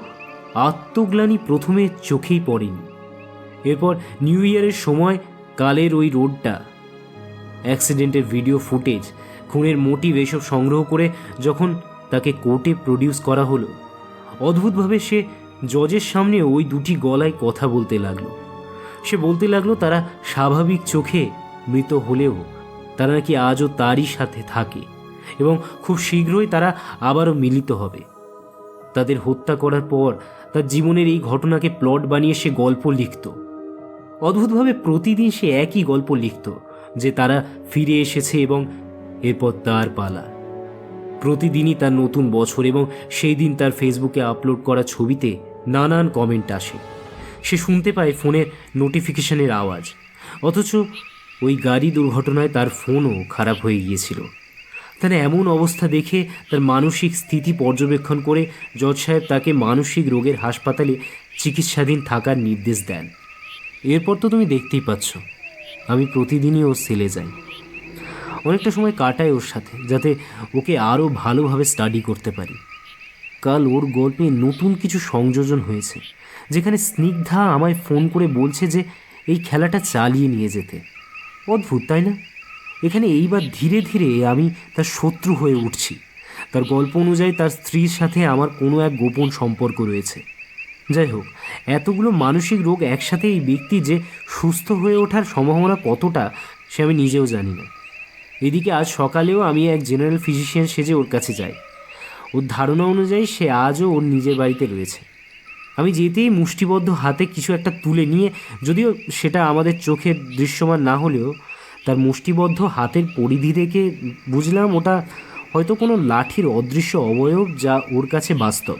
আত্মগ্লানি প্রথমে চোখেই পড়েনি। এরপর নিউ ইয়ারের সময় কালের ওই রোডটা, অ্যাক্সিডেন্টের ভিডিও ফুটেজ, খুনের মোটিভ এসব সংগ্রহ করে যখন তাকে কোর্টে প্রডিউস করা হলো, অদ্ভুতভাবে সে জজের সামনে ওই দুটি গলায় কথা বলতে লাগলো। সে বলতে লাগলো তারা স্বাভাবিক চোখে মৃত হলেও তারা নাকি আজও তারই সাথে থাকে এবং খুব শীঘ্রই তারা আবারও মিলিত হবে। তাদের হত্যা করার পর তার জীবনের এই ঘটনাকে প্লট বানিয়ে সে গল্প লিখত। অদ্ভুতভাবে প্রতিদিন সে একই গল্প লিখত যে তারা ফিরে এসেছে এবং এরপর তার পালা। প্রতিদিনই তার নতুন বছর এবং সেই দিন তার ফেসবুকে আপলোড করা ছবিতে নানান কমেন্ট আসে। সে শুনতে পায় ফোনের নোটিফিকেশনের আওয়াজ, অথচ ওই গাড়ি দুর্ঘটনায় তার ফোনও খারাপ হয়ে গিয়েছিল। তার এমন অবস্থা দেখে তার মানসিক স্থিতি পর্যবেক্ষণ করে জজ সাহেব তাকে মানসিক রোগের হাসপাতালে চিকিৎসাধীন থাকার নির্দেশ দেন। এরপর তো তুমি দেখতেই পাচ্ছ, আমি প্রতিদিনই ওর সেলে যাই, অনেকটা সময় কাটাই ওর সাথে, যাতে ওকে আরও ভালোভাবে স্টাডি করতে পারি। কাল ওর গল্পে নতুন কিছু সংযোজন হয়েছে, যেখানে স্নিগ্ধা আমায় ফোন করে বলছে যে এই খেলাটা চালিয়ে নিয়ে যেতে। অদ্ভুত, তাই না? এখানে এইবার ধীরে ধীরে আমি তার শত্রু হয়ে উঠছি। তার গল্প অনুযায়ী তার স্ত্রীর সাথে আমার কোনো এক গোপন সম্পর্ক রয়েছে। যাই হোক, এতগুলো মানসিক রোগ একসাথে এই ব্যক্তি যে সুস্থ হয়ে ওঠার সম্ভাবনা কতটা সে আমি নিজেও জানি না। এদিকে আজ সকালেও আমি এক জেনারেল ফিজিশিয়ান সেজে ওর কাছে যাই। ওর ধারণা অনুযায়ী সে আজও ওর নিজের বাড়িতে রয়েছে। আমি যেতেই মুষ্টিবদ্ধ হাতে কিছু একটা তুলে নিয়ে, যদিও সেটা আমাদের চোখে দৃশ্যমান না হলেও তার মুষ্টিবদ্ধ হাতের পরিধি দেখে বুঝলাম ওটা হয়তো কোনো লাঠির অদৃশ্য অবয়ব, যা ওর কাছে বাস্তব।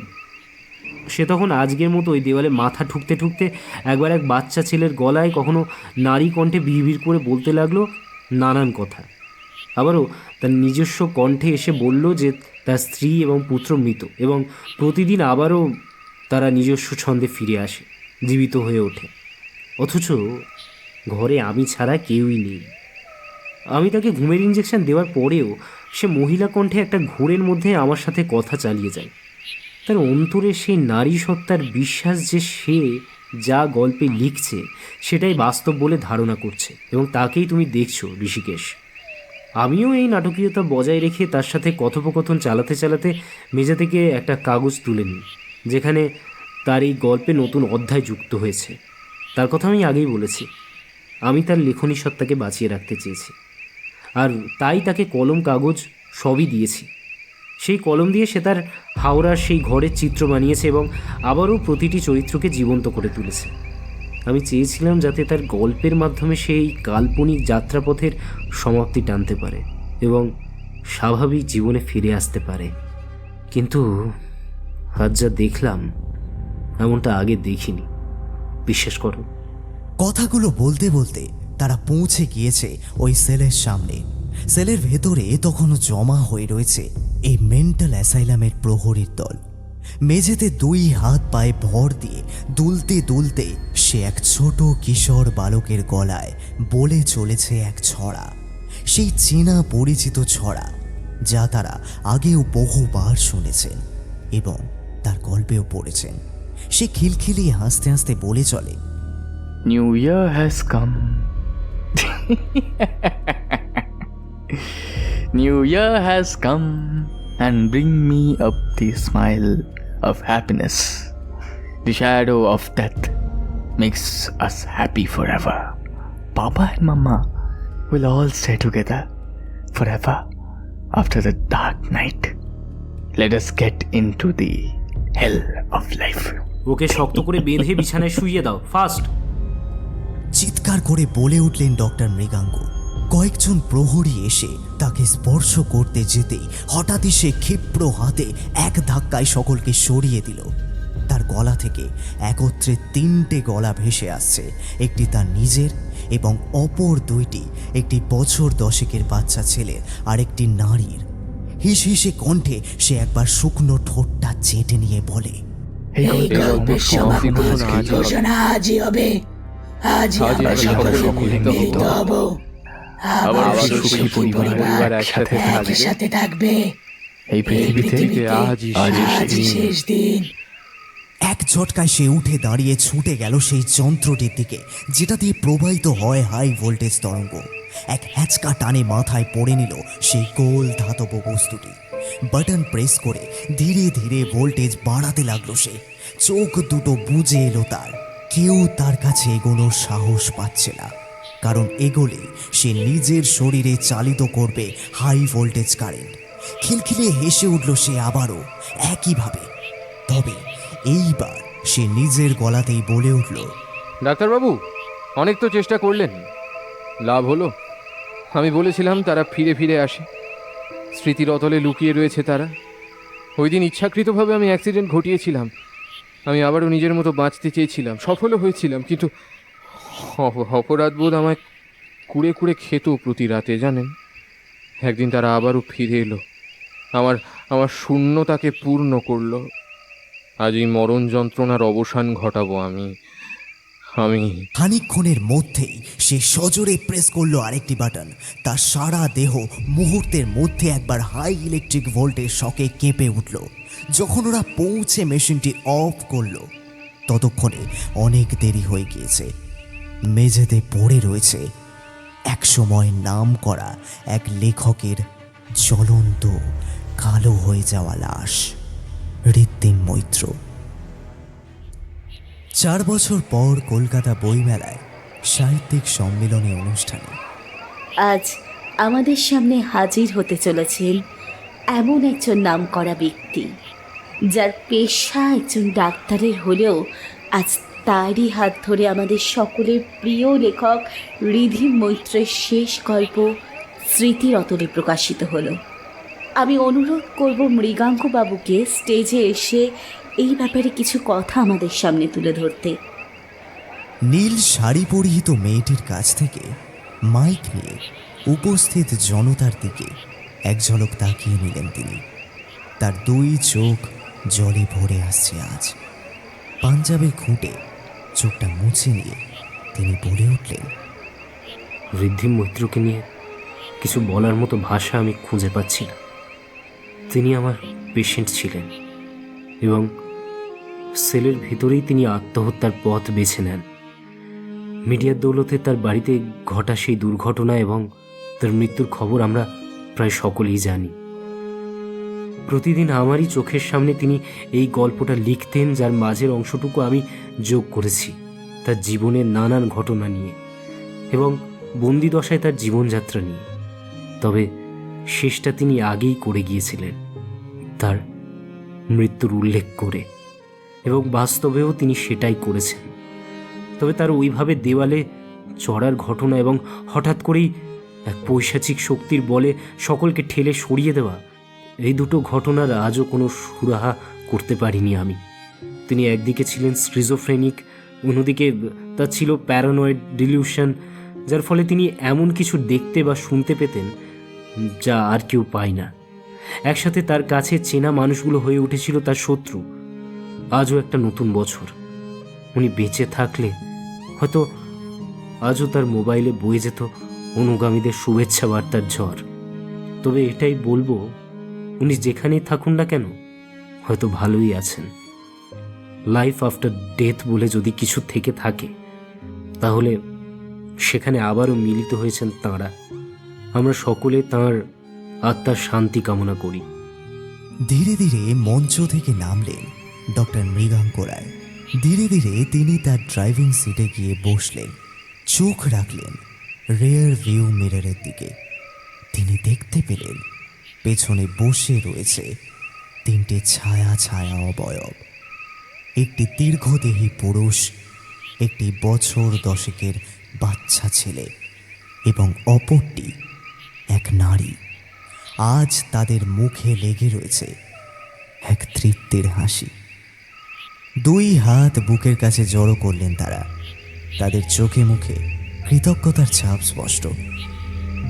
সে তখন আজকের মতো ওই দেওয়ালে মাথা ঠুকতে ঠুকতে একবার এক বাচ্চা ছেলের গলায় কখনো নারী কণ্ঠে বিড়বিড় করে বলতে লাগলো নানান কথা। আবারও তার নিজস্ব কণ্ঠে এসে বলল যে তার স্ত্রী এবং পুত্র মৃত এবং প্রতিদিন আবারও তারা নিজস্ব ছন্দে ফিরে আসে, জীবিত হয়ে ওঠে। অথচ ঘরে আমি ছাড়া কেউই নেই। আমি তাকে ঘুমের ইঞ্জেকশন দেওয়ার পরেও সে মহিলা কণ্ঠে একটা ঘোরের মধ্যে আমার সাথে কথা চালিয়ে যায়। তার অন্তরে সেই নারী সত্তার বিশ্বাস যে সে যা গল্পে লিখছে সেটাই বাস্তব বলে ধারণা করছে, এবং তাকেই তুমি দেখছো ঋষিকেশ। আমিও এই নাটকীয়তা বজায় রেখে তার সাথে কথোপকথন চালাতে চালাতে মেঝে থেকে একটা কাগজ তুলে নিই, যেখানে তার এই গল্পে নতুন অধ্যায় যুক্ত হয়েছে। তার কথা আমি আগেই বলেছি, আমি তার লেখনী সত্তাকে বাঁচিয়ে রাখতে চেয়েছি, আর তাই তাকে কলম কাগজ সবই দিয়েছি। সেই কলম দিয়ে সে তার হাওড়ার সেই ঘরের চিত্র বানিয়েছে এবং আবারও প্রতিটি চরিত্রকে জীবন্ত করে তুলেছে। আমি চেয়েছিলাম যাতে তার গল্পের মাধ্যমে সেই কাল্পনিক যাত্রাপথের সমাপ্তি টানতে পারে এবং স্বাভাবিক জীবনে ফিরে আসতে পারে। কিন্তু আজ যা দেখলাম এমনটা আগে দেখিনি, বিশ্বাস করো। কথাগুলো বলতে বলতে তারা পৌঁছে গিয়েছে ওই সেলের সামনে। সেলের ভেতরে তখনও জমা হয়ে রয়েছে এই মেন্টাল অ্যাসাইলামের প্রহরীর দল। মেঝেতে দুই হাত পায়ে ভর দিয়ে দুলতে দুলতে সে এক ছোট কিশোর বালকের গলায় বলে চলেছে এক ছড়া, সেই চেনা পরিচিত ছড়া যা তারা আগেও বহুবার শুনেছেন এবং তার গল্পেও পড়েছেন। সে খিলখিলিয়ে হাসতে হাসতে বলে চলে, New Year has come. New Year has come and bring me up the smile of happiness. The shadow of death makes us happy forever. Papa and Mama will all stay together forever after the dark night. Let us get into the hell of life. ওকে শক্ত করে বেঁধে বিছানায় শুইয়ে দাও, fast. চিৎকার করে বলে উঠলেন ডক্টর মৃগাঙ্গ। কয়েকজন প্রহরী এসে তাকে স্পর্শ করতে যেতেই হঠাৎই সে ক্ষিপ্র হাতে এক ধাক্কায় সকলকে সরিয়ে দিল। তার গলা থেকে একত্রে 3টে গলা ভেসে আসছে, একটি তার নিজের এবং অপর দুইটি একটি বছর 10 বাচ্চা ছেলের আর একটি নারীর। হিস হিসে কণ্ঠে সে একবার শুকনো ঠোঁটটা চেটে নিয়ে বলে, এই গল্পের সমাপ্তি ঘোষণা আজই হবে। আজই আমরা সকলে মিলিত হব। আবার সুখী সুখী পরিবার পরিবার একসাথে একসাথে একসাথে থাকবে এই পৃথিবীতে আজই আজই শেষ দিন। এক ঝটকায় সে উঠে দাঁড়িয়ে ছুটে গেল সেই যন্ত্রটির দিকে, যেটা দিয়ে প্রবাহিত হয় হাই ভোল্টেজ তরঙ্গ। এক হ্যাচকা টানে মাথায় পড়ে নিল সেই গোল ধাতব বস্তুটি। বাটন প্রেস করে ধীরে ধীরে ভোল্টেজ বাড়াতে লাগলো সে। চোখ দুটো বুজে এলো তার। কেউ তার কাছে এগোনোর সাহস পাচ্ছে না, কারণ এগোলে সে নিজের শরীরে চালিত করবে হাই ভোল্টেজ কারেন্ট। খিলখিলে হেসে উঠল সে আবারও একইভাবে। তবে এইবার সে নিজের গলাতেই বলে উঠল, ডাক্তারবাবু, অনেক তো চেষ্টা করলেন, লাভ হলো? আমি বলেছিলাম তারা ফিরে ফিরে আসে, স্মৃতির অতলে লুকিয়ে রয়েছে তারা। ওই দিন ইচ্ছাকৃতভাবে আমি অ্যাক্সিডেন্ট ঘটিয়েছিলাম। আমি আবারও নিজের মতো বাঁচতে চেয়েছিলাম, সফলও হয়েছিলাম, কিন্তু অপরাধবোধ আমায় কুড়ে কুড়ে খেত প্রতি রাতে, জানেন। একদিন তারা আবারও ফিরে এলো, আমার শূন্যতাকে পূর্ণ করলো। আজ এই মরণ যন্ত্রণার অবসান ঘটাবো আমি। খানিকক্ষণের মধ্যেই সে সজোরে প্রেস করলো আরেকটি বাটন। তার সারা দেহ মুহূর্তের মধ্যে একবার হাই ইলেকট্রিক ভোল্টের শকে কেঁপে উঠল। যখন ওরা পৌঁছে মেশিনটি অফ করলো, ততক্ষণে অনেক দেরি হয়ে গিয়েছে। মেঝেতে পড়ে রয়েছে একসময় নাম করা এক লেখকের জ্বলন্ত কালো হয়ে যাওয়া লাশ, ঋদ্ধিম মৈত্র। 4 বছর পর কলকাতা বইমেলায় সাহিত্যিক সম্মেলনী অনুষ্ঠানে আজ আমাদের সামনে হাজির হতে চলেছেন এমন একজন নামকরা ব্যক্তি, যার পেশা একজন ডাক্তারের হলেও আজ তারই হাত ধরে আমাদের সকলের প্রিয় লেখক ঋদ্ধিম মৈত্রের শেষ গল্প স্মৃতির অতলে প্রকাশিত হলো। আমি অনুরোধ করব মৃগাঙ্কবাবুকে স্টেজে এসে এই ব্যাপারে কিছু কথা আমাদের সামনে তুলে ধরতে। নীল শাড়ি পরিহিত মেয়েটির কাছ থেকে মাইক নিয়ে উপস্থিত জনতার দিকে এক ঝলক তাকিয়ে নিলেন তিনি। তার 2 চোখ জলে ভরে আসছে আজ। পাঞ্জাবের খুঁটে চোখটা মুছে নিয়ে তিনি বলে উঠলেন, ঋদ্ধিম মৈত্রকে নিয়ে কিছু বলার মতো ভাষা আমি খুঁজে পাচ্ছি না। তিনি আমার পেশেন্ট ছিলেন এবং সেলের ভিতরেই তিনি আত্মহত্যার পথ বেছে নেন। মিডিয়ার দৌলতে তার বাড়িতে ঘটা সেই দুর্ঘটনা এবং তার মৃত্যুর খবর আমরা প্রায় সকলেই জানি। প্রতিদিন আমারই চোখের সামনে তিনি এই গল্পটা লিখতেন, যার মাঝের অংশটুকু আমি যোগ করেছি তার জীবনের নানান ঘটনা নিয়ে এবং বন্দি দশায় তার জীবনযাত্রা নিয়ে। তবে শেষটা তিনি আগেই করে গিয়েছিলেন, তার মৃত্যুর উল্লেখ করে, এবং বাস্তবেও তিনি সেটাই করেছেন। তবে তার ওইভাবে দেওয়ালে চড়ার ঘটনা এবং হঠাৎ করেই এক পৈশাচিক শক্তির বলে সকলকে ঠেলে সরিয়ে দেওয়া, এই দুটো ঘটনার আজও কোনো সুরাহা করতে পারিনি আমি। তিনি একদিকে ছিলেন স্কিজোফ্রেনিক, অন্যদিকে তার ছিল প্যারানয়েড ডিলিউশন, যার ফলে তিনি এমন কিছু দেখতে বা শুনতে পেতেন যা আর কেউ পায় না। একসাথে তার কাছে চেনা মানুষগুলো হয়ে উঠেছিল তার শত্রু। আজও একটা নতুন বছর। উনি বেঁচে থাকলে হয়তো আজও তার মোবাইলে বয়ে যেত অনুগামীদের শুভেচ্ছা বার্তার ঝড়। তবে এটাই বলবো, উনি যেখানেই থাকুন না কেন হয়তো ভালোই আছেন। লাইফ আফটার ডেথ বলে যদি কিছু থেকে থাকে, তাহলে সেখানে আবারও মিলিত হয়েছেন তাঁরা। আমরা সকলে তাঁর আত্মার শান্তি কামনা করি। ধীরে ধীরে মঞ্চ থেকে নামলেন ডক্টর মৃগাঙ্ক রায়। ধীরে ধীরে তিনি তার ড্রাইভিং সিটে গিয়ে বসলেন। চোখ রাখলেন রেয়ার ভিউ মিররের দিকে। তিনি দেখতে পেলেন পেছনে বসে রয়েছে 3টে ছায়া ছায়া অবয়ব। একটি দীর্ঘদেহী পুরুষ, একটি বছর 10-এর বাচ্চা ছেলে এবং অপরটি এক নারী। আজ তাদের মুখে লেগে রয়েছে এক তৃপ্তির হাসি। 2 হাত বুকের কাছে জড়ো করলেন তারা। তাদের চোখে মুখে কৃতজ্ঞতার ছাপ স্পষ্ট।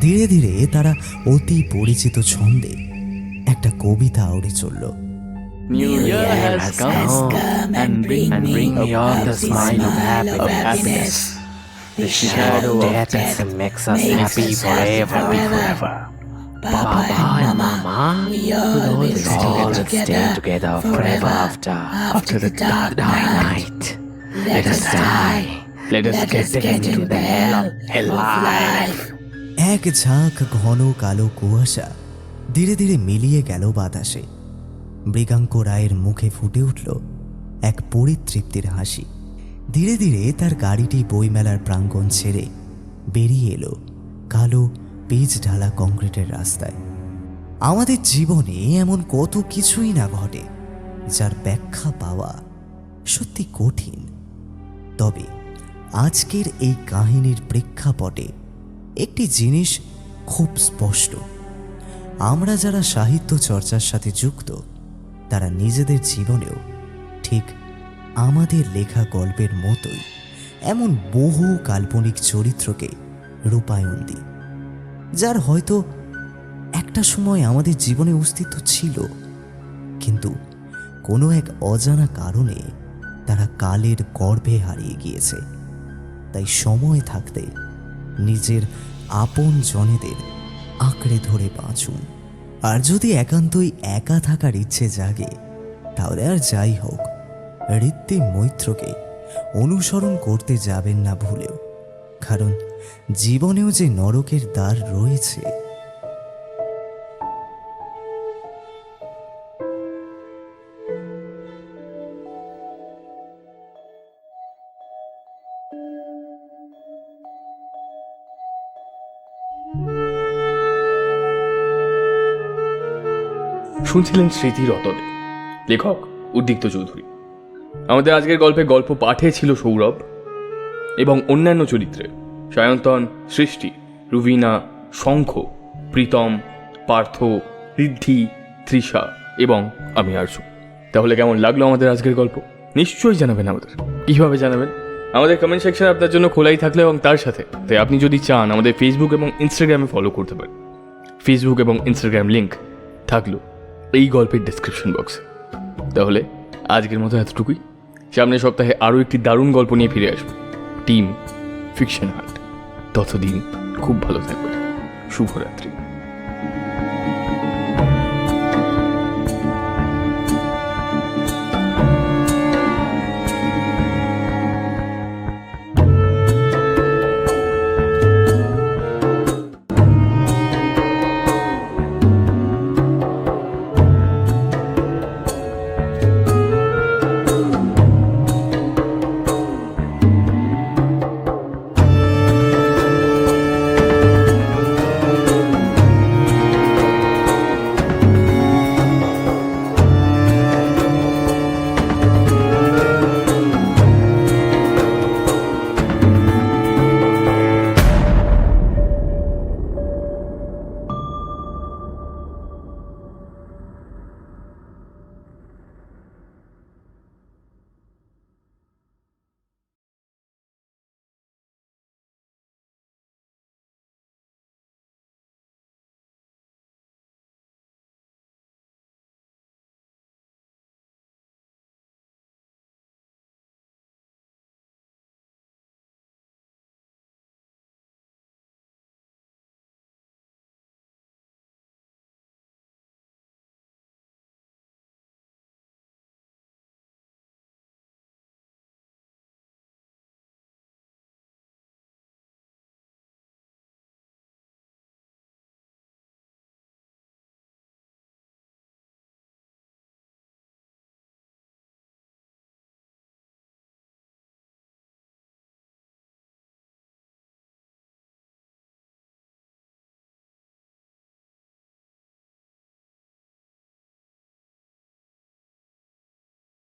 ধীরে ধীরে তারা অতি পরিচিত ছন্দে একটা কবিতা আওড়ে চলল। New Year has come and bring me all the smile of happiness. The shadow of death makes makes us happy forever. Papa and Mama, we always stay together forever after the dark night. Let us die. Let us get into the hell of life. এক ঝাঁক ঘন কালো কুয়াশা ধীরে ধীরে মিলিয়ে গেল বাতাসে। মৃগাঙ্ক রায়ের মুখে ফুটে উঠল এক পরিতৃপ্তির হাসি। ধীরে ধীরে তার গাড়িটি বইমেলার প্রাঙ্গণ ছেড়ে বেরিয়ে এলো কালো পিচ ঢালা কংক্রিটের রাস্তায়। আমাদের জীবনে এমন কত কিছুই না ঘটে যার ব্যাখ্যা পাওয়া সত্যি কঠিন। তবে আজকের এই কাহিনীর প্রেক্ষাপটে একটি জিনিস খুব স্পষ্ট, আমরা যারা সাহিত্য চর্চার সাথে যুক্ত তারা নিজেদের জীবনেও ঠিক আমাদের লেখা গল্পের মতোই এমন বহু কাল্পনিক চরিত্রকে রূপায়ণ দিই, যার হয়তো একটা সময় আমাদের জীবনে অস্তিত্ব ছিল, কিন্তু কোনো এক অজানা কারণে তারা কালের গর্ভে হারিয়ে গিয়েছে। তাই সময় থাকতে নিজের আপন জনেদের আঁকড়ে ধরে বাঁচুন। আর যদি একান্তই একা থাকার ইচ্ছে জাগে তাহলে আর যাই হোক ঋত্বিক মৈত্রকে অনুসরণ করতে যাবেন না ভুলেও, কারণ জীবনেও যে নরকের দ্বার রয়েছে। শুনছিলেন স্মৃতির অতলে, লেখক উদ্দীপ্ত চৌধুরী। আমাদের আজকের গল্পে গল্প পাঠে ছিল সৌরভ এবং অন্যান্য চরিত্রে সায়ন্তন, সৃষ্টি, রুবিনা, শঙ্খ, প্রীতম, পার্থ, ঋদ্ধি, তৃষা এবং আমি আরজু। তাহলে কেমন লাগলো আমাদের আজকের গল্প? নিশ্চয়ই জানাবেন আমাদের। কীভাবে জানাবেন? আমাদের কমেন্ট সেকশন আপনার জন্য খোলাই থাকলে এবং তার সাথে তাই আপনি যদি চান আমাদের ফেসবুক এবং ইনস্টাগ্রামে ফলো করতে পারেন। ফেসবুক এবং ইনস্টাগ্রাম লিঙ্ক থাকলো এই গল্পের ডেসক্রিপশন বক্সে। তাহলে আজকের মতো এতটুকুই। সামনের সপ্তাহে আরও একটি দারুণ গল্প নিয়ে ফিরে আসবো, টিম ফিকশন হান্ট। ততদিন খুব ভালো থাকবেন। শুভরাত্রি।